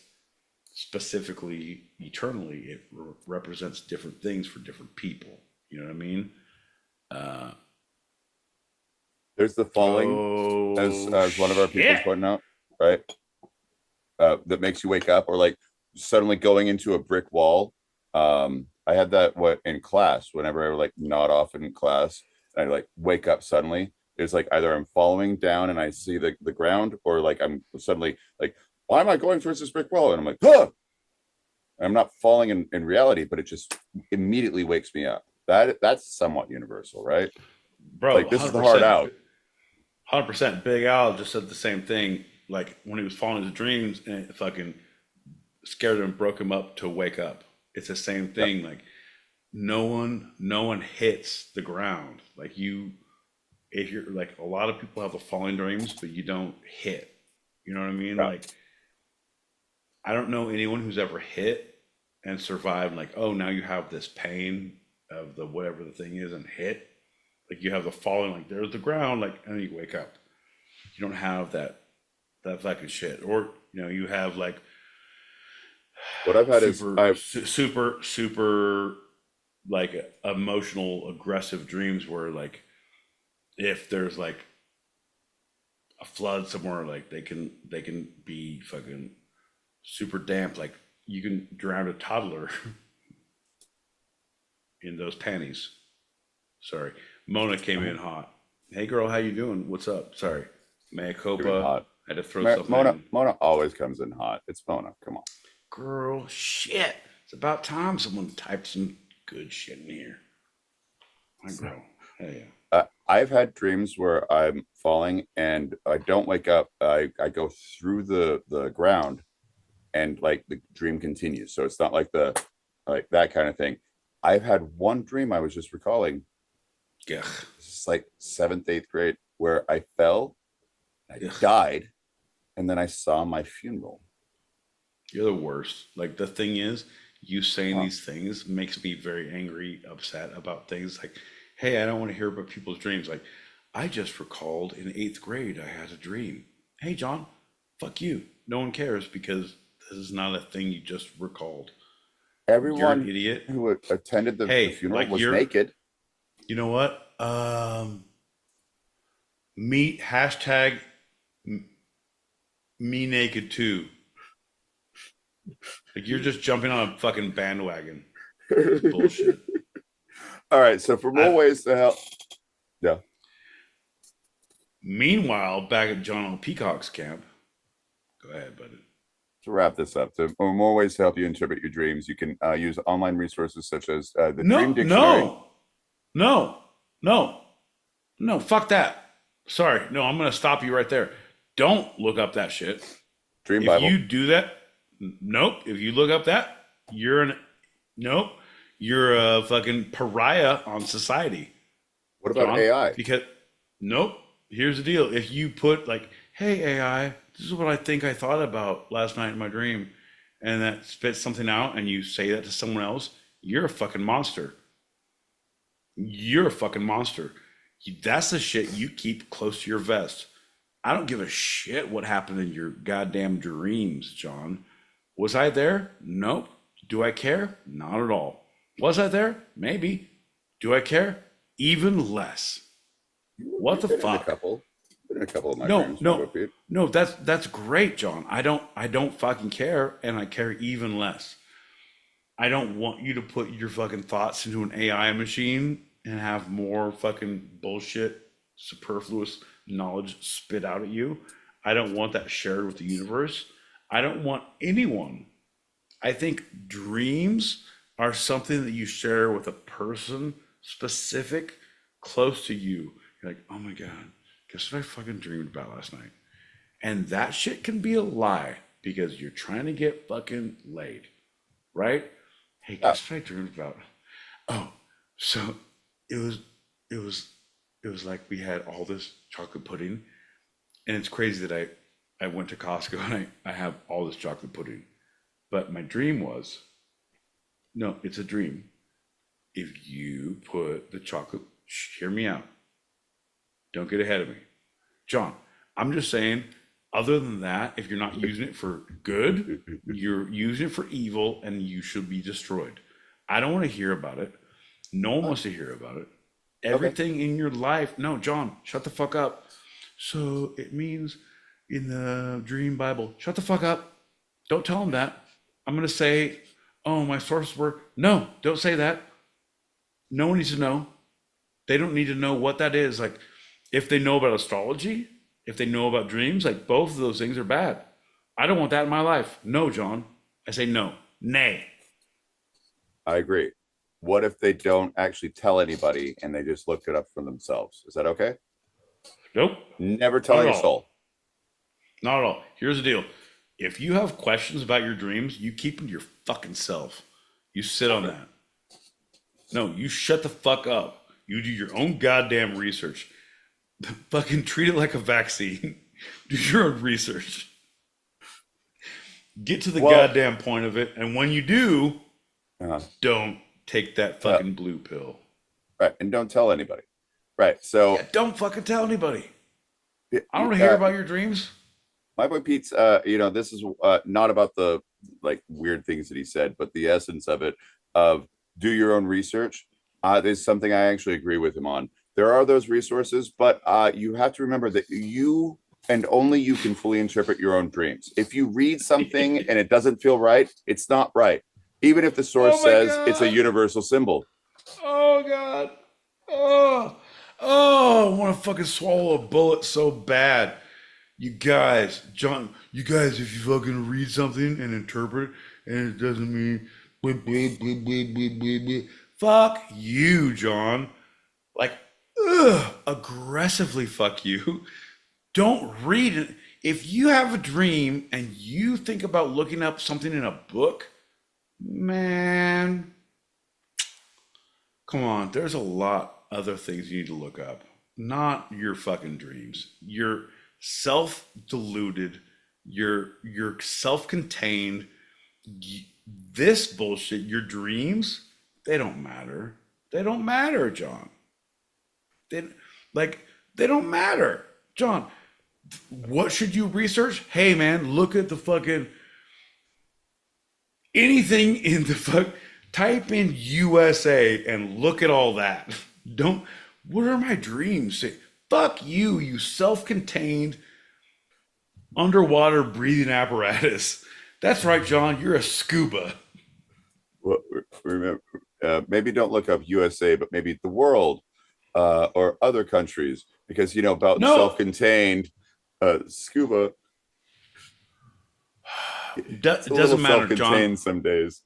specifically eternally. It represents different things for different people. You know what I mean? There's the falling, as one of our people pointing out, right? That makes you wake up, or like suddenly going into a brick wall. I had that in class. Whenever I would like nod off in class, and I like wake up suddenly. It's like either I'm falling down and I see the ground, or like I'm suddenly like, why am I going towards this brick wall? And I'm like, huh! I'm not falling in reality, but it just immediately wakes me up. That's somewhat universal, right? Bro, like, this is the hard out. 100%. Big Al just said the same thing. Like, when he was falling into dreams and it fucking scared him, broke him up to wake up. It's the same thing. Yep. Like, no one hits the ground. Like, if you're like, a lot of people have the falling dreams, but you don't hit. You know what I mean? Right. Like, I don't know anyone who's ever hit and survived. Like, now you have this pain of the whatever the thing is and hit. Like, you have the falling, like, there's the ground, like, and then you wake up. You don't have that fucking shit. Or, you have like, what I've had super like emotional, aggressive dreams where, like, if there's like a flood somewhere, like they can be fucking super damp. Like, you can drown a toddler in those panties. Sorry. Mona came in hot. Hey girl, how you doing? What's up? Sorry. Mea culpa. I had to throw something in. Mona always comes in hot. It's Mona. Come on. Girl, shit. It's about time someone typed some good shit in here. My girl. Hell yeah. I've had dreams where I'm falling and I don't wake up. I go through the ground and like the dream continues. So it's not like like that kind of thing. I've had one dream I was just recalling. Ugh. It's like seventh, eighth grade, where I fell, I Ugh. died, and then I saw my funeral. You're the worst. Like the thing is, you saying these things makes me very angry, upset about things like, hey, I don't want to hear about people's dreams. Like, I just recalled in eighth grade I had a dream. Hey, John, fuck you. No one cares because this is not a thing you just recalled. Everyone You're an idiot who attended the funeral like was naked. You know what? Me hashtag me naked too. Like you're just jumping on a fucking bandwagon. It's bullshit. All right, so for more ways to help, yeah. Meanwhile, back at John L. Peacock's camp, go ahead, buddy. To wrap this up, for more ways to help you interpret your dreams, you can use online resources such as the Dream Dictionary. No, fuck that. Sorry, no, I'm gonna stop you right there. Don't look up that shit. Dream Bible. If you do that, nope. If you look up that, you're a fucking pariah on society. What about AI? Because nope. Here's the deal. If you put like, hey AI, this is what I think I thought about last night in my dream, and that spits something out, and you say that to someone else, you're a fucking monster. You're a fucking monster. That's the shit you keep close to your vest. I don't give a shit what happened in your goddamn dreams, John. Was I there? Nope. Do I care? Not at all. Was I there? Maybe. Do I care? Even less. What the fuck? Been in a couple of my dreams. No. That's great, John. I don't fucking care, and I care even less. I don't want you to put your fucking thoughts into an AI machine and have more fucking bullshit, superfluous knowledge spit out at you. I don't want that shared with the universe. I don't want anyone. I think dreams are something that you share with a person specific, close to you. You're like, oh my God, guess what I fucking dreamed about last night? And that shit can be a lie because you're trying to get fucking laid, right? Hey, guess what I dreamed about? Oh, so it was like we had all this chocolate pudding, and it's crazy that I went to Costco and I have all this chocolate pudding, but my dream was, no, it's a dream. If you put the chocolate, hear me out. Don't get ahead of me. John, I'm just saying, other than that, if you're not using it for good, you're using it for evil and you should be destroyed. I don't want to hear about it. No one wants to hear about it. Everything in your life. No, John, shut the fuck up. So it means in the Dream Bible, shut the fuck up. Don't tell them that. I'm going to say, oh, my sources were, no, don't say that. No one needs to know. They don't need to know what that is. Like, if they know about astrology, if they know about dreams, like both of those things are bad. I don't want that in my life. No, John. I say no. Nay. I agree. What if they don't actually tell anybody and they just looked it up for themselves? Is that okay? Nope. Never tell your soul. Not at all. Here's the deal. If you have questions about your dreams, you keep them to your fucking self. You sit on that. No, you shut the fuck up. You do your own goddamn research. Fucking treat it like a vaccine. Do your own research. Get to the goddamn point of it. And when you do, don't take that fucking blue pill. Right. And don't tell anybody. Right. So don't fucking tell anybody. I don't want to hear about your dreams. My boy Pete's, this is not about the like weird things that he said, but the essence of it, of do your own research. Is something I actually agree with him on. There are those resources, but you have to remember that you and only you can fully interpret your own dreams. If you read something and it doesn't feel right, it's not right. Even if the source says it's a universal symbol. Oh, God. Oh, I want to fucking swallow a bullet so bad. You guys, John, if you fucking read something and interpret and it doesn't mean blah, blah, blah, blah, blah, blah, blah. Fuck you, John. Like, aggressively fuck you. Don't read it. If you have a dream and you think about looking up something in a book, man, come on. There's a lot other things you need to look up. Not your fucking dreams. You're self-deluded. You're self-contained. This bullshit, your dreams, they don't matter. They don't matter, John. They they don't matter. John, what should you research? Hey man, look at the fucking anything in the fuck type in USA and look at all that. Don't what are my dreams? Say, fuck you, you self-contained underwater breathing apparatus. That's right, John, you're a scuba. Well, remember, maybe don't look up USA, but maybe the world or other countries, because about self-contained scuba. It doesn't matter, John. Some days.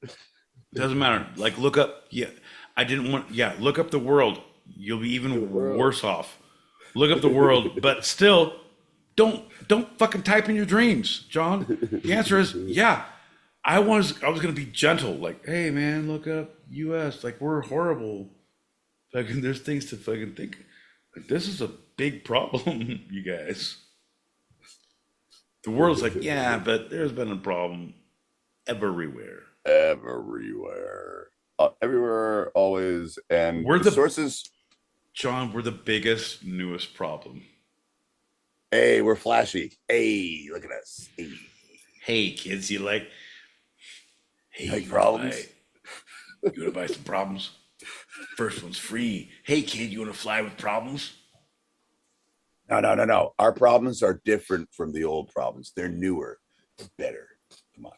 Doesn't matter. Like look up. Yeah, I didn't want. Yeah, look up the world. You'll be even worse off. Look up the world, but still, don't fucking type in your dreams, John. The answer is yeah. I was gonna be gentle, like, hey man, look up U.S. Like we're horrible. Fucking, there's things to fucking think. Like this is a big problem, you guys. The world's like, yeah, but there's been a problem everywhere. Everywhere, always, and we're the sources. John, we're the biggest, newest problem. Hey, we're flashy. Hey, look at us. Hey kids, you like? Hey, like problems? You want to buy some problems? First one's free. Hey kid, you want to fly with problems? No. Our problems are different from the old problems. They're newer, better. Come on.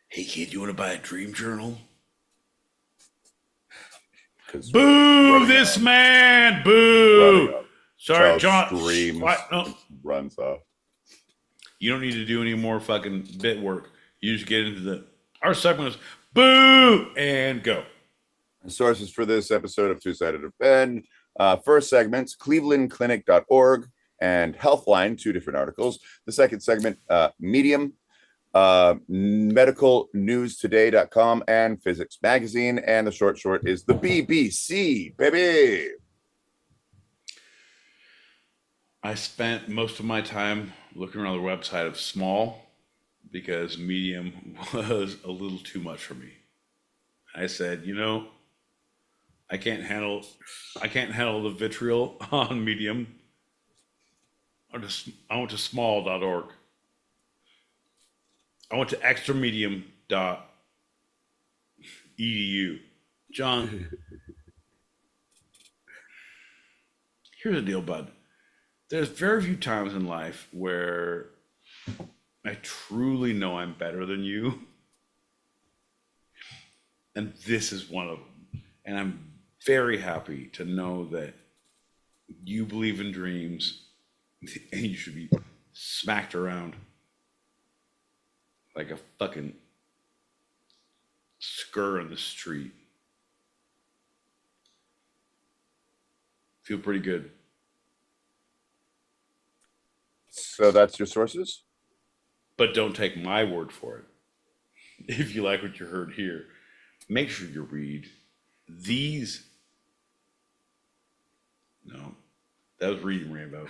Hey kid, you want to buy a dream journal? Boo this man! Boo! Sorry, John. Screams, No. runs off. You don't need to do any more fucking bit work. You just get into our segment is boo and go. Sources for this episode of Two Sided of Ben. First segment, clevelandclinic.org and Healthline, 2 different articles. The second segment, Medium, medicalnewstoday.com, and Physics Magazine. And the short is the BBC, baby. I spent most of my time looking around the website of Small because Medium was a little too much for me. I said, I can't handle the vitriol on Medium. I went to small.org. I went to extramedium.edu. John, here's the deal, bud. There's very few times in life where I truly know I'm better than you. And this is one of them. And I'm very happy to know that you believe in dreams and you should be smacked around like a fucking scur in the street. Feel pretty good. So that's your sources? But don't take my word for it. If you like what you heard here, make sure you read these. No, that was Reading Rainbow.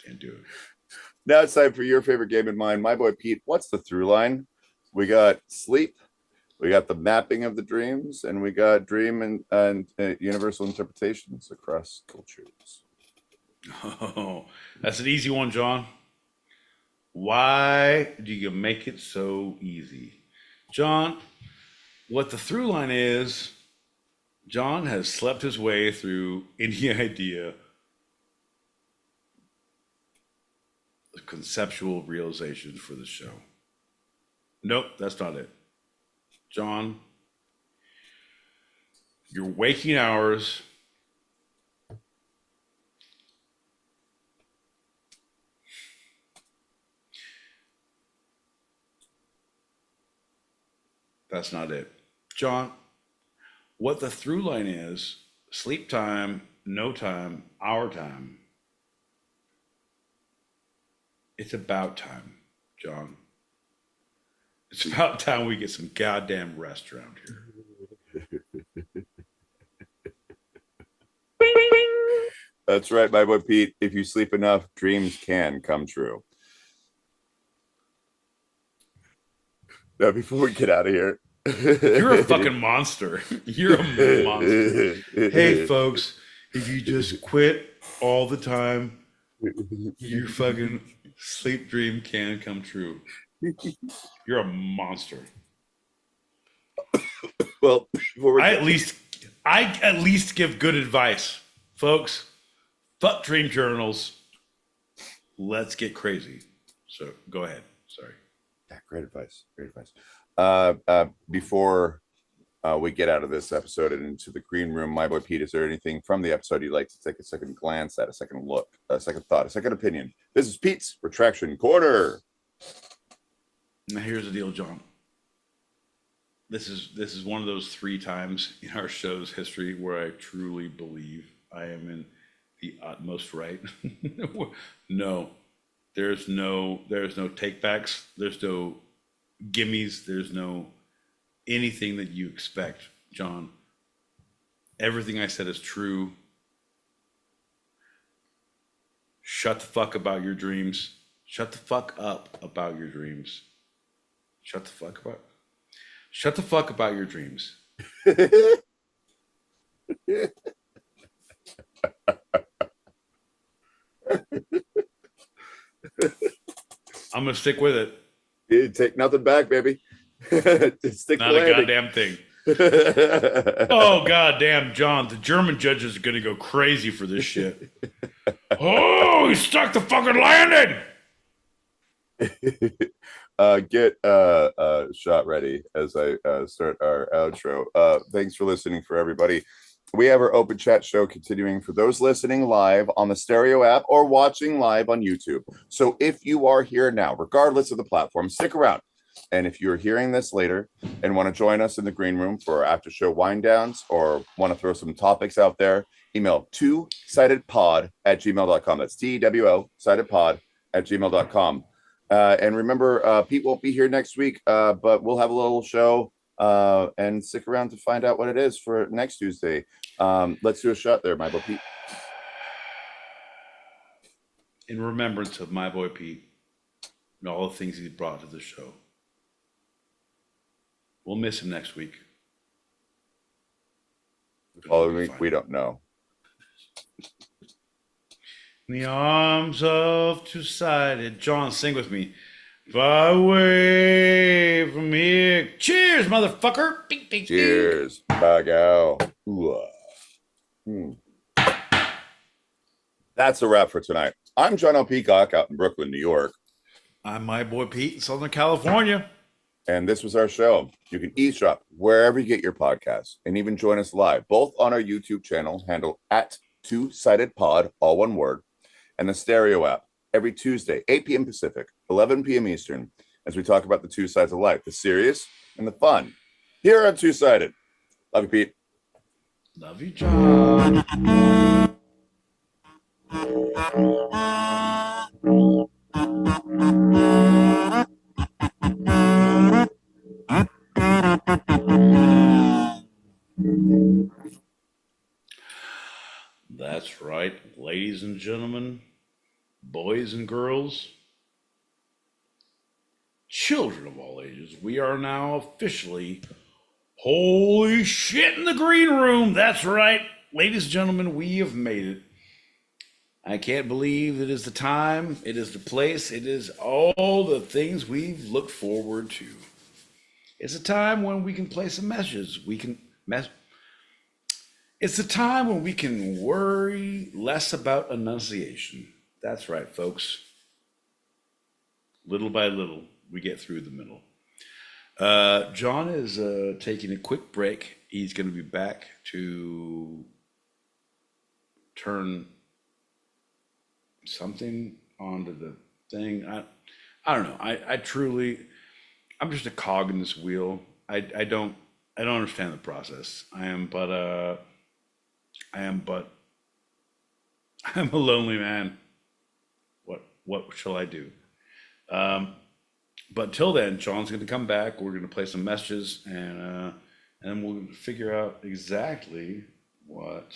Can't do it. Now it's time for your favorite game and mine. My boy Pete, what's the through line? We got sleep, we got the mapping of the dreams, and we got dream and universal interpretations across cultures. Oh, that's an easy one, John. Why do you make it so easy? John, what the through line is, John has slept his way through any idea of conceptual realization for the show. Nope, that's not it. John, your waking hours that's not it. John, what the through line is: sleep time, no time, our time. It's about time, John. It's about time we get some goddamn rest around here. That's right, my boy Pete. If you sleep enough, dreams can come true. Now, before we get out of here, you're a fucking monster. You're a monster. Hey, folks, if you just quit all the time, your fucking sleep dream can come true. You're a monster. Well, I at least give good advice, folks. Fuck dream journals. Let's get crazy. So go ahead. Sorry. Yeah, great advice. Great advice. Before we get out of this episode and into the green room, my boy Pete, is there anything from the episode you'd like to take a second glance at, a second look, a second thought, a second opinion? This is Pete's Retraction Corner. Now here's the deal, John. This is one of those 3 times in our show's history where I truly believe I am in the utmost right. No, there's no takebacks. There's no gimmies. There's no anything that you expect, John. Everything I said is true. Shut the fuck about your dreams. Shut the fuck up about your dreams. Shut the fuck about your dreams. I'm gonna stick with it. You take nothing back, baby. Stick Not a goddamn thing. Oh goddamn, John! The German judges are gonna go crazy for this shit. Oh, he stuck the fucking landing. Get shot ready as I start our outro. Thanks for listening, for everybody. We have our open chat show continuing for those listening live on the Stereo app or watching live on YouTube. So if you are here now, regardless of the platform, stick around. And if you're hearing this later and want to join us in the green room for after show wind downs or want to throw some topics out there, email twosidedpod@gmail.com. That's TWO sidedpod@gmail.com. And remember, Pete won't be here next week, but we'll have a little show and stick around to find out what it is for next Tuesday. Let's do a shot there, my boy Pete. In remembrance of my boy Pete and all the things he's brought to the show. We'll miss him next week. The following week, we don't know. In the arms of two-sided. John, sing with me. Far away from here. Cheers, motherfucker. Bing, bing, Cheers. Bye, gal. That's a wrap for tonight. I'm John L. Peacock out in Brooklyn, New York. I'm my boy Pete in Southern California. And this was our show. You can eavesdrop wherever you get your podcasts and even join us live, both on our YouTube channel, handle @2sidedpod, all one word, and the Stereo app every Tuesday, 8 p.m. Pacific, 11 p.m. Eastern, as we talk about the two sides of life, the serious and the fun. Here on Two Sided. Love you, Pete. Love you, John. That's right, ladies and gentlemen, boys and girls, children of all ages, we are now officially, holy shit, in the green room. That's right, ladies and gentlemen, we have made it. I can't believe it is the time, it is the place, it is all the things we've looked forward to. It's a time when we can play some messages. It's a time when we can worry less about enunciation. That's right, folks. Little by little, we get through the middle. John is taking a quick break. He's going to be back to turn something onto the thing. I don't know. I'm just a cog in this wheel. I I don't understand the process. I'm a lonely man. What shall I do? But till then, John's going to come back. We're going to play some messages, and then we'll figure out exactly what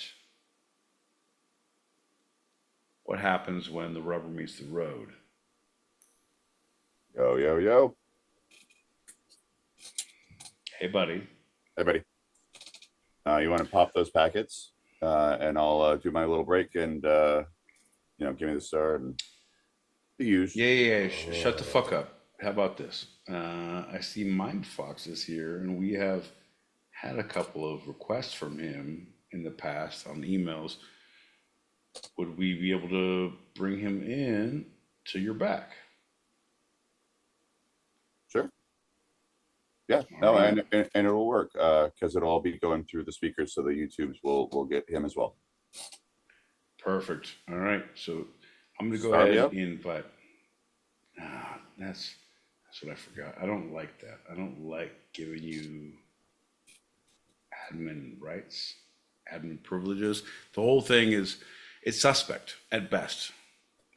happens when the rubber meets the road. Yo, yo, yo. Hey, buddy. Hey, buddy. You want to pop those packets, and I'll do my little break and give me the star and the use. Yeah. Shut the fuck up. How about this? I see Mindfox is here, and we have had a couple of requests from him in the past on emails. Would we be able to bring him in to your back? Sure. Yeah. No, right. and it'll work because it'll all be going through the speakers, so the YouTubes will get him as well. Perfect. All right. So I'm gonna go ahead and invite. That's what I forgot. I don't like that. I don't like giving you admin rights, admin privileges. The whole thing it's suspect at best.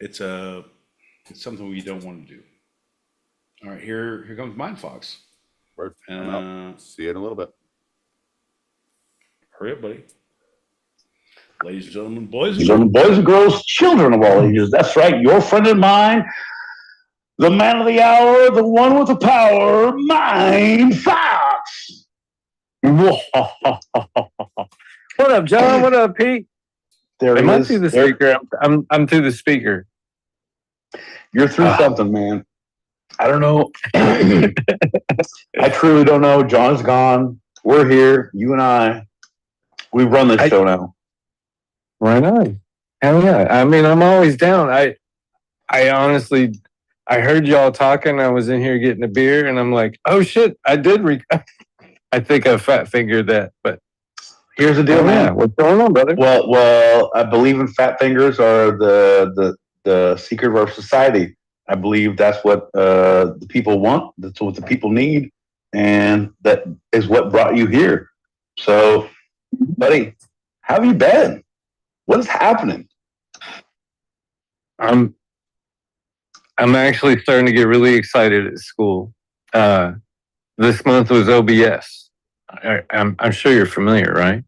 It's something we don't want to do. All right, here comes Mindfox. Word. I'm out. See you in a little bit. Hurry up, buddy. Ladies and gentlemen, boys and girls, children of all ages. That's right, your friend and mine, the man of the hour, the one with the power, Mindfox. What up, John? What up, Pete? There Am I through the speaker? I'm through the speaker. You're through something, man. I don't know. I truly don't know. John's gone. We're here. You and I. We run this show now. Right on. Hell yeah. I mean, I'm always down. I honestly, I heard y'all talking. I was in here getting a beer, and I'm like, oh shit, I did. I think I fat fingered that, but here's the deal, man. What's going on, brother? Well, I believe in fat fingers are the secret of our society. I believe that's what the people want. That's what the people need, and that is what brought you here. So, buddy, how have you been? What is happening? I'm actually starting to get really excited at school. This month was OBS. I'm sure you're familiar, right?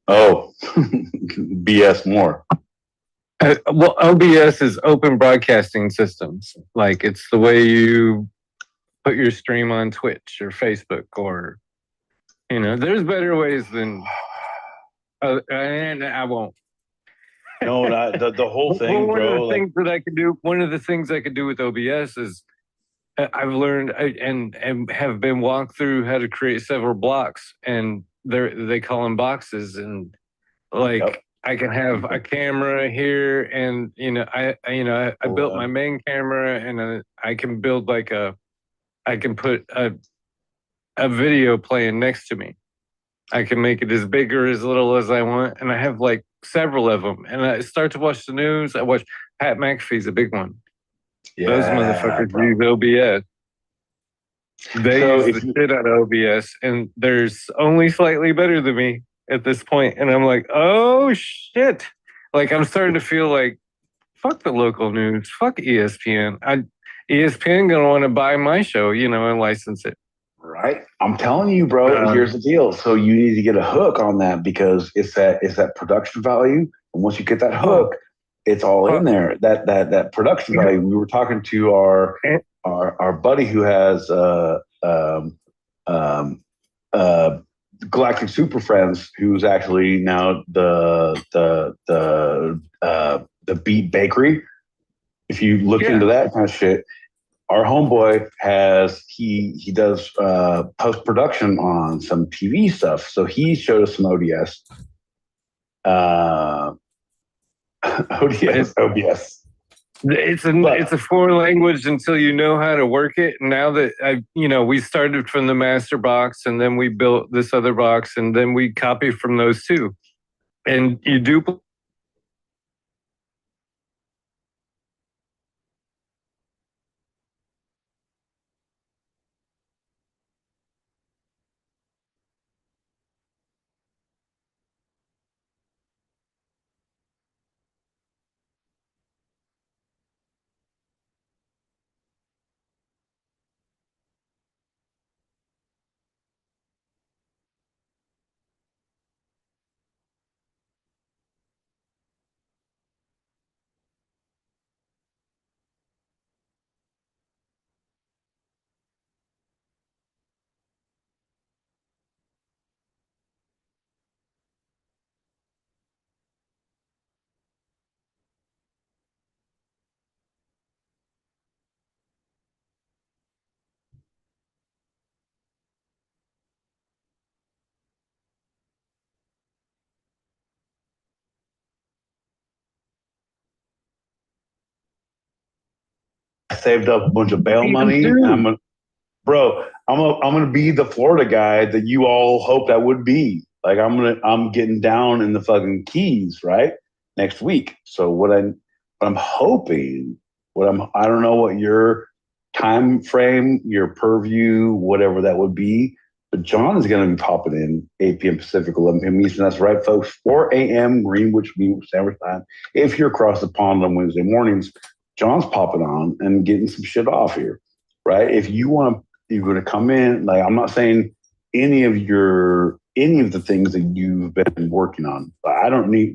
Oh, BS more. Well, OBS is Open Broadcasting Systems. Like, it's the way you put your stream on Twitch or Facebook, or there's better ways than. And I won't. No, the whole thing, one bro. Of the things that I could do. One of the things I could do with OBS is I've learned and have been walked through how to create several blocks, and they call them boxes, and like I can have a camera here, and I built my main camera, and I can build I can put a video playing next to me. I can make it as big or as little as I want, and I have like several of them. And I start to watch the news. I watch Pat McAfee's a big one. Yeah, those motherfuckers use OBS. They use the shit out of OBS, and there's only slightly better than me at this point. And I'm like, oh shit! Like, I'm starting to feel like, fuck the local news, fuck ESPN. ESPN gonna want to buy my show, and license it. Right. I'm telling you, bro, here's the deal. So you need to get a hook on that, because it's that production value. And once you get that hook, it's all in there. That production value. We were talking to our buddy who has Galactic Super Friends, who's actually now the Beat Bakery. If you look into that kind of shit, our homeboy he does post production on some TV stuff. So he showed us some ODS. OBS. It's a foreign language until you know how to work it. And now that we started from the master box, and then we built this other box, and then we copy from those two, and you duplicate. saved up a bunch of bail money. I'm gonna be the Florida guy that you all hoped I would be. Like I'm getting down in the fucking Keys, right? Next week. So I'm hoping, I don't know what your time frame, your purview, whatever that would be, but John is going to be popping in 8 p.m. Pacific, 11 p.m. Eastern. That's right, folks. 4 a.m. Greenwich Mean Standard Time. If you're across the pond on Wednesday mornings, John's popping on and getting some shit off here, right? If you're going to come in, like I'm not saying any of the things that you've been working on.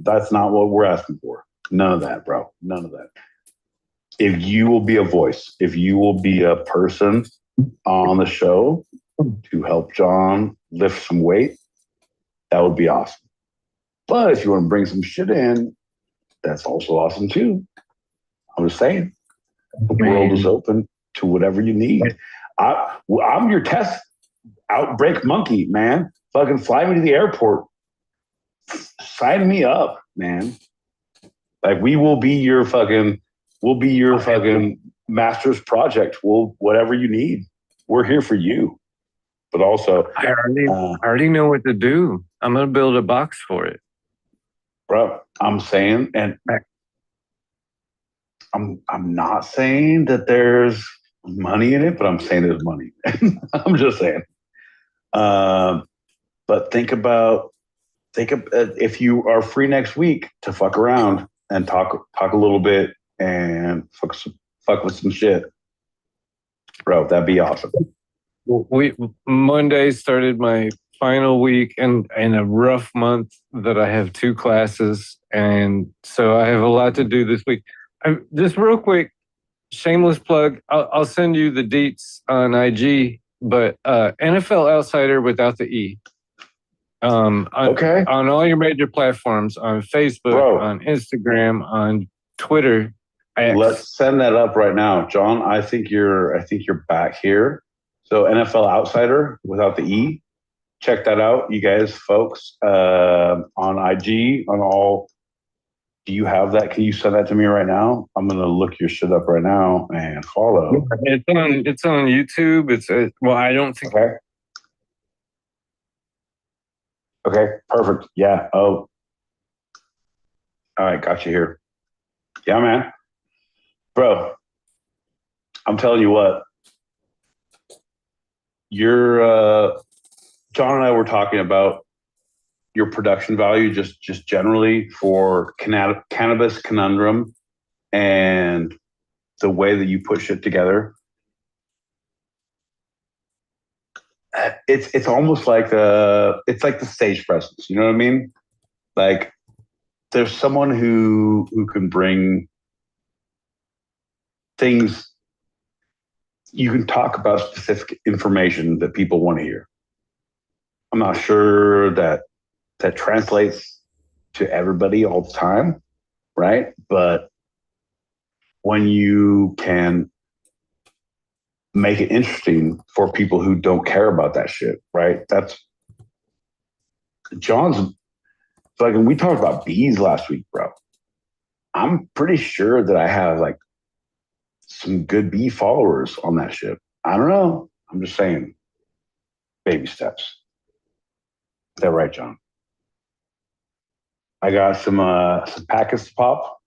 That's not what we're asking for. None of that, bro. None of that. If you will be a voice, if you will be a person on the show to help John lift some weight, that would be awesome. But if you want to bring some shit in, that's also awesome too. I'm just saying, the world is open to whatever you need. I'm your test outbreak monkey, man. Fucking fly me to the airport. Sign me up, man. Like we'll be your fucking master's project. Whatever you need, we're here for you. But also, I already know what to do. I'm gonna build a box for it, bro. I'm saying, and I'm not saying that there's money in it, but I'm saying there's money. I'm just saying. But think of if you are free next week to fuck around and talk a little bit and fuck with some shit, bro. That'd be awesome. Monday started my final week and a rough month that I have 2 classes, and so I have a lot to do this week. Just real quick, shameless plug. I'll send you the deets on IG, but NFL Outsider without the E. Okay. On all your major platforms, on Facebook, on Instagram, on Twitter. X. Let's send that up right now, John. I think you're back here. So NFL Outsider without the E. Check that out, you guys, folks. On IG, on all. Do you have that? Can you send that to me right now? I'm gonna look your shit up right now and follow. It's on YouTube. I don't think. Okay, perfect. Yeah. Oh. All right, got you here. Yeah, man. Bro, I'm telling you what. John and I were talking about your production value just generally for Cannabis Conundrum and the way that you put shit together. It's almost like it's like the stage presence. You know what I mean? Like there's someone who can bring things. You can talk about specific information that people want to hear. I'm not sure that translates to everybody all the time, right? But when you can make it interesting for people who don't care about that shit, right? That's John's. Like, we talked about bees last week, bro. I'm pretty sure that I have like some good bee followers on that shit. I don't know. I'm just saying, baby steps. Is that right, John? I got some packets to pop.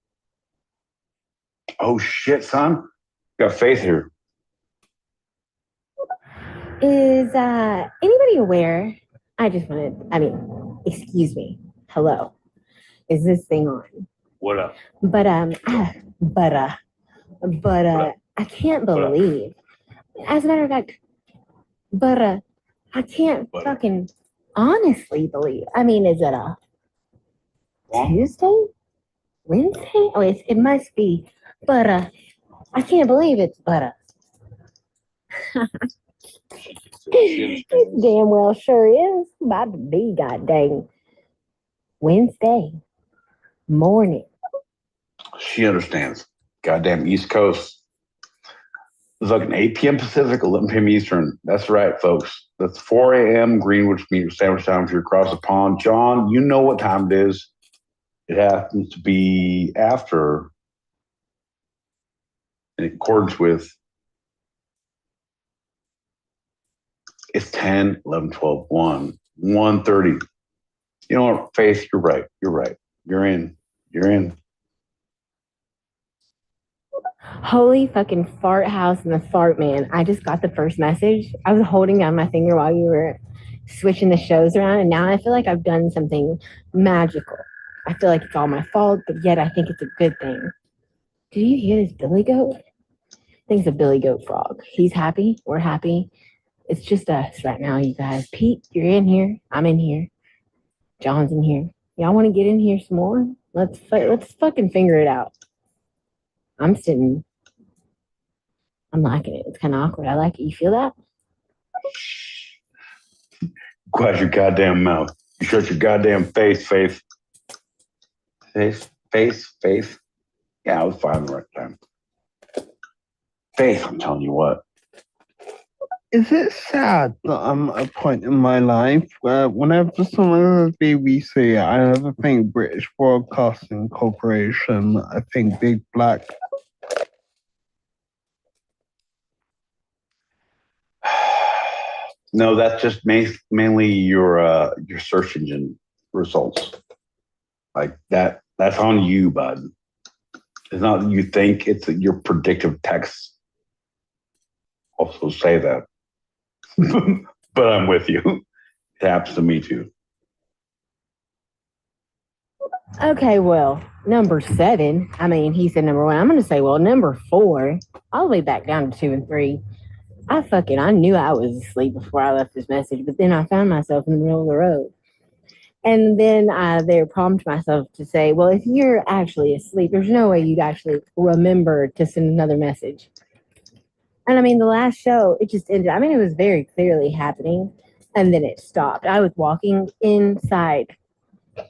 Oh shit, son! Got faith here. Is anybody aware? Excuse me. Hello. Is this thing on? What up? But I can't believe. As a matter of fact, I can't fucking honestly believe. I mean, is it a Tuesday? Wednesday? Oh, it must be. But I can't believe it's butter. It damn well sure is. About to be goddamn Wednesday morning. She understands. Goddamn East Coast. It's like an 8 p.m. Pacific, 11 p.m. Eastern. That's right, folks. That's 4 a.m. Greenwich Mean Standard Time if you're across the pond. John, you know what time it is. It happens to be after in accordance with it's 10, 11, 12, 1, 1:30. You know what, Faith, you're right. You're right. You're in. You're in. Holy fucking fart house and the fart man. I just got the first message. I was holding down my finger while you were switching the shows around, and now I feel like I've done something magical. I feel like it's all my fault, but yet I think it's a good thing. Did you hear this billy goat? I think it's a billy goat frog. He's happy. We're happy. It's just us right now, you guys. Pete, you're in here. I'm in here. John's in here. Y'all want to get in here some more? Let's fucking figure it out. I'm sitting. I'm liking it. It's kind of awkward. I like it. You feel that? Quiet your goddamn mouth. You shut your goddamn face, Faith. Faith. Yeah, I was fine the right time. Faith, I'm telling you what. Is it sad that I'm at a point in my life where whenever someone says BBC, I never think British Broadcasting Corporation, I think Big Black. No, that's just mainly your search engine results. Like that. That's on you, bud. It's not you think, it's your predictive text. Also say that. But I'm with you. It happens to me too. Okay, well, number 7. I mean, he said number 1. I'm going to say, well, number 4, all the way back down to 2 and 3. I knew I was asleep before I left this message, but then I found myself in the middle of the road. And then there prompted myself to say, well, if you're actually asleep, there's no way you'd actually remember to send another message. And I mean, the last show, it just ended. I mean, it was very clearly happening, and then it stopped. I was walking inside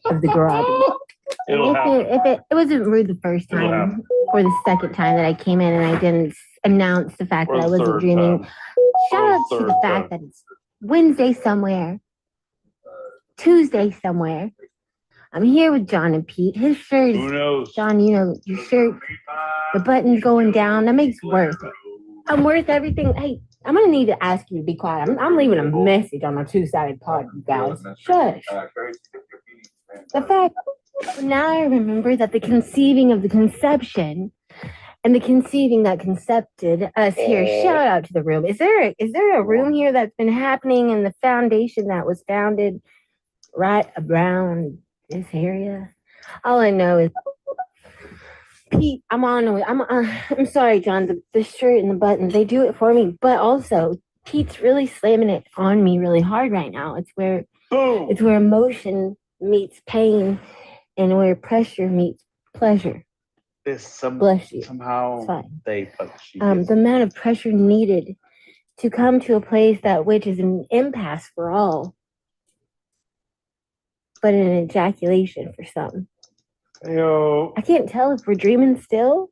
of the garage. It wasn't rude the first time or the second time that I came in and I didn't announce the fact that I wasn't dreaming. Shout out to the fact that it's Wednesday somewhere, Tuesday somewhere. I'm here with John and Pete. His shirt is, John, you know, your shirt, the button's going down. That makes it worth it. I'm worth everything. Hey, I'm going to need to ask you to be quiet. I'm leaving a message on our two-sided pod, you guys. Shush. The fact, now I remember that the conceiving of the conception and the conceiving that concepted us here. Shout out to the room. Is there a room here that's been happening in the foundation that was founded right around this area? All I know is, Pete, I'm sorry, John. The shirt and the buttons, they do it for me. But also, Pete's really slamming it on me really hard right now. It's where emotion meets pain, and where pressure meets pleasure. Bless you. Somehow they the amount of pressure needed to come to a place that which is an impasse for all, but an ejaculation for some. Yo. I can't tell if we're dreaming still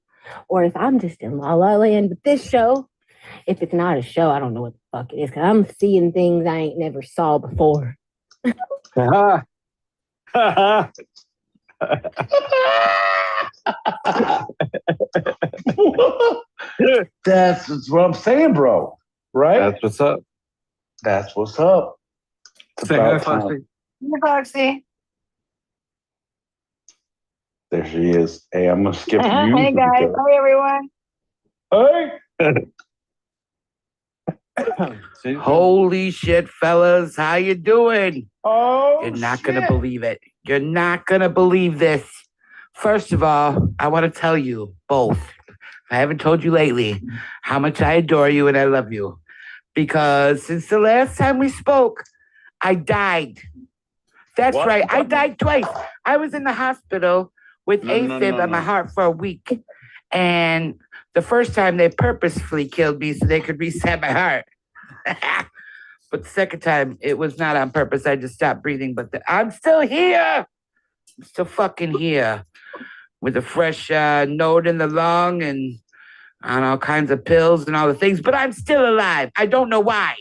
or if I'm just in La La Land. But this show, if it's not a show, I don't know what the fuck it is, because I'm seeing things I ain't never saw before. That's what I'm saying, bro. Right? That's what's up. That's what's up. Say hi, Foxy. Hey, Foxy. There she is. Hey, I'm gonna skip you. Hey, guys. Hi, everyone. Hey. Holy shit, fellas. How you doing? Oh, You're not going to believe it. You're not going to believe this. First of all, I want to tell you both, I haven't told you lately, how much I adore you and I love you. Because since the last time we spoke, I died. That's right. I died twice. I was in the hospital with AFib on my heart for a week. And the first time they purposefully killed me so they could reset my heart. But the second time, it was not on purpose. I just stopped breathing. But I'm still here. I'm still fucking here. With a fresh node in the lung and on all kinds of pills and all the things. But I'm still alive. I don't know why.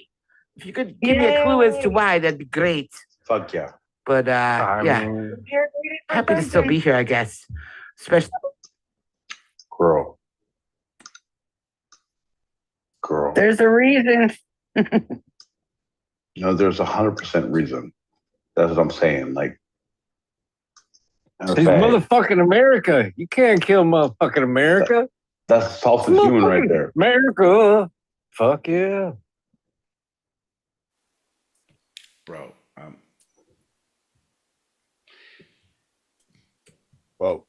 If you could give me a clue as to why, that'd be great. Fuck yeah. But yeah, happy to still be here, I guess. Especially girl. girl. There's a reason. No, there's 100% reason. That's what I'm saying. Like, It's motherfucking America. You can't kill motherfucking America. That's salted human right there. America. Fuck yeah. Bro. Well,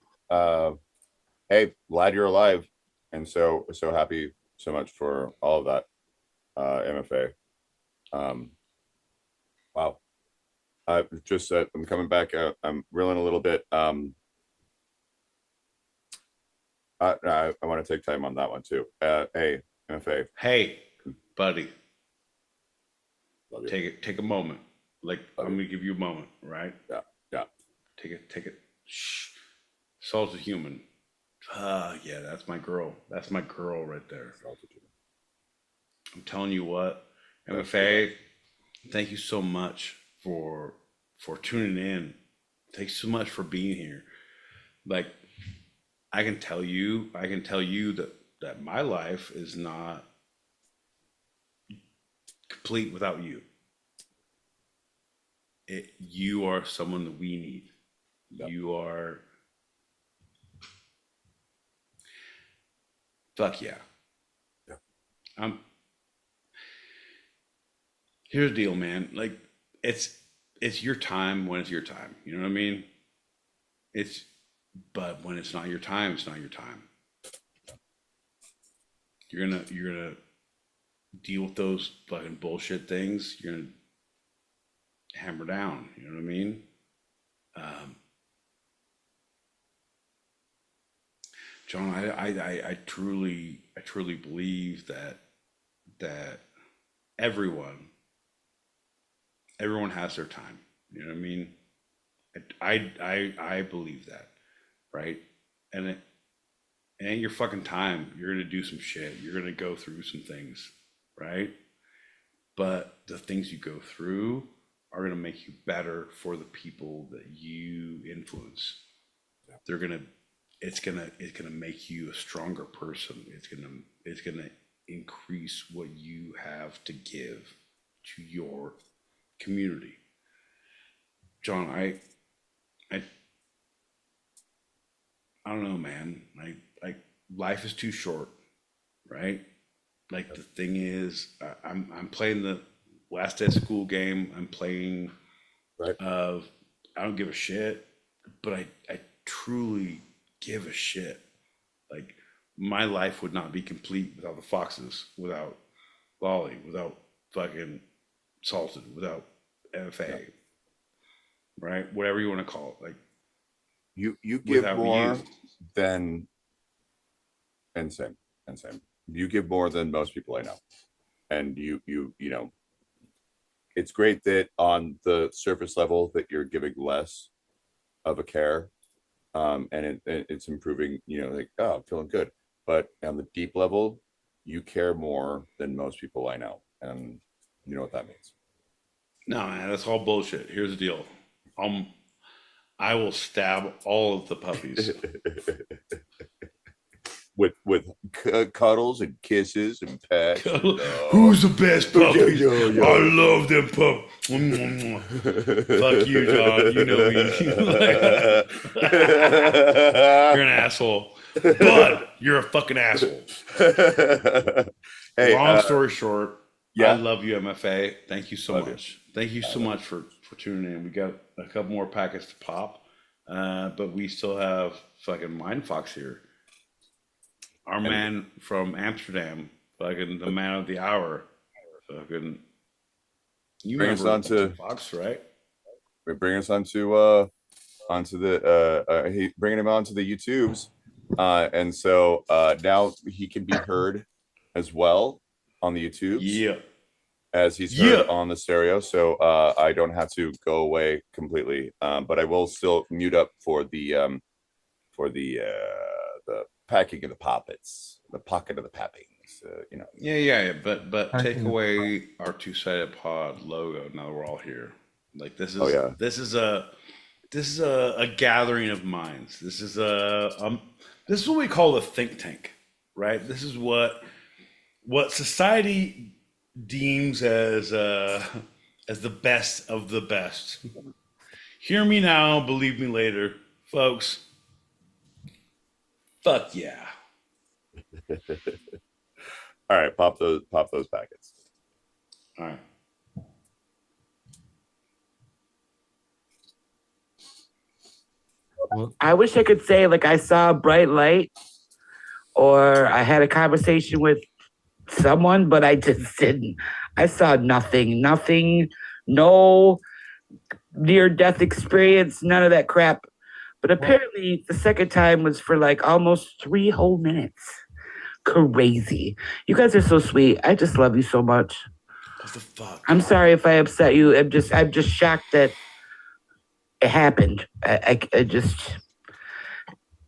hey, glad you're alive, and so happy so much for all of that, MFA. Wow. I just I'm coming back. I'm reeling a little bit. I want to take time on that one too. Hey, MFA. Hey, buddy. Love you. Take a moment. Like, I'm gonna give you a moment, right? Yeah. Take it. Shh. Salted human. Yeah, that's my girl. That's my girl right there. I'm telling you what, MFA, thank you so much for tuning in. Thanks so much for being here. Like, I can tell you that my life is not complete without you. You are someone that we need. Yep. You are. Fuck yeah. Here's the deal, man. Like, it's your time when it's your time. You know what I mean? But when it's not your time, it's not your time. You're gonna deal with those fucking bullshit things. You're gonna hammer down. You know what I mean? John, I truly believe that everyone has their time. You know what I mean? I believe that, right? And it ain't your fucking time. You're gonna do some shit. You're gonna go through some things, right? But the things you go through are gonna make you better for the people that you influence. It's gonna make you a stronger person. It's gonna increase what you have to give to your community. John, I don't know, man. Like life is too short, right? Like, the thing is, I'm playing the last day of school game. I'm playing Right. I don't give a shit, but I truly give a shit. Like, my life would not be complete without the Foxes, without Lolly, without fucking Salted, without MFA, right? Whatever you want to call it. Like, You give without more you. than insane. You give more than most people I know, and you know, it's great that on the surface level that you're giving less of a care, and it's improving. You know, like, oh, I'm feeling good. But on the deep level, you care more than most people I know, and you know what that means. No, man, that's all bullshit. Here's the deal. I will stab all of the puppies. with cuddles and kisses and pets. Who's the best puppies? Yeah. I love them puppies. Fuck you, John. You know me. You're an asshole. But you're a fucking asshole. Hey, long story short, yeah. I love you, MFA. Thank you so Love much. Thank you so much for tuning in. We got a couple more packets to pop, but we still have fucking Mind Fox here. Our man from Amsterdam, fucking the man of the hour. Fucking, you Bring us remember on to Fox, right? bring us onto the bringing him onto the YouTubes, and so now he can be heard as well on the YouTubes. Yeah. As he's heard on the stereo, so I don't have to go away completely, but I will still mute up for the packing of the poppets, the pocket of the pappings, you know. Yeah. But take away our two-sided pod logo. Now we're all here. Like, this is a gathering of minds. This is what we call a think tank, right? This is what what society deems as the best of the best. Hear me now, believe me later, folks. Fuck yeah. All right, pop those packets. All right. I wish I could say like I saw a bright light or I had a conversation with someone, but I just didn't. I saw nothing, no near death experience, none of that crap. But apparently the second time was for like almost 3 whole minutes. Crazy. You guys are so sweet. I just love you so much. What the fuck? I'm sorry if I upset you. I'm just shocked that it happened. I just,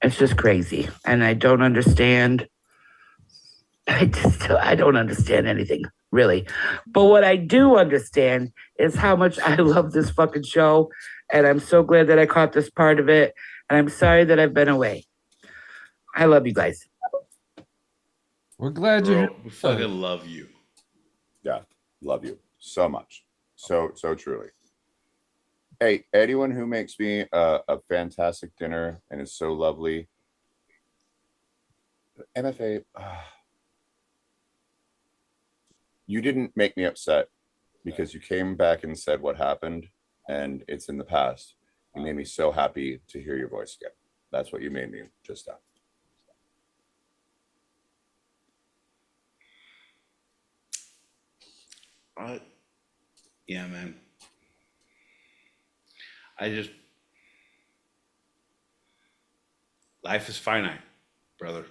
it's just crazy. And I don't understand. I don't understand anything, really. But what I do understand is how much I love this fucking show. And I'm so glad that I caught this part of it. And I'm sorry that I've been away. I love you guys. We're glad you're here. We fucking love you. Yeah, love you so much, so truly. Hey, anyone who makes me a fantastic dinner and is so lovely, MFA, you didn't make me upset because you came back and said what happened, and it's in the past. You made me so happy to hear your voice again. That's what you made me just now. Yeah, man. Life is finite, brother.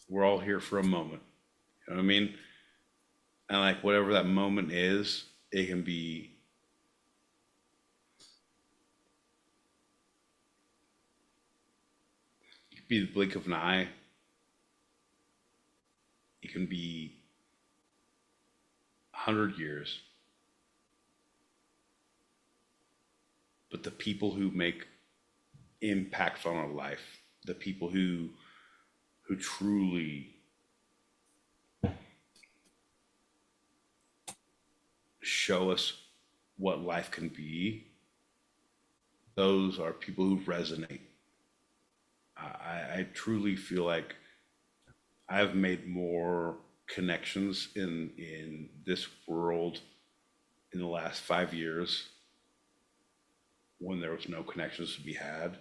We're all here for a moment. You know what I mean? And like whatever that moment is, it can be the blink of an eye. It can be 100 years. But the people who make impacts on our life, the people who truly show us what life can be, those are people who resonate. I truly feel like I've made more connections in this world in the last 5 years when there was no connections to be had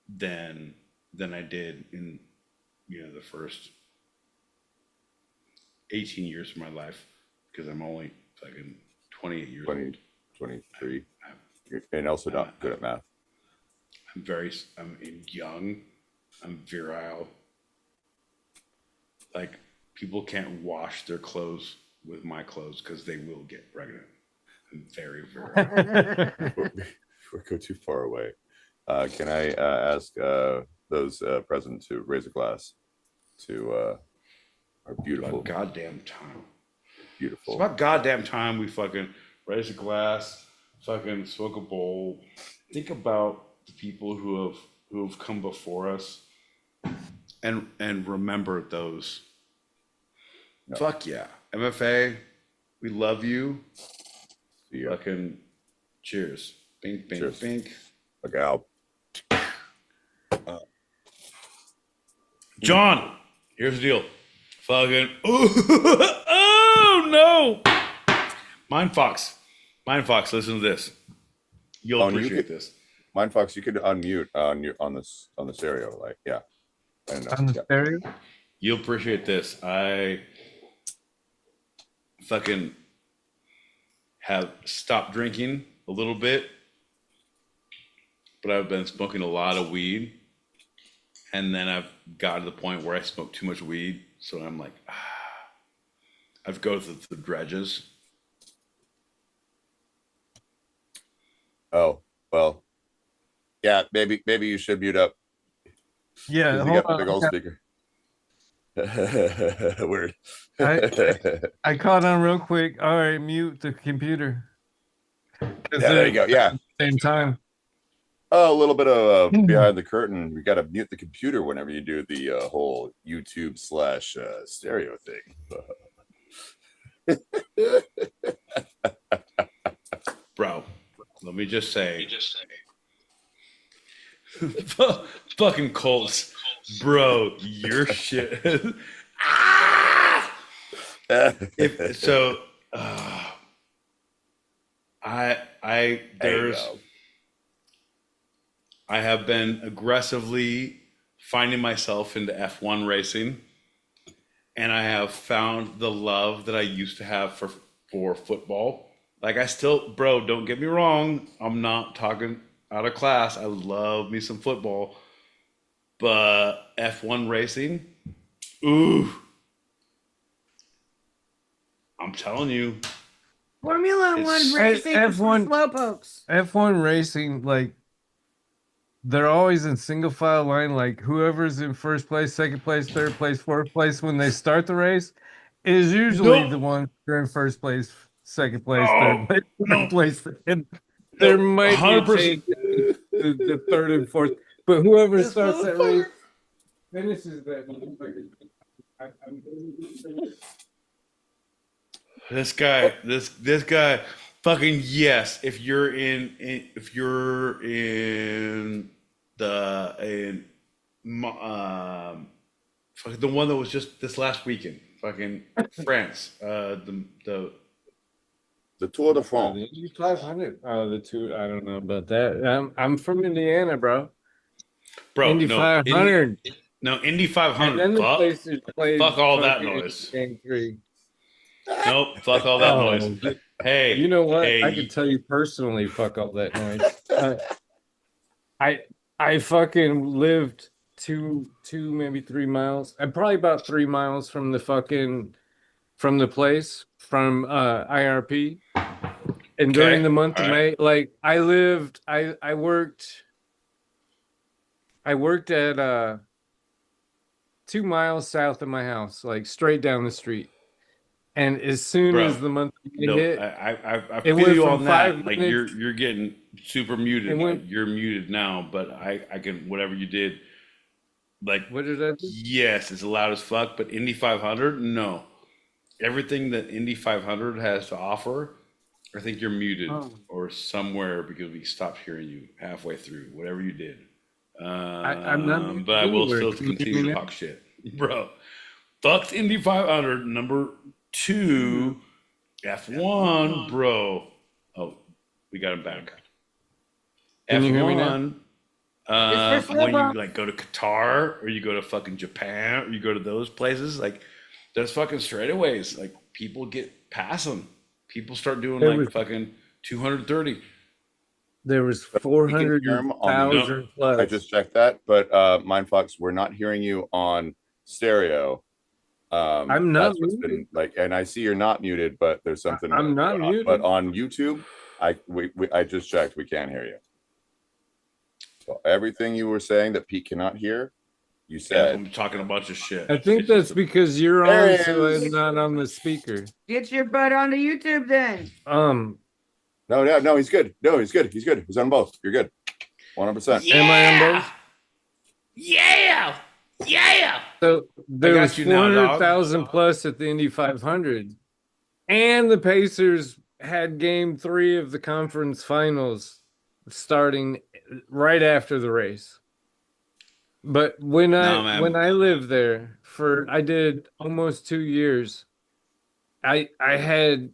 than I did in the first 18 years of my life, because I'm only fucking 28 years old. 23. And also not good at math. I'm young, I'm virile. Like, people can't wash their clothes with my clothes because they will get pregnant. I'm very virile. Before we go too far away, can I ask those present to raise a glass to our beautiful, about goddamn time. beautiful. It's about goddamn time we fucking raise a glass, fucking smoke a bowl. Think about the people who have come before us, and remember those. No. Fuck yeah, MFA, we love you. See ya. Fucking cheers. Bink, bink, Cheers. bink. Look out. John, here's the deal. Fucking, oh no. Mind Fox, listen to this. You'll appreciate this. Mind Fox, you could unmute on the stereo, like, yeah. I don't know. On the Yeah. stereo? You'll appreciate this. I fucking have stopped drinking a little bit, but I've been smoking a lot of weed. And then I've got to the point where I smoke too much weed. So I'm like, I've go to the dredges. Oh, well. Yeah, maybe you should mute up. Yeah, 'Cause you hold got the big old on. speaker. Weird. I caught on real quick. All right, mute the computer. 'Cause Yeah, there you go. Yeah. Same time. Oh, a little bit of behind the curtain. We got to mute the computer whenever you do the whole YouTube slash stereo thing. Bro, let me just say, fucking Colts, bro, your shit. If so, I have been aggressively finding myself into F1 racing, and I have found the love that I used to have for football. Like I still, bro, don't get me wrong, I'm not talking out of class. I love me some football, but F1 racing, ooh, I'm telling you, Formula It's- One racing is for F1 slowpokes. F1 racing, like they're always in single file line, like whoever's in first place, second place, third place, fourth place when they start the race is usually the one who are in first place, second place, third place, fourth place. And there might be a 100%. change to the third and fourth, but whoever starts that race finishes that. This guy, fucking yes. If you're in fucking the one that was just this last weekend, fucking France, the Tour de France. The Indy 500. Oh, the two. I don't know about that. I'm from Indiana, bro. bro, Indy no, 500. Indy And 500. then the Fuck, places played fuck all that fucking noise. Game 3. Nope, fuck all that noise. Hey, You know what? hey, I can tell you personally, fuck all that noise. I fucking lived two maybe 3 miles. I'm probably about 3 miles from the place from IRP. And during Okay, the month of all right. May, like I worked at 2 miles south of my house, like straight down the street. And as soon Bro, as the month of May no, hit, I it feel went you from on that. 5 Like minutes. you're getting super muted. It went- Like you're muted now, but I can whatever you did. Like What did I do? yes, it's loud as fuck. But Indy 500, no. Everything that Indy 500 has to offer, I think you're muted Oh. or somewhere because we stopped hearing you halfway through whatever you did. I'm not muted But I will anywhere. still Can you hear continue me to now? talk shit, bro. Fucked Indy 500 number 2. F1, bro. Oh, we got him back. Can you hear me now? F1, It's for when you slowpokes. like go to Qatar or you go to fucking Japan or you go to those places, like there's fucking straightaways. Like people get past them. People start doing There like was- fucking 230. There was You can hear him on the 400,000 plus. I just checked that, but Mindfox, we're not hearing you on stereo. I'm not that's what's been like, and I see you're not muted, but there's something. I'm not going on. muted. But on YouTube, I just checked, we can't hear you. So everything you were saying that Pete cannot hear, you Yeah, said. I'm talking a bunch of shit. I think It's that's just because you're There on, he so is. I'm not on the speaker. Get your butt onto YouTube then. No, he's good. No, he's good. He's good. He's on both. You're good. 100%. Yeah! Am I on both? Yeah! Yeah! So there got was you now, dog. 400,000 plus at the Indy 500, and the Pacers had Game 3 of the conference finals starting right after the race. But when man. I lived there I did almost 2 years, I had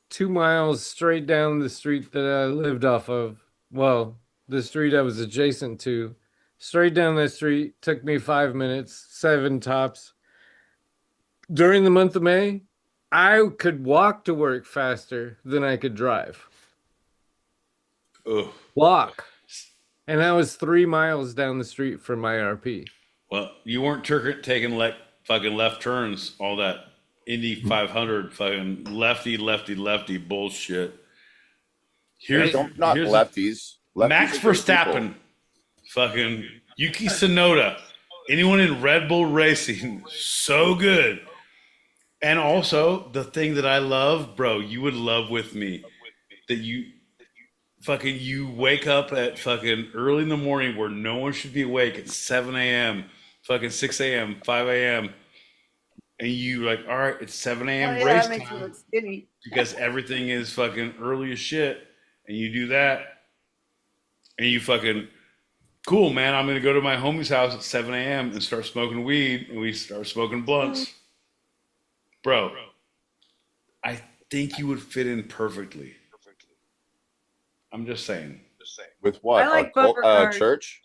2 miles straight down the street that I lived off of. Well, the street I was adjacent to. Straight down that street took me 5 minutes, 7 tops. During the month of May, I could walk to work faster than I could drive. Ugh. Walk. And I was 3 miles down the street from IRP. Well, you weren't taking like fucking left turns, all that Indy 500 fucking lefty bullshit. Here's Not here's lefties. Lefties Max are good Verstappen, people. fucking Yuki Tsunoda, anyone in Red Bull Racing, so good. And also the thing that I love, bro, you would love with me that fucking you wake up at fucking early in the morning where no one should be awake at 7 a.m., fucking 6 a.m., 5 a.m., and you like, all right, it's 7 Oh a.m. yeah, race that makes you time look skinny. because everything is fucking early as shit, and you do that, and you fucking, cool, man, I'm gonna go to my homie's house at 7 a.m. and start smoking weed, and we start smoking blunts. Bro, I think you would fit in perfectly. I'm just saying. With what? I like bumper cars. Church?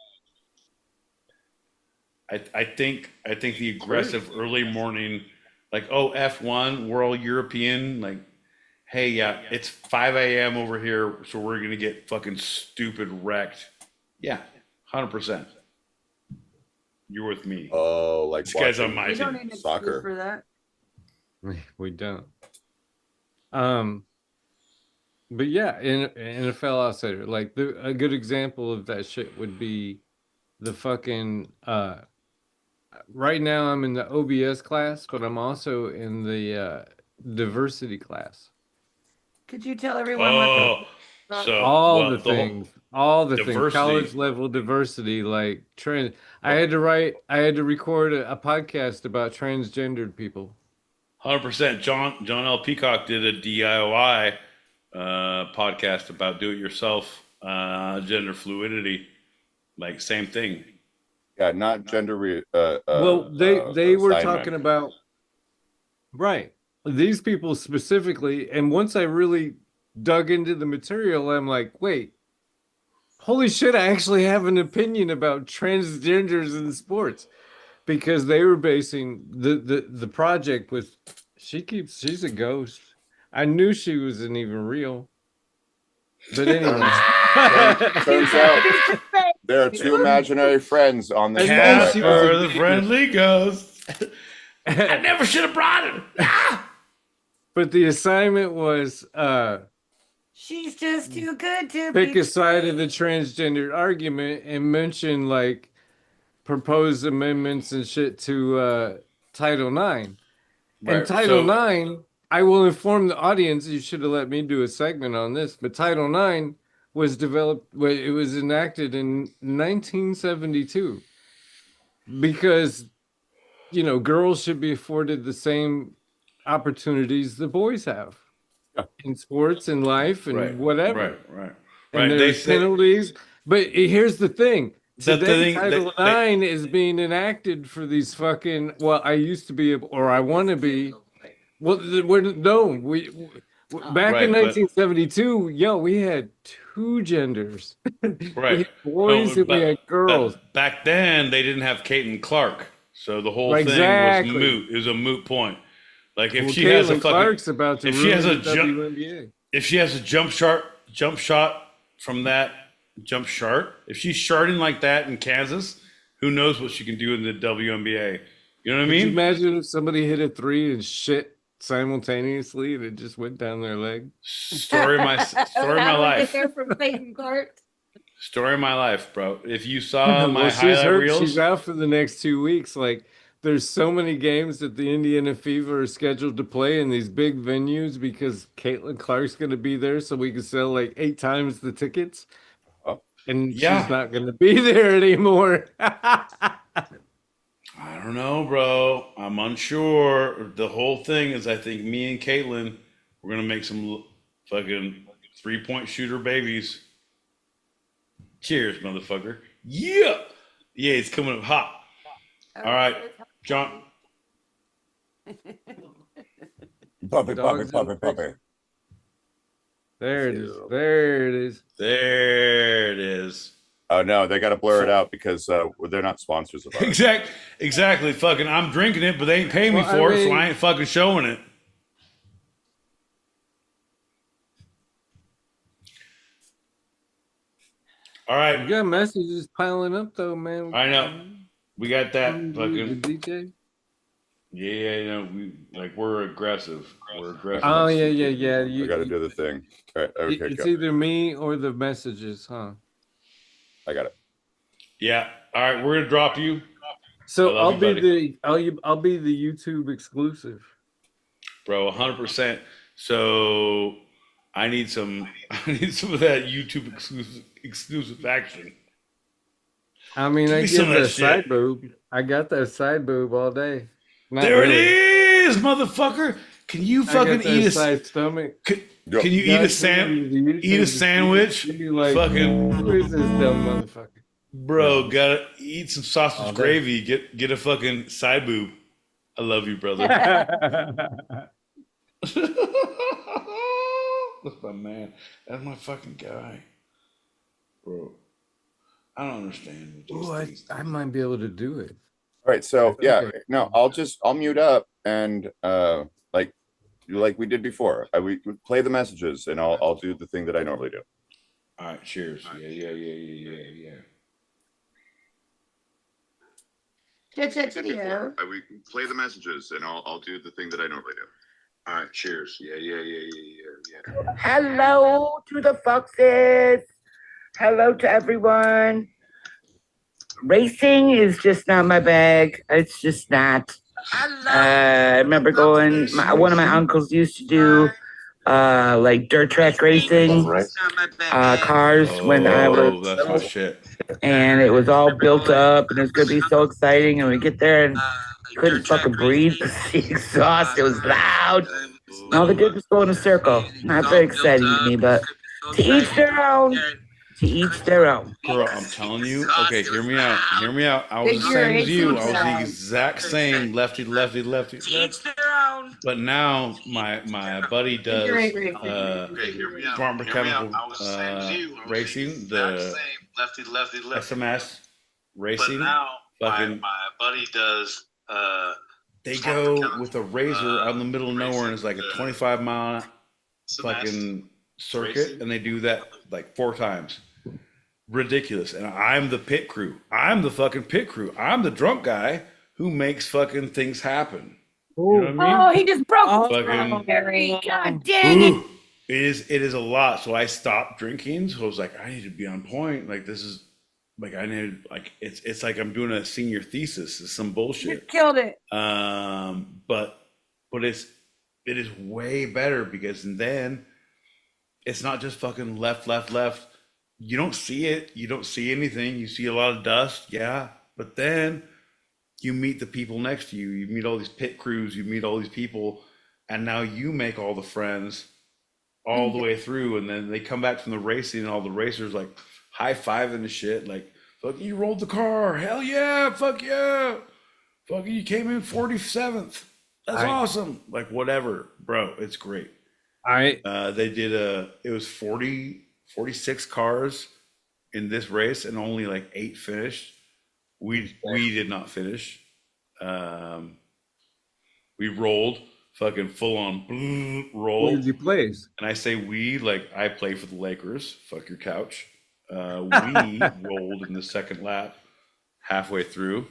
I think the aggressive early morning, like, oh, F1, we're all European, like, hey, yeah, it's 5 a.m. over here, so we're gonna get fucking stupid wrecked. Yeah, 100%. You're with me. Oh, like This guy's on watching my You don't team. need an Soccer. excuse for that. We don't. But yeah, in NFL outsider, like a good example of that shit would be the fucking right now I'm in the OBS class, but I'm also in the diversity class. Could you tell everyone what Oh, the so All well, the the whole things, all the things, diversity. college level diversity, like trans. I had to record a podcast about transgendered people. 100%. John L. Peacock did a DIY podcast about do-it-yourself gender fluidity. Like, same thing. Yeah, not gender. Well, they were assignment. talking about right these people specifically, and once I really dug into the material, I'm like, wait, holy shit! I actually have an opinion about transgenders in sports because they were basing the project with. She's a ghost. I knew she wasn't even real. But anyway, Turns out there are two imaginary friends on the Casper she was a the friendly ghost. I never should have brought him. But the assignment was she's just too good to pick be a side of the transgender argument and mention like proposed amendments and shit to Title IX. And Right, Title so- IX, I will inform the audience, you should have let me do a segment on this, but Title IX was developed, it was enacted in 1972 because, you know, girls should be afforded the same opportunities the boys have in sports and life and whatever. Right. And there's penalties. But here's the thing. Today, Title IX is being enacted for these fucking, well, I used to be, or I want to be. Well, back in 1972, we had two genders. Right. We had boys and we had girls. Back then, they didn't have Caitlin Clark. So the whole thing was moot. It was a moot point. Like if she has a fucking, Clark's about to if she has a WNBA. If she has a jump shot from that jump shot, if she's sharding like that in Kansas, who knows what she can do in the WNBA? You know what I mean? Could you imagine if somebody hit a three and shit simultaneously and it just went down their leg? Story of my life. From Peyton Clark. Story of my life, bro. If you saw my she's highlight hurt. reels, She's out for the next 2 weeks. Like, there's so many games that the Indiana Fever are scheduled to play in these big venues because Caitlin Clark's going to be there, so we can sell like 8 times the tickets. And she's not going to be there anymore. I don't know, bro. I'm unsure. The whole thing is, I think me and Caitlin, we're gonna make some fucking 3-point shooter babies. Cheers, motherfucker. Yeah, it's coming up hot. All right, John. Puppy. There it is. There it is. Oh no, they got to blur it out because they're not sponsors of ours. Exactly. Fucking, I'm drinking it, but they ain't paying me for it, so I ain't fucking showing it. All right. You got messages piling up though, man. I know. We got that fucking DJ. Yeah, we're aggressive. Oh yeah. You got to do the thing. All right, okay, it's either me or the messages, huh? I got it. Yeah. All right, we're gonna drop you. So I'll be the YouTube exclusive, bro. 100%. So I need some of that YouTube exclusive action. I mean, Give I me some give of that the side shit. boob. I got that side boob all day. Not There really. it is, motherfucker. Can you I fucking got that side stomach. Can Yep. you God sends you to eat a YouTube to sandwich? see like, Fucking who is this dumb motherfucker? bro, No. gotta eat some sausage All day. gravy. Get a fucking side boob. I love you, brother. That's my man. That's my fucking guy, bro. I don't understand what these Oh, things. I might be able to do it. All right, so I think no, I'll mute up and like we did before. We play the messages and I'll do the thing that I normally do. All right, cheers. Yeah. Video. We play the messages and I'll do the thing that I normally do. All right, cheers. Yeah. Hello to the foxes. Hello to everyone. Racing is just not my bag. It's just not. I remember going. One of my uncles used to do like dirt track racing, cars when I was that's my shit. and it was all built up and it was gonna be so exciting. And we get there and couldn't fucking breathe because the exhaust, it was loud. And all they did was go in a circle. Not very exciting to me, but to each their own. To each their own. Girl, I'm telling you. Okay, hear me out. I was the same as you. I was the exact same lefty. But now my buddy does smart mechanical racing, the SMS racing. Fucking my buddy does. They go with a razor out in the middle of nowhere, and it's like a 25-mile fucking circuit, and they do that like 4 times. Ridiculous. And I'm the pit crew. I'm the fucking pit crew. I'm the drunk guy who makes fucking things happen. You know what I mean? Oh, he just broke Fucking Harry. God dang it. It is a lot. So I stopped drinking. So I was like, I need to be on point. Like this is like I need like it's like I'm doing a senior thesis. It's some You bullshit. killed it. But it is way better because then it's not just fucking left. You don't see it. You don't see anything. You see a lot of dust, yeah. But then you meet the people next to you. You meet all these pit crews. You meet all these people, and now you make all the friends all the way through. And then they come back from the racing, and all the racers like high fiving and shit. Like, fuck, you rolled the car. Hell yeah. Fuck yeah. Fuck, you came in 47th. That's awesome. Like, whatever, bro. It's great. They did it was 46 cars in this race and only like 8 finished. We did not finish. We rolled fucking full on roll. Where did you place? And I say we, like I play for the Lakers. Fuck your couch. We rolled in the second lap halfway through.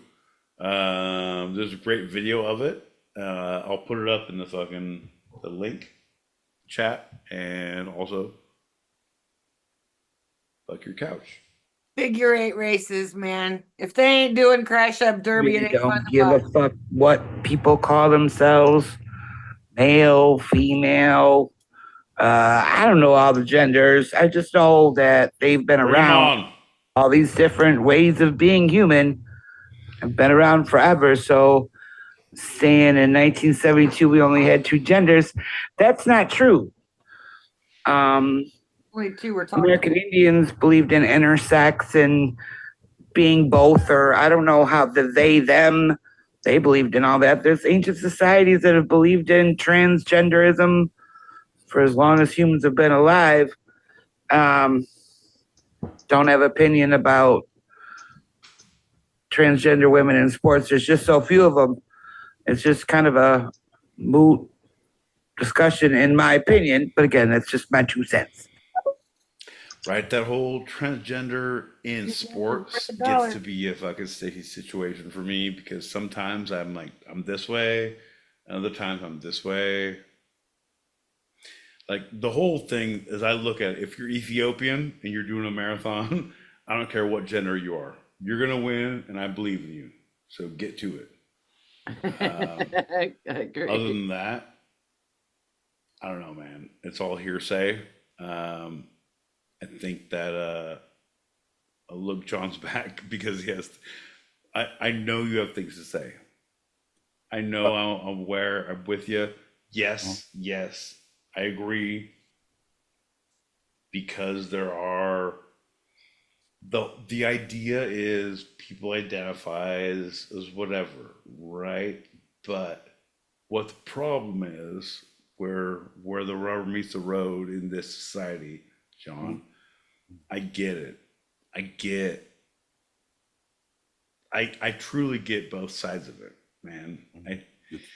There's a great video of it. I'll put it up in the link chat and also fuck your couch. Figure 8 races, man. If they ain't doing crash up derby, it Really ain't fun don't to give a watch. fuck what people call themselves, male, female. I don't know all the genders. I just know that they've been around. All these different ways of being human have been around forever. So saying in 1972 we only had 2 genders, that's not true. Only 2 were talking. American Indians believed in intersex and being both, or I don't know how the they, them, they believed in all that. There's ancient societies that have believed in transgenderism for as long as humans have been alive. Don't have opinion about transgender women in sports. There's just so few of them. It's just kind of a moot discussion in my opinion. But again, that's just my 2 cents. Right, that whole transgender in sports gets to be a fucking sticky situation for me because sometimes I'm like, I'm this way, and other times I'm this way. Like the whole thing, as I look at it, if you're Ethiopian and you're doing a marathon, I don't care what gender you are. You're going to win, and I believe in you. So get to it. I agree. Other than that, I don't know, man. It's all hearsay. I think that look, John's back because he has. I know you have things to say. I know I'm aware. I'm with you. Yes, yes, I agree. Because there are the idea is people identify as whatever, right? But what the problem is, where the rubber meets the road in this society, John, I get it. I truly get both sides of it, man.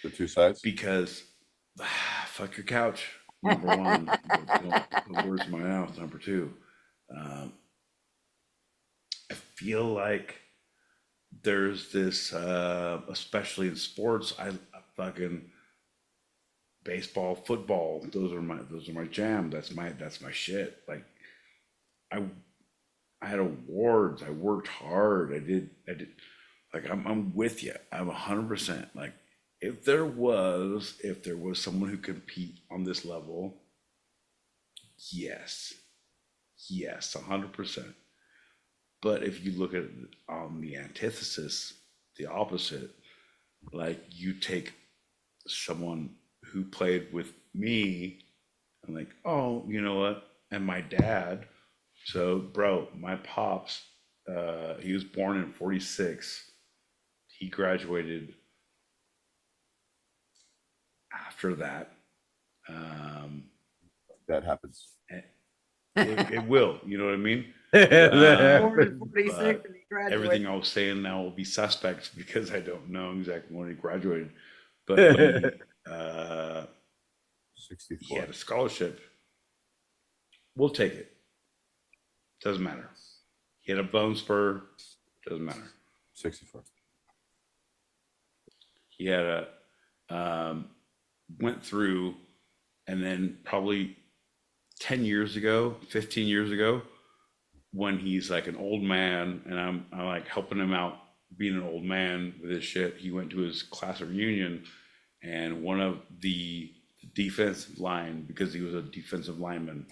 The two sides. Because fuck your couch, number one. The words of my mouth, number two. I feel like there's this, especially in sports. I fucking baseball, football. Those are my jam. That's my shit. Like I had awards. I worked hard. I did. Like I'm with you. I'm 100%. Like if there was someone who compete on this level, yes, 100%. But if you look at it on the antithesis, the opposite, like you take someone who played with me and like, oh, you know what? And my dad. So, bro, my pops, he was born in 46. He graduated after that. That happens. It will, you know what I mean? Born in 46 But and he graduated. everything I was saying now will be suspect because I don't know exactly when he graduated. But he 64. had a scholarship. We'll take it. Doesn't matter. He had a bone spur. Doesn't matter. 64. He had went through, and then probably 10 years ago, 15 years ago, when he's like an old man and I'm like helping him out being an old man with his shit, he went to his class reunion and one of the defensive line, because he was a defensive lineman,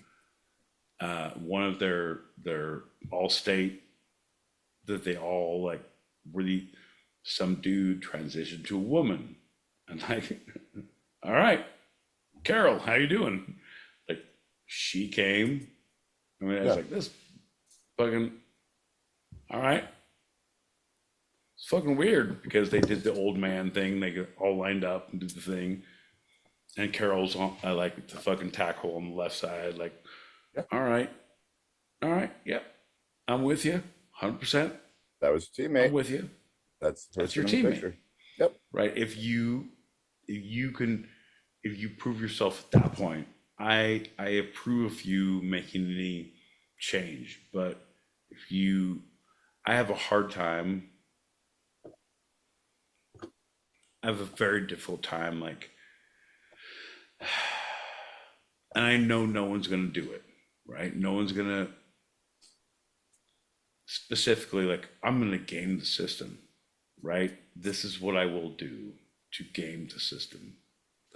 one of their all-state that they all like really, some dude transitioned to a woman and like, all right, Carol, how you doing? Like she came. I mean, I was like, this fucking, all right. It's fucking weird because they did the old man thing. They got all lined up and did the thing. And Carol's on, I like the fucking tackle on the left side. Like, all right, yep. I'm with you, 100%. That was a teammate. I'm with you. That's your in the teammate. picture. Yep. Right. If you prove yourself at that point, I approve of you making any change. But I have a hard time. I have a very difficult time, like, and I know no one's going to do it, right? No one's going to specifically, like, I'm going to game the system, right? This is what I will do to game the system.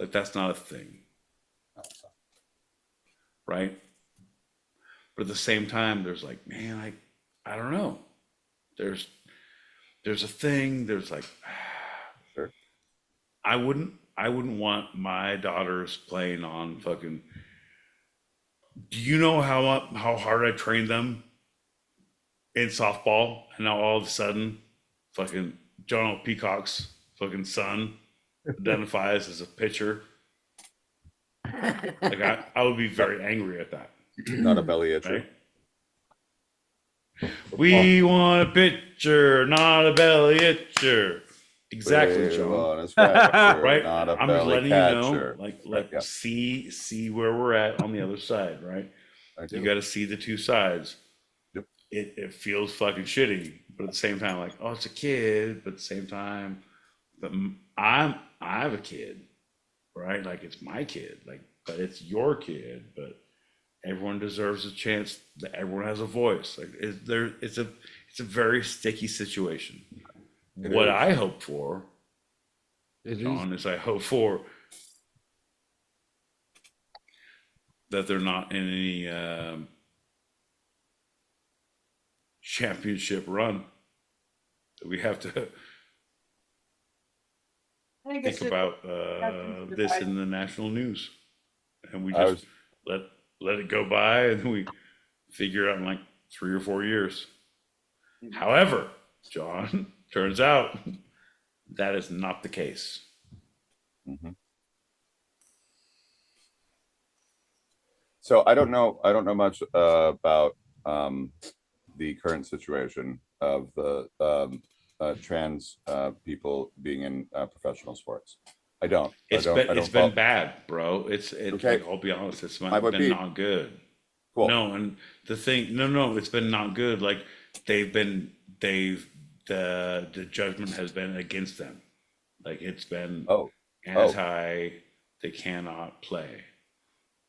Like, that's not a thing, right? But at the same time, there's like, man, I don't know. There's a thing, there's like, Sure. I wouldn't want my daughters playing on fucking. Do you know how hard I trained them in softball, and now all of a sudden, fucking John O. Peacock's fucking son identifies as a pitcher? Like I would be very angry at that. Not a belly itcher. Right? We want a pitcher, not a belly itcher. Exactly, John. Right? Not a I'm just belly letting catcher. you know, like yeah. see where we're at on the other side, right? You got to see the two sides. Yep. It feels fucking shitty, but at the same time, like, oh, it's a kid. But at the same time, but I have a kid, right? Like it's my kid, like, but it's your kid. But everyone deserves a chance. That everyone has a voice. Like it's a very sticky situation. What I hope for, John, is I hope for that they're not in any championship run. We have to I think think about this in the national news, and we I just was let it go by, and then we figure out in like 3 or 4 years. However, John, turns out that is not the case. mhm. So I don't know much about the current situation of the trans people being in professional sports. I don't It's follow. been bad, bro. Okay, Like, I'll be honest, it's my boy been Pete. not good. Cool. No, and the thing, no, it's been not good. Like the judgment has been against them. Like it's been Oh, anti. They cannot play.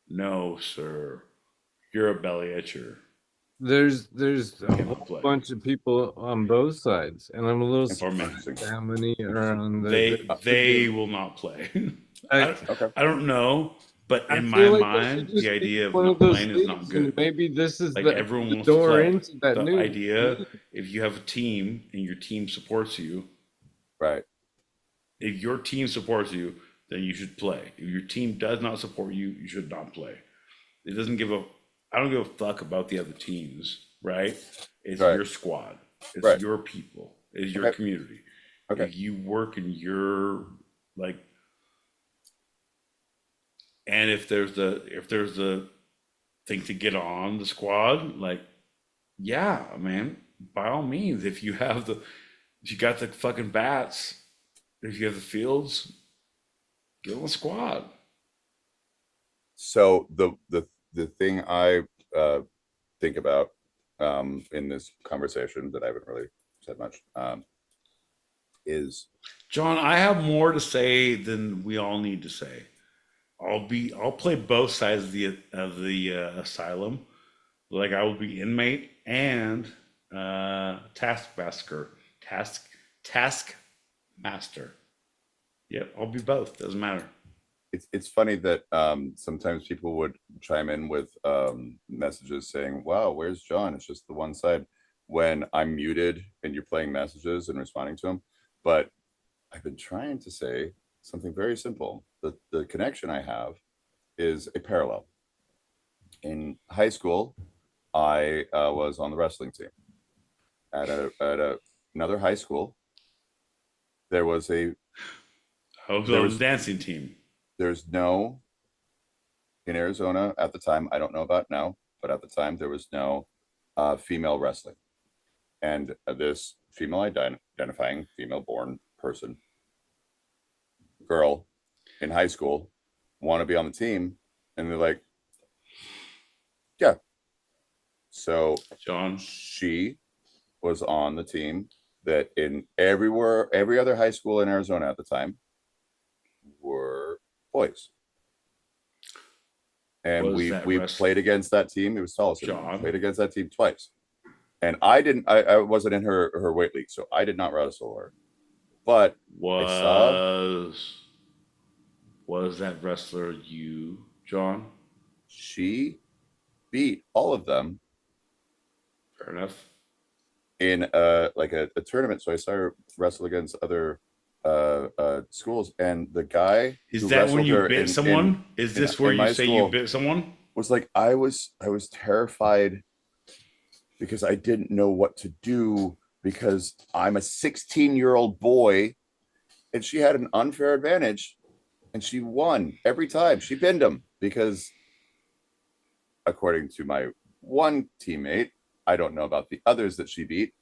No, sir, you're a belly itcher. There's a Cannot whole play. bunch of people on both sides, and I'm a little Or men. surprised how many are on They will not play. I okay. I don't know, but I in my feel like that should mind, the just be idea of one of not those playing is not leagues, and good. maybe this is Like the everyone wants to door play. into that The new idea, league. if you have a team and your team supports you, Right. if your team supports you, then you should play. If your team does not support you, you should not play. It doesn't give a. I don't give a fuck about the other teams, right? It's Right. your squad. It's Right. your people. It's your Okay. community. Okay. If you work in your like, and if there's the thing to get on the squad, like, yeah, man, by all means, if you got the fucking bats, if you have the fields, get on the squad. So the thing I think about in this conversation that I haven't really said much is John, I have more to say than we all need to say. I'll play both sides of the asylum. Like I will be inmate and taskmaster. Taskmaster. Yep, I'll be both. Doesn't matter. it's funny that sometimes people would chime in with messages saying, "Wow, where's John?" It's just the one side when I'm muted and you're playing messages and responding to them. But I've been trying to say something very simple. The connection I have is a parallel. In high school, I was on the wrestling team at another high school. There was a I was There on was- the dancing team. there's no in Arizona at the time. I don't know about now, but at the time there was no female wrestling, and this female identifying female born person girl in high school want to be on the team, and they're like, yeah. So John, she was on the team that in every other high school in Arizona at the time were boys. And Was we that we wrestling? played against that team. It was Tolleson. John. Played against that team twice. And I wasn't in her weight league, so I did not wrestle her. But I saw was that wrestler you, John? she beat all of them Fair enough. in like a tournament. So I saw her wrestle against other schools, and the guy Is who that when wrestled you her bit someone? Is this where in you my say you school bit someone? was like, I was terrified because I didn't know what to do because I'm a 16-year-old boy, and she had an unfair advantage, and she won every time. She pinned him because, according to my one teammate, I don't know about the others that she beat,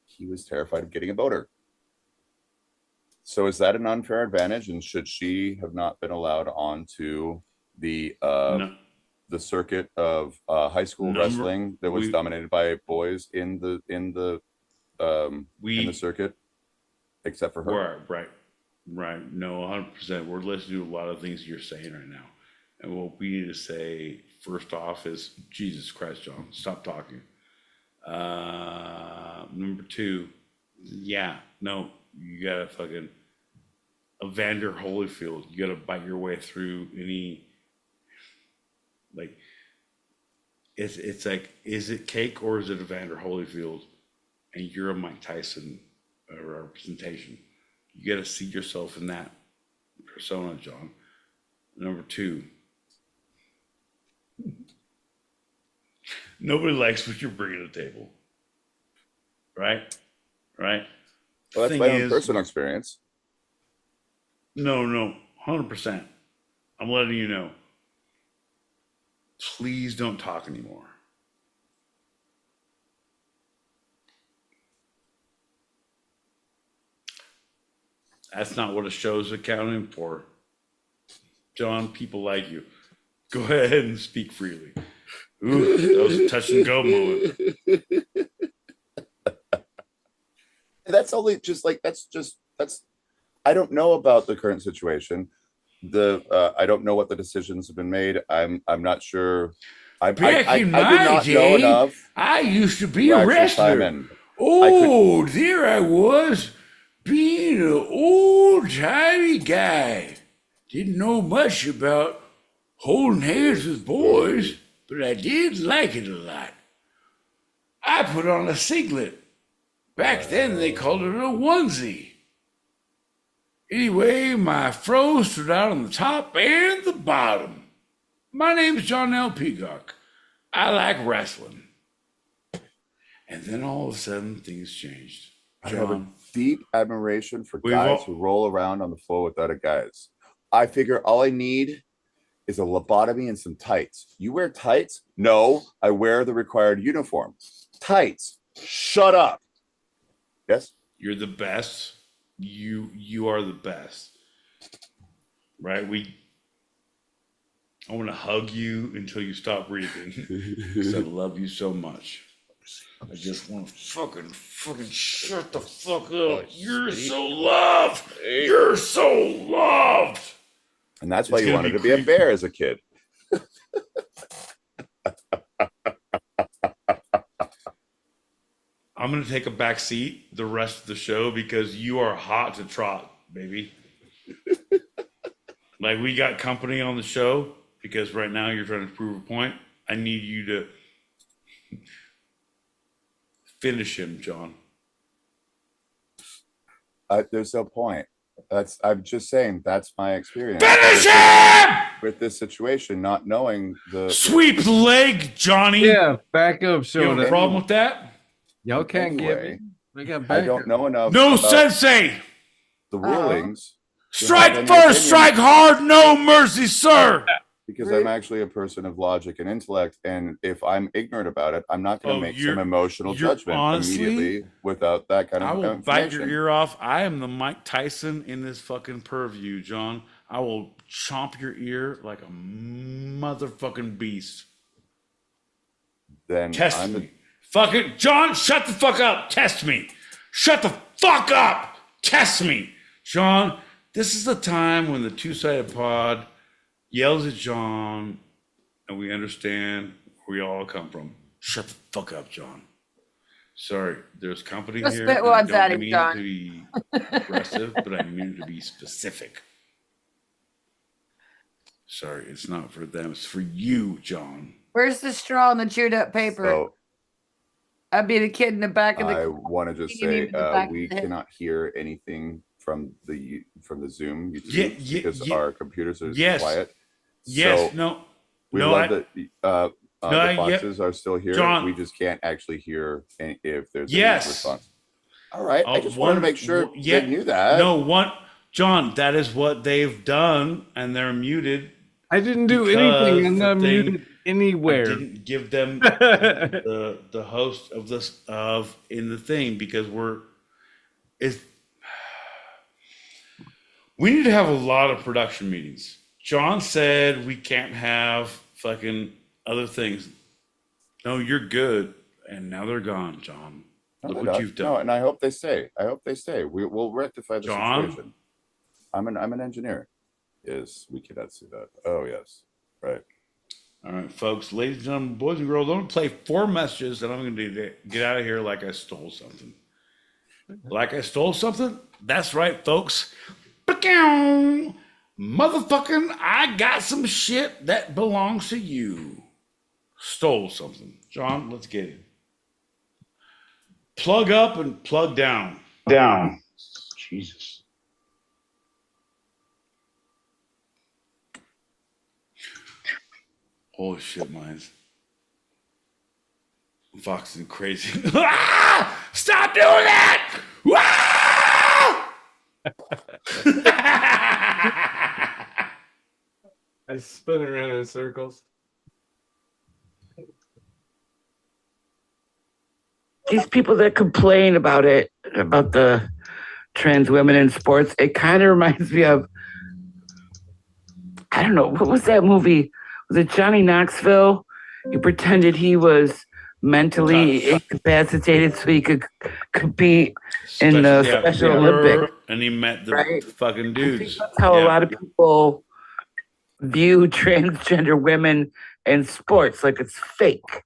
he was terrified of getting a boater. So is that an unfair advantage? And should she have not been allowed onto the No. the circuit of high school wrestling that was dominated by boys in the circuit, except for her? Right. No, 100%. We're listening to a lot of things you're saying right now. And what we need to say first off is, Jesus Christ, John, stop talking. Number two, yeah, no, you gotta fucking Evander Holyfield. You gotta bite your way through any Like, it's like, is it cake or is it Evander Holyfield? And you're a Mike Tyson representation. You got to see yourself in that persona, John. Number two, nobody likes what you're bringing to the table. Right? Right? Well, that's Thing my own is, personal experience. no, 100%. I'm letting you know. Please don't talk anymore. That's not what a show's accounting for. John, people like you. Go ahead and speak freely. Ooh, that was a touch and go moment. That's only just like that's I don't know about the current situation. I don't know what the decisions have been made. I'm not sure. Back I in do my not know day, enough I used to be to a actually chime wrestler. in. Oh, there I was, being an old-timey guy. Didn't know much about holding hands with boys, but I did like it a lot. I put on a singlet. Back then, they called it a onesie. Anyway, my fro stood out on the top and the bottom. My name's John L. Peacock. I like wrestling. And then all of a sudden, things changed. I have a John, deep admiration for We've guys all- who roll around on the floor with other guys. I figure all I need is a lobotomy and some tights. You wear tights? No, I wear the required uniform. Tights. Shut up. Yes? you're the best. You are the best. Right? I want to hug you until you stop breathing. Because I love you so much. I just want to fucking shut the fuck up. You're so loved. You're so loved. And that's why It's you gonna wanted be to be a creepy. bear as a kid. I'm going to take a back seat the rest of the show because you are hot to trot, baby. Like, we got company on the show because right now you're trying to prove a point. I need you to finish him, John. There's no point. I'm just saying that's my experience. Finish him! With this situation, not knowing the Sweep leg, Johnny. Yeah, backup You showed have a up. problem with that? Y'all can't get Anyway, me. We got I backup. don't know enough No about sensei. the rulings. to have Strike any first, opinion, strike hard, no mercy, sir. because I'm actually a person of logic and intellect, and if I'm ignorant about it, I'm not going to make some emotional judgment honestly, immediately without that kind I of will bite your information. ear off. I am the Mike Tyson in this fucking purview, John. I will chomp your ear like a motherfucking beast. Then Test I'm me. Fucking John, shut the fuck up. Test me. Shut the fuck up. Test me. John, this is the time when the two-sided pod yells at John and we understand where we all come from. Shut the fuck up, John. Sorry, there's company Just here. spit and I ones don't at him, mean John. to be aggressive, but I mean to be specific. Sorry, it's not for them. It's for you, John. Where's the straw and the chewed up paper? So I'd be the kid in the back of the. I want to just You mean say with the back of we the head? cannot hear anything from the Zoom Yeah, YouTube yeah, because yeah. our computers are Yes. quiet. Yes, So no. we no, love I- that the yeah. boxes are still here. John. We just can't actually hear if there's Yes. any response. All right, I just wanted one- to make sure yeah, they knew that. No, one, John, that is what they've done, and they're muted. I didn't do because anything. I'm the not thing- muted anywhere. I didn't give them the host of this in the thing because we need to have a lot of production meetings. John said we can't have fucking other things. No, you're good, and now they're gone, John. No, Look they're what not. you've done. No, and I hope they stay. I hope they stay. We'll rectify the John? situation. I'm an engineer. Yes, we cannot see that. Oh yes, right. All right, folks, ladies and gentlemen, boys and girls, I'm going to play 4 messages and I'm going to get out of here like I stole something. Like I stole something? That's right, folks. Motherfucking, I got some shit that belongs to you. Stole something. John, let's get it. Plug up and plug down. Down. Jesus. Holy shit, mines. Fox is crazy. Ah! Stop doing that! I spin around in circles. These people that complain about it, about the trans women in sports, it kind of reminds me of, I don't know, what was that movie? Was it Johnny Knoxville? He pretended he was mentally incapacitated so he could compete in the Special Olympics. And he met the Right? fucking dudes. That's how a lot of people view transgender women in sports, like it's fake.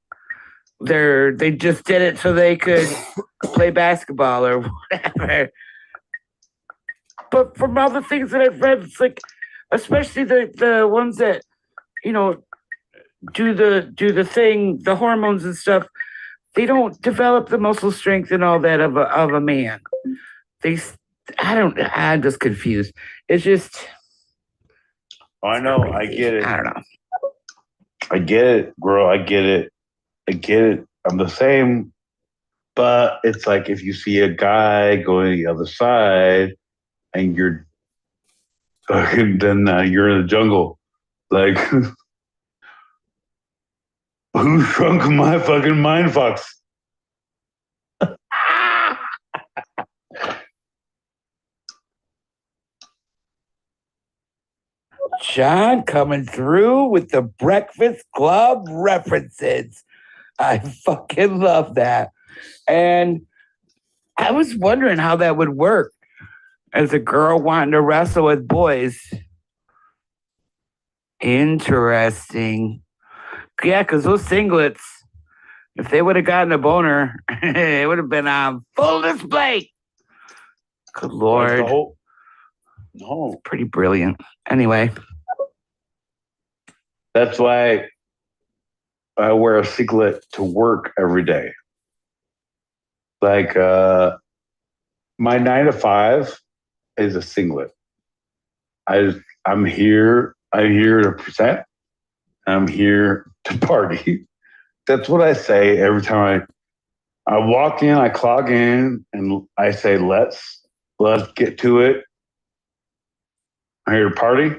They just did it so they could play basketball or whatever. But from all the things that I've read, it's like, especially the ones that, you know, do the thing, the hormones and stuff, they don't develop the muscle strength and all that of a man. I'm just confused. It's just. I know. I get it. I don't know. I get it, bro. I get it. I'm the same, but it's like if you see a guy going the other side, and you're fucking, then you're in the jungle. Like, who shrunk my fucking mind, Fox? John coming through with the Breakfast Club references. I fucking love that. And I was wondering how that would work as a girl wanting to wrestle with boys. Interesting. Yeah, because those singlets, if they would have gotten a boner, it would have been on full display. Good Lord. No. It's pretty brilliant. Anyway. That's why I wear a singlet to work every day. Like, my 9 to 5 is a singlet. I'm here to present. I'm here to party. That's what I say every time I walk in, I clock in, and I say, let's get to it. I'm here to party.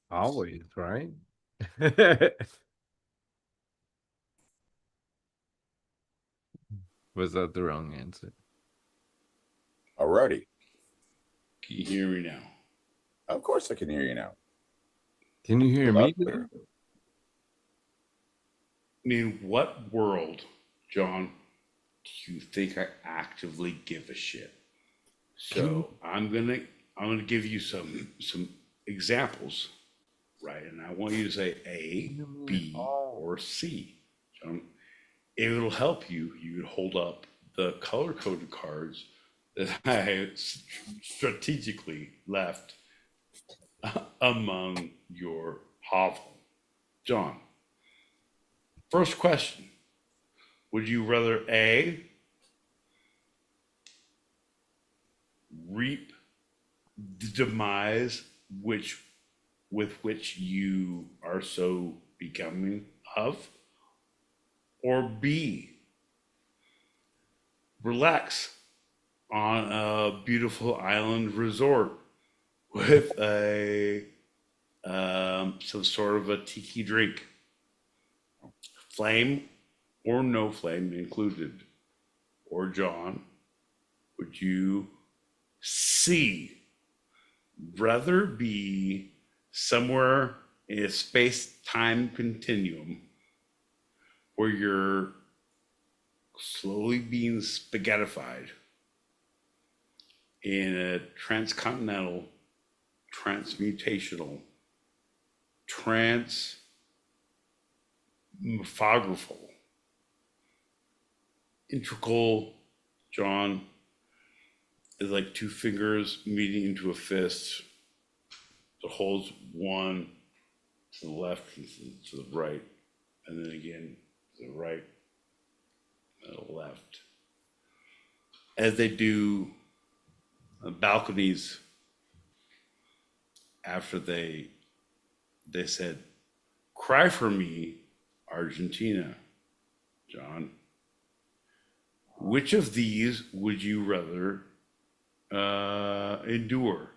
Always, right? Was that the wrong answer? Alrighty. Can you hear me now? Of course I can hear you now. Can you hear me? Clear. I mean, what world, John, do you think I actively give a shit? So I'm gonna give you some examples, right? And I want you to say A, B, or C. John, it'll help you. You can hold up the color-coded cards that I strategically left among your hovel. John, first question. Would you rather A, reap the demise with which you are so becoming of, or B, relax on a beautiful island resort with a some sort of a tiki drink, flame or no flame included? Or John, would you C, rather be somewhere in a space-time continuum where you're slowly being spaghettified in a transcontinental, transmutational, transmorphographical, integral John, is like two fingers meeting into a fist. So holds one to the left and to the right, and then again to the right and the left. As they do balconies after they said, "Cry for me, Argentina." John, which of these would you rather endure?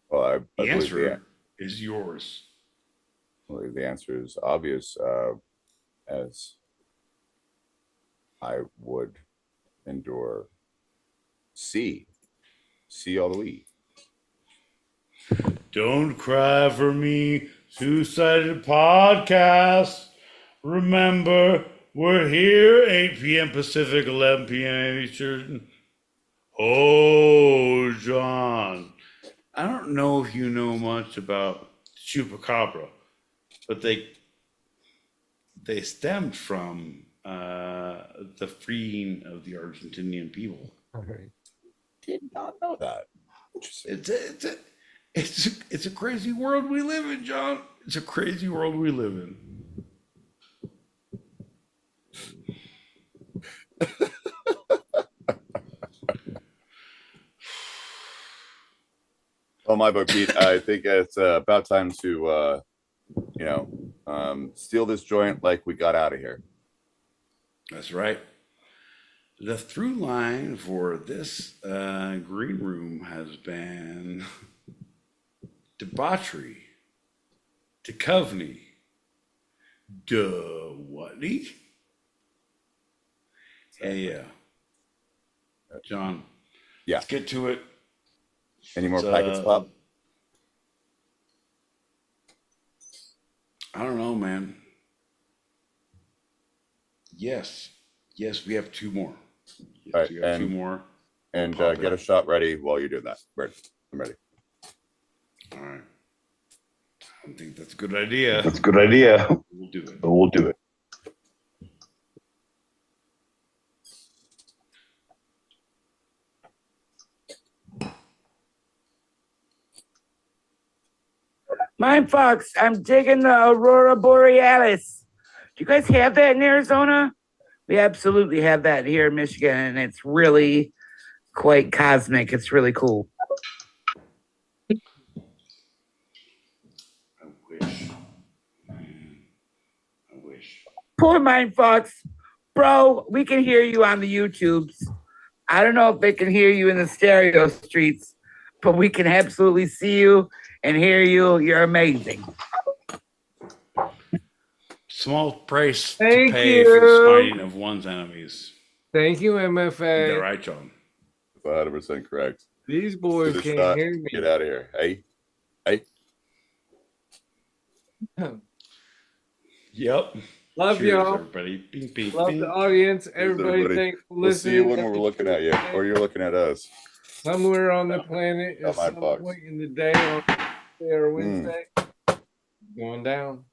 Well, I The believe answer is yours. I believe the answer is obvious, as I would endure C all the way. Don't cry for me, Two-Sided Podcast. Remember, we're here 8 p.m. Pacific, 11 p.m. Eastern. Oh, John. I don't know if you know much about Chupacabra, but they stemmed from the freeing of the Argentinian people. All right. Did not know that. It's a crazy world we live in, John. It's a crazy world we live in. Well, my book, Pete, I think it's about time to, steal this joint like we got out of here. That's right. The through line for this green room has been debauchery, Duchovny, whatney. Hey, yeah. John. Yeah. Let's get to it. Any more packets, Pop? I don't know, man. Yes, we have two more. Yes, All right, we got two more. And Pop get it. a shot ready while you're doing that. Ready. I'm ready. All right. I think that's a good idea. That's a good idea. We'll do it. But we'll do it. Mine Fox, I'm digging the Aurora Borealis. Do you guys have that in Arizona? We absolutely have that here in Michigan, and it's really quite cosmic. It's really cool. I wish. Man, I wish. Poor Mind Fox. Bro, we can hear you on the YouTubes. I don't know if they can hear you in the stereo streets, but we can absolutely see you and hear you. You're amazing. Small price Thank to pay you. for the spiting of one's enemies. Thank you, Is that MFA. right, John? 100% correct. These Do boys the can't shot. hear me. Get out of here. Hey. Yep. Love Cheers, y'all. everybody. Bing, bing, Love bing. the audience. Everybody, everybody. thanks for We'll see you listening. when we're looking at you, or you're looking at us. Somewhere on the planet, Not at my some box. point in the day, on Tuesday or Wednesday, going down.